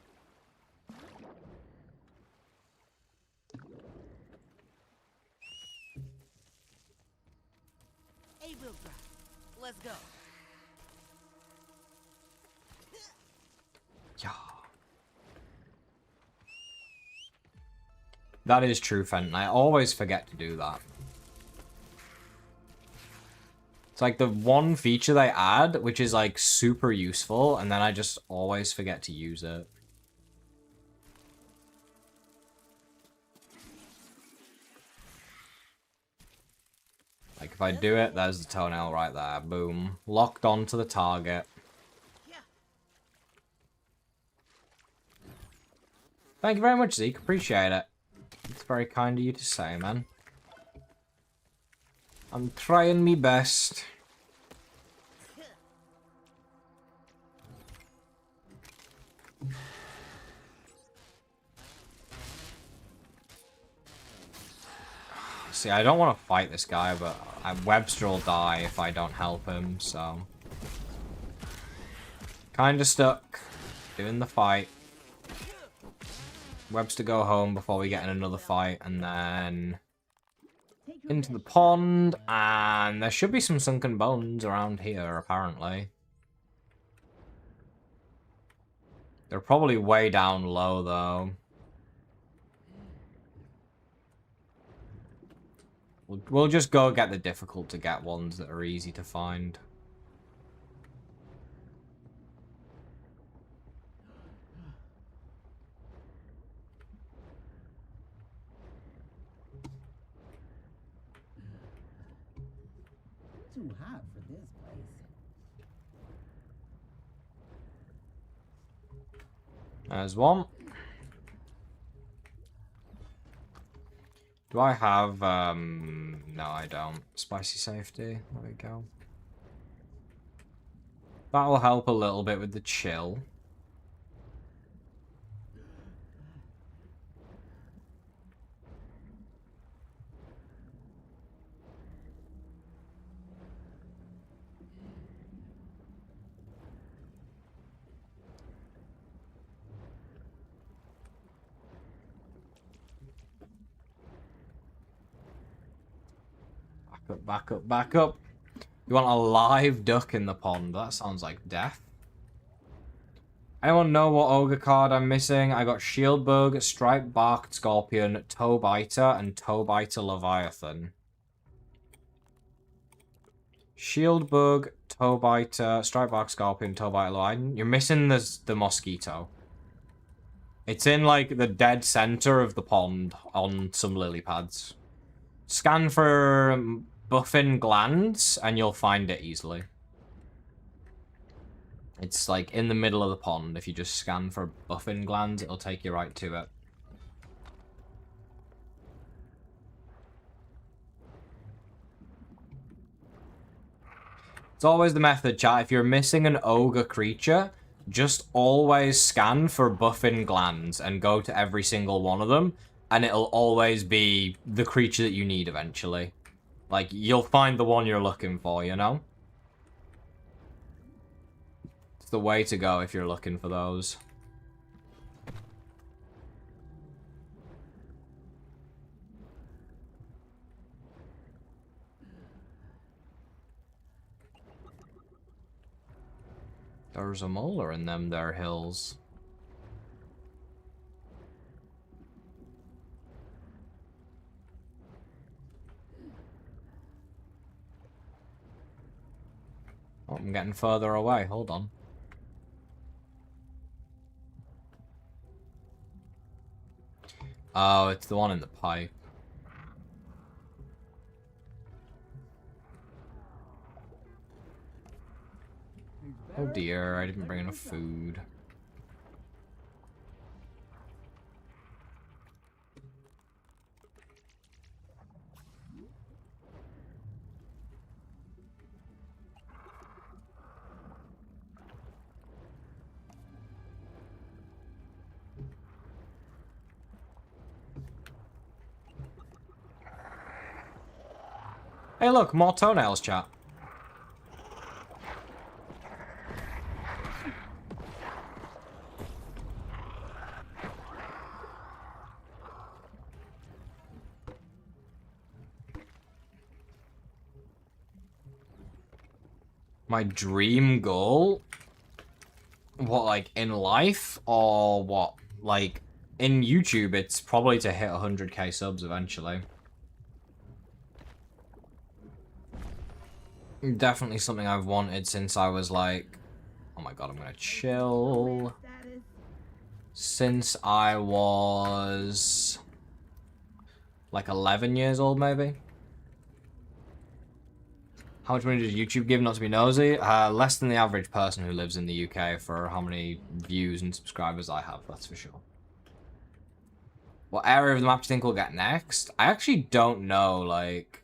Let's go. Yeah. That is true, Fenton. I always forget to do that. It's like the one feature they add, which is like super useful, and then I just always forget to use it. Like, if I do it, there's the toenail right there. Boom. Locked onto the target. Thank you very much, Zeke. Appreciate it. It's very kind of you to say, man. I'm trying me best. See, I don't want to fight this guy, but Webster will die if I don't help him, so... Kinda stuck. Doing the fight. Webster go home before we get in another fight, and then... into the pond, and there should be some sunken bones around here, apparently. They're probably way down low, though. We'll just go get the difficult to get ones that are easy to find. Too hot for this place. There's one. Do I have, no I don't. Spicy safety, there we go. That'll help a little bit with the chill. Back up, back up. You want a live duck in the pond? That sounds like death. Anyone know what ogre card I'm missing? I got Shield Bug, Striped Barked Scorpion, Toe Biter, and Toe Biter Leviathan. Shield Bug, Toe Biter, Striped Barked Scorpion, Toe Biter Leviathan. You're missing the mosquito. It's in, like, the dead center of the pond on some lily pads. Scan for buffin glands, and you'll find it easily. It's, like, in the middle of the pond. If you just scan for buffin glands, it'll take you right to it. It's always the method, chat. If you're missing an ogre creature, just always scan for buffin glands and go to every single one of them, and it'll always be the creature that you need eventually. Like, you'll find the one you're looking for, you know? It's the way to go if you're looking for those. There's a molar in them there hills. Oh, I'm getting further away. Hold on. Oh, it's the one in the pipe. Oh dear, I didn't bring enough food. Hey look, more toenails, chat. My dream goal? What, like, in life? Or what? Like, in YouTube, it's probably to hit 100k subs eventually. Definitely something I've wanted since I was like... Oh my god, I'm gonna chill. Since I was... like 11 years old, maybe? How much money does YouTube give, not to be nosy? Less than the average person who lives in the UK for how many views and subscribers I have, that's for sure. What area of the map do you think we'll get next? I actually don't know, like...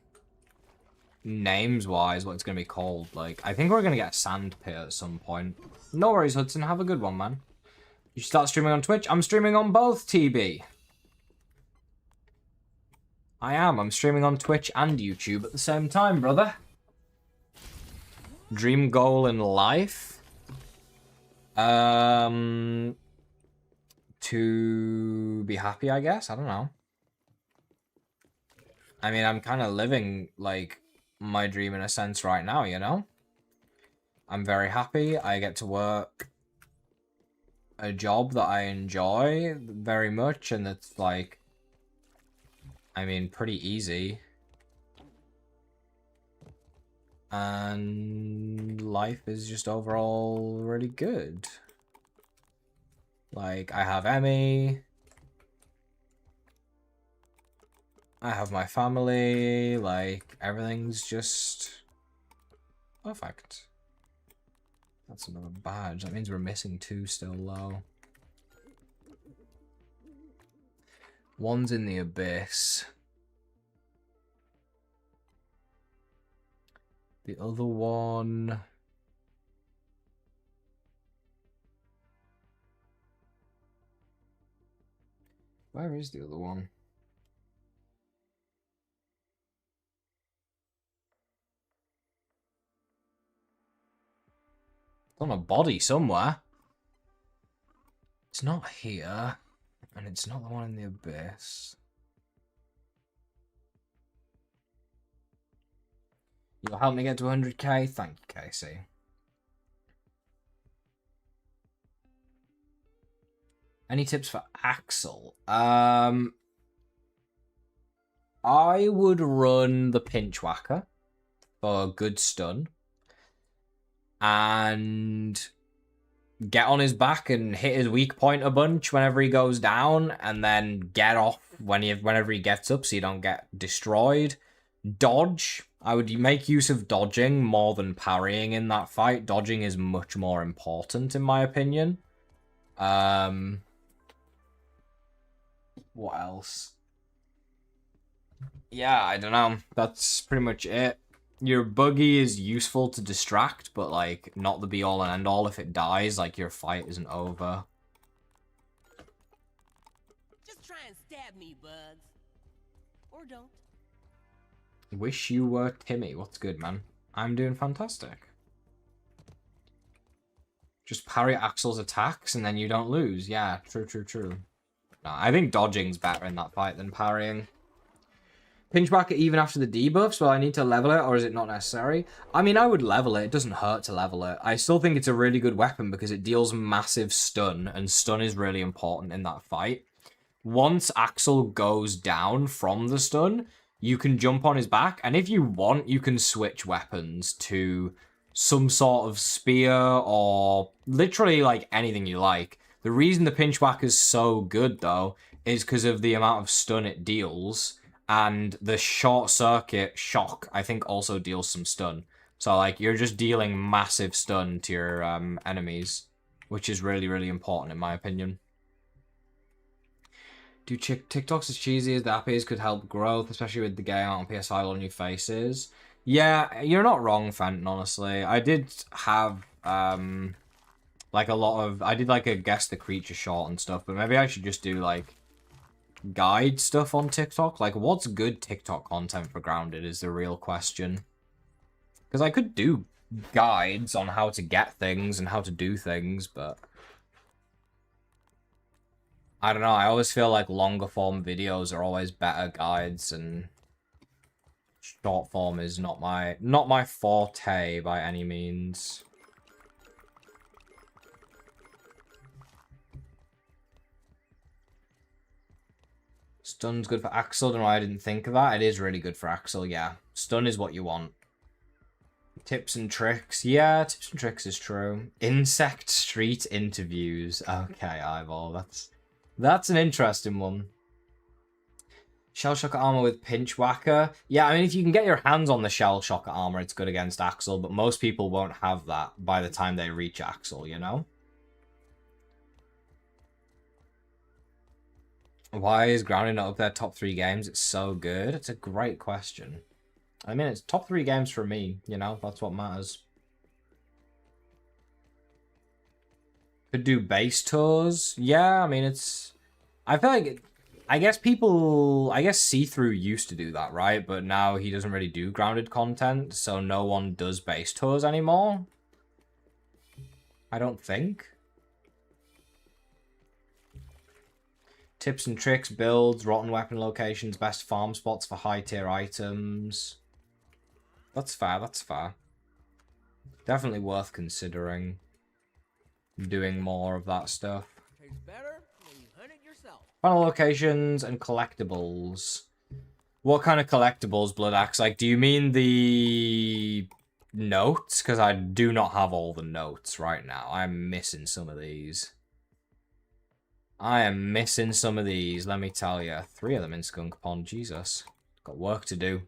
names-wise what it's going to be called. Like, I think we're going to get a sand pit at some point. No worries, Hudson. Have a good one, man. You start streaming on Twitch? I'm streaming on both, TB. I am. I'm streaming on Twitch and YouTube at the same time, brother. Dream goal in life? To be happy, I guess. I don't know. I mean, I'm kind of living, like, my dream in a sense right now, you know? I'm very happy. I get to work a job that I enjoy very much, and it's, like, I mean, pretty easy. And life is just overall really good. Like, I have Emmy. I have my family. Like, everything's just perfect. That's another badge. That means we're missing 2 still low. One's in the abyss. The other one... Where is the other one? It's on a body somewhere. It's not here. And it's not the one in the abyss. You'll help me get to 100k? Thank you, Casey. Any tips for Axel? I would run the Pinch Whacker for a good stun. And get on his back and hit his weak point a bunch whenever he goes down. And then get off whenever he gets up so you don't get destroyed. Dodge. I would make use of dodging more than parrying in that fight. Dodging is much more important in my opinion. What else? Yeah, I don't know. That's pretty much it. Your buggy is useful to distract, but like not the be all and end all. If it dies, like your fight isn't over. Just try and stab me, Bugs. Or don't. Wish you were Timmy. What's good, man? I'm doing fantastic. Just parry Axel's attacks and then you don't lose. Yeah, true, true, true. No, I think dodging's better in that fight than parrying. Pinchbacker even after the debuffs? Well, I need to level it, or is it not necessary? I mean, I would level it. It doesn't hurt to level it. I still think it's a really good weapon because it deals massive stun, and stun is really important in that fight. Once Axel goes down from the stun, you can jump on his back, and if you want, you can switch weapons to some sort of spear or literally like anything you like. The reason the Pinchwhacker is so good, though, is because of the amount of stun it deals. And the short circuit shock, I think, also deals some stun. So, like, you're just dealing massive stun to your enemies, which is really, really important, in my opinion. Do TikToks as cheesy as the appies could help growth, especially with the game out on PS5 on new faces? Yeah, you're not wrong, Fenton, honestly. I did have, like, a lot of... I did, like, a Guess the Creature short and stuff, but maybe I should just do, like... guide stuff on TikTok. Like, what's good TikTok content for Grounded is the real question. Because I could do guides on how to get things and how to do things, but I don't know. I always feel like longer form videos are always better guides, and short form is not my forte by any means. Stun's good for Axel. Don't know why I didn't think of that. It is really good for Axel, yeah. Stun is what you want. Tips and tricks. Yeah, tips and tricks is true. Insect street interviews. Okay, Eyeball. That's an interesting one. Shell Shocker armor with Pinchwhacker. Yeah, I mean, if you can get your hands on the Shell Shocker armor, it's good against Axel, but most people won't have that by the time they reach Axel, you know? Why is Grounded not up there top 3 games? It's so good. It's a great question. I mean, it's top 3 games for me, you know? That's what matters. Could do base tours. Yeah, I mean, it's... I feel like... I guess See-Through used to do that, right? But now he doesn't really do grounded content, so no one does base tours anymore. I don't think. Tips and tricks, builds, rotten weapon locations, best farm spots for high-tier items. That's fair, that's fair. Definitely worth considering doing more of that stuff. Tastes better when you hunt it yourself. Final locations and collectibles. What kind of collectibles, Blood Axe? Like, do you mean the notes? Because I do not have all the notes right now. I'm missing some of these. I am missing some of these, let me tell you. 3 of them in Skunk Pond, Jesus. Got work to do.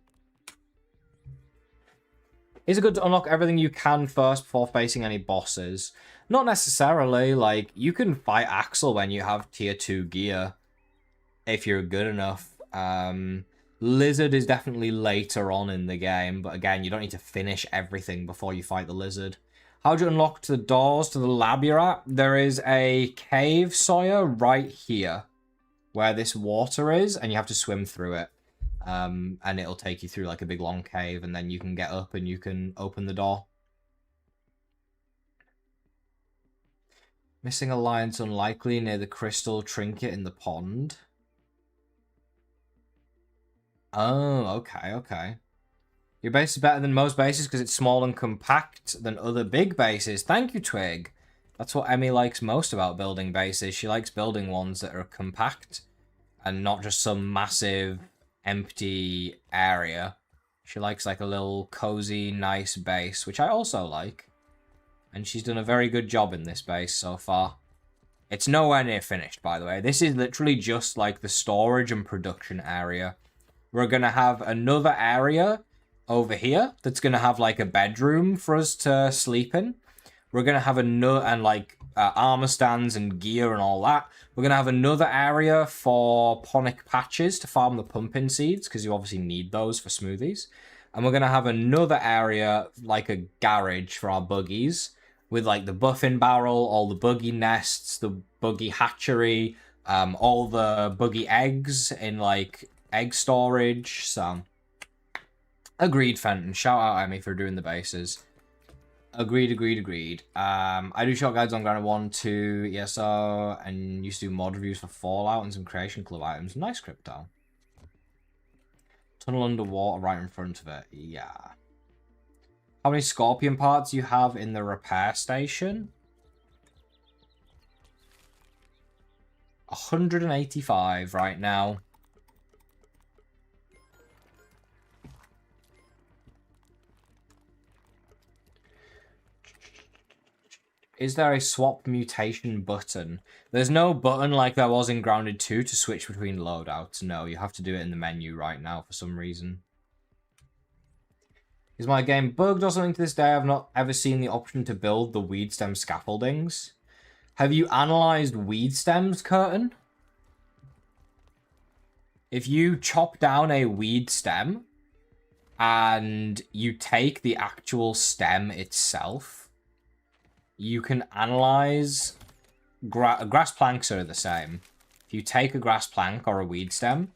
Is it good to unlock everything you can first before facing any bosses? Not necessarily. Like, you can fight Axel when you have tier 2 gear. If you're good enough. Lizard is definitely later on in the game. But again, you don't need to finish everything before you fight the lizard. How do you unlock the doors to the lab you're at? There is a cave, Sawyer, right here. Where this water is. And you have to swim through it. And it'll take you through like a big long cave, and then you can get up and you can open the door. Missing alliance unlikely near the crystal trinket in the pond. Oh, okay, okay. Your base is better than most bases because it's small and compact than other big bases. Thank you, Twig. That's what Emmy likes most about building bases. She likes building ones that are compact and not just some massive empty area. She likes like a little cozy, nice base, which I also like. And she's done a very good job in this base so far. It's nowhere near finished, by the way. This is literally just like the storage and production area. We're going to have another area over here that's going to have like a bedroom for us to sleep in. We're going to have and like armor stands and gear and all that. We're going to have another area for Ponic patches to farm the pumpkin seeds, because you obviously need those for smoothies. And we're going to have another area, like a garage for our buggies, with like the buffing barrel, all the buggy nests, the buggy hatchery, all the buggy eggs in like egg storage. So, agreed, Fenton. Shout out Emmy for doing the bases. Agreed. I do short guides on Grounded 1, 2, ESO, and used to do mod reviews for Fallout and some Creation Club items. Nice, Crypto. Tunnel underwater right in front of it. Yeah. How many Scorpion parts do you have in the repair station? 185 right now. Is there a swap mutation button? There's no button like there was in Grounded 2 to switch between loadouts. No, you have to do it in the menu right now for some reason. Is my game bugged or something to this day? I've not ever seen the option to build the weed stem scaffoldings. Have you analyzed weed stems, Curtin? If you chop down a weed stem and you take the actual stem itself, you can analyze... grass planks are the same. If you take a grass plank or a weed stem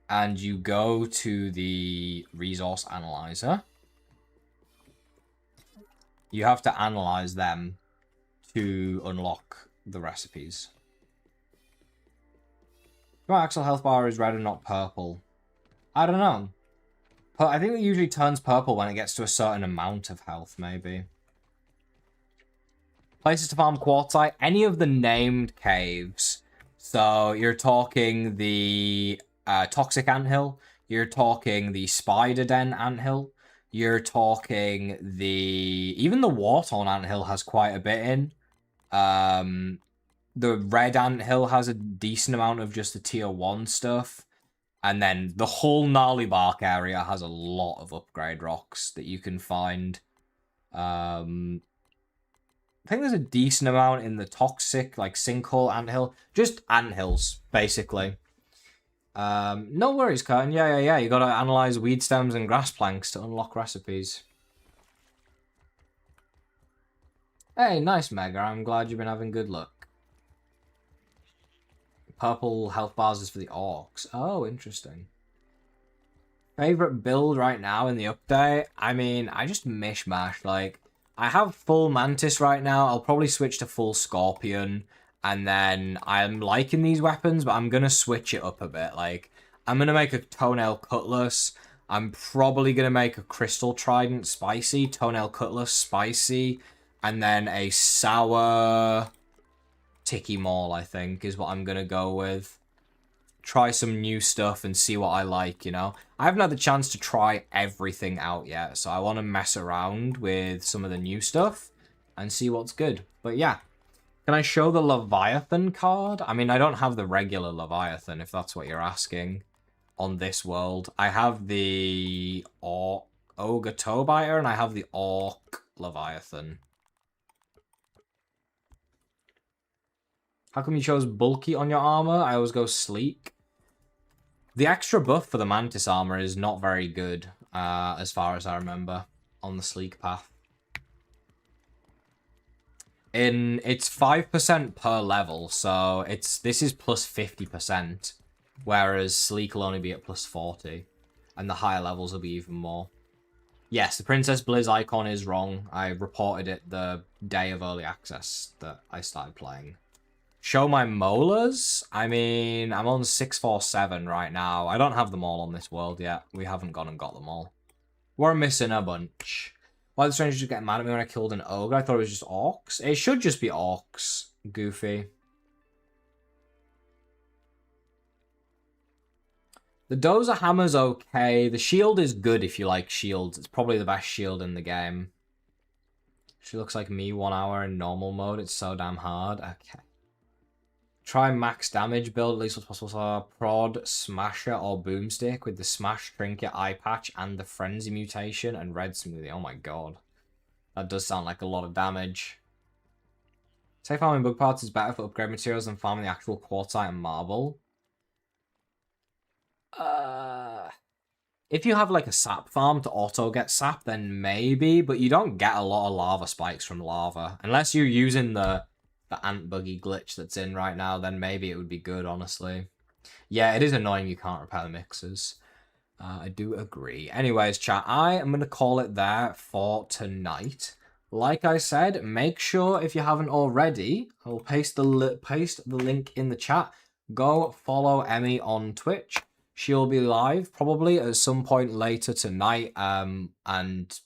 and you go to the resource analyzer, you have to analyze them to unlock the recipes. My Axel health bar is red and not purple. I don't know. But I think it usually turns purple when it gets to a certain amount of health, maybe. Places to farm quartzite, any of the named caves. So you're talking the toxic anthill, you're talking the spider den anthill, you're talking even the Warthorn anthill has quite a bit in. The red anthill has a decent amount of just the tier 1 stuff. And then the whole gnarly bark area has a lot of upgrade rocks that you can find. I think there's a decent amount in the toxic, like sinkhole anthill. Just anthills, basically. No worries, Curtin. Yeah. You gotta analyze weed stems and grass planks to unlock recipes. Hey, nice, Mega. I'm glad you've been having good luck. Purple health bars is for the orcs. Oh, interesting. Favorite build right now in the update? I mean, I just mishmash. Like, I have full Mantis right now. I'll probably switch to full Scorpion. And then I'm liking these weapons, but I'm going to switch it up a bit. Like, I'm going to make a Toenail Cutlass. I'm probably going to make a Crystal Trident spicy. Toenail Cutlass spicy. And then a Sour Tiki Maul, I think, is what I'm going to go with. Try some new stuff and see what I like, you know? I haven't had the chance to try everything out yet, so I want to mess around with some of the new stuff and see what's good. But yeah. Can I show the Leviathan card? I mean, I don't have the regular Leviathan, if that's what you're asking, on this world. I have the Ogre Toebiter, and I have the Orc Leviathan. How come you chose bulky on your armor? I always go sleek. The extra buff for the Mantis armor is not very good, as far as I remember, on the sleek path. It's 5% per level, so this is plus 50%, whereas sleek will only be at plus 40, and the higher levels will be even more. Yes, the Princess Blizz icon is wrong. I reported it the day of early access that I started playing. Show my molars? I mean, I'm on 647 right now. I don't have them all on this world yet. We haven't gone and got them all. We're missing a bunch. Why the strangers just get mad at me when I killed an ogre? I thought it was just orcs. It should just be orcs, Goofy. The Dozer Hammer's okay. The shield is good if you like shields. It's probably the best shield in the game. She looks like me 1 hour in normal mode. It's so damn hard. Okay. Try max damage build, at least what's possible. So prod, smasher, or boomstick with the smash, trinket, eye patch, and the frenzy mutation and red smoothie. Oh my god. That does sound like a lot of damage. Say farming bug parts is better for upgrade materials than farming the actual quartzite and marble. If you have like a sap farm to auto get sap, then maybe, but you don't get a lot of lava spikes from lava. Unless you're using the ant buggy glitch that's in right now, then maybe it would be good, honestly. Yeah, it is annoying you can't repair the mixers. I do agree. Anyways, chat, I am going to call it there for tonight. Like I said, make sure if you haven't already, I'll paste the link in the chat. Go follow Emmy on Twitch. She'll be live probably at some point later tonight, and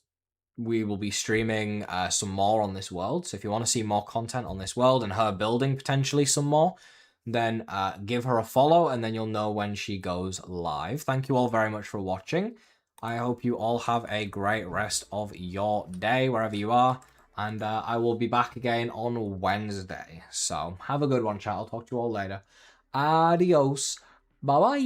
we will be streaming some more on this world. So if you want to see more content on this world and her building potentially some more, then give her a follow and then you'll know when she goes live. Thank you all very much for watching. I hope you all have a great rest of your day wherever you are. And I will be back again on Wednesday. So have a good one, chat. I'll talk to you all later. Adios. Bye-bye.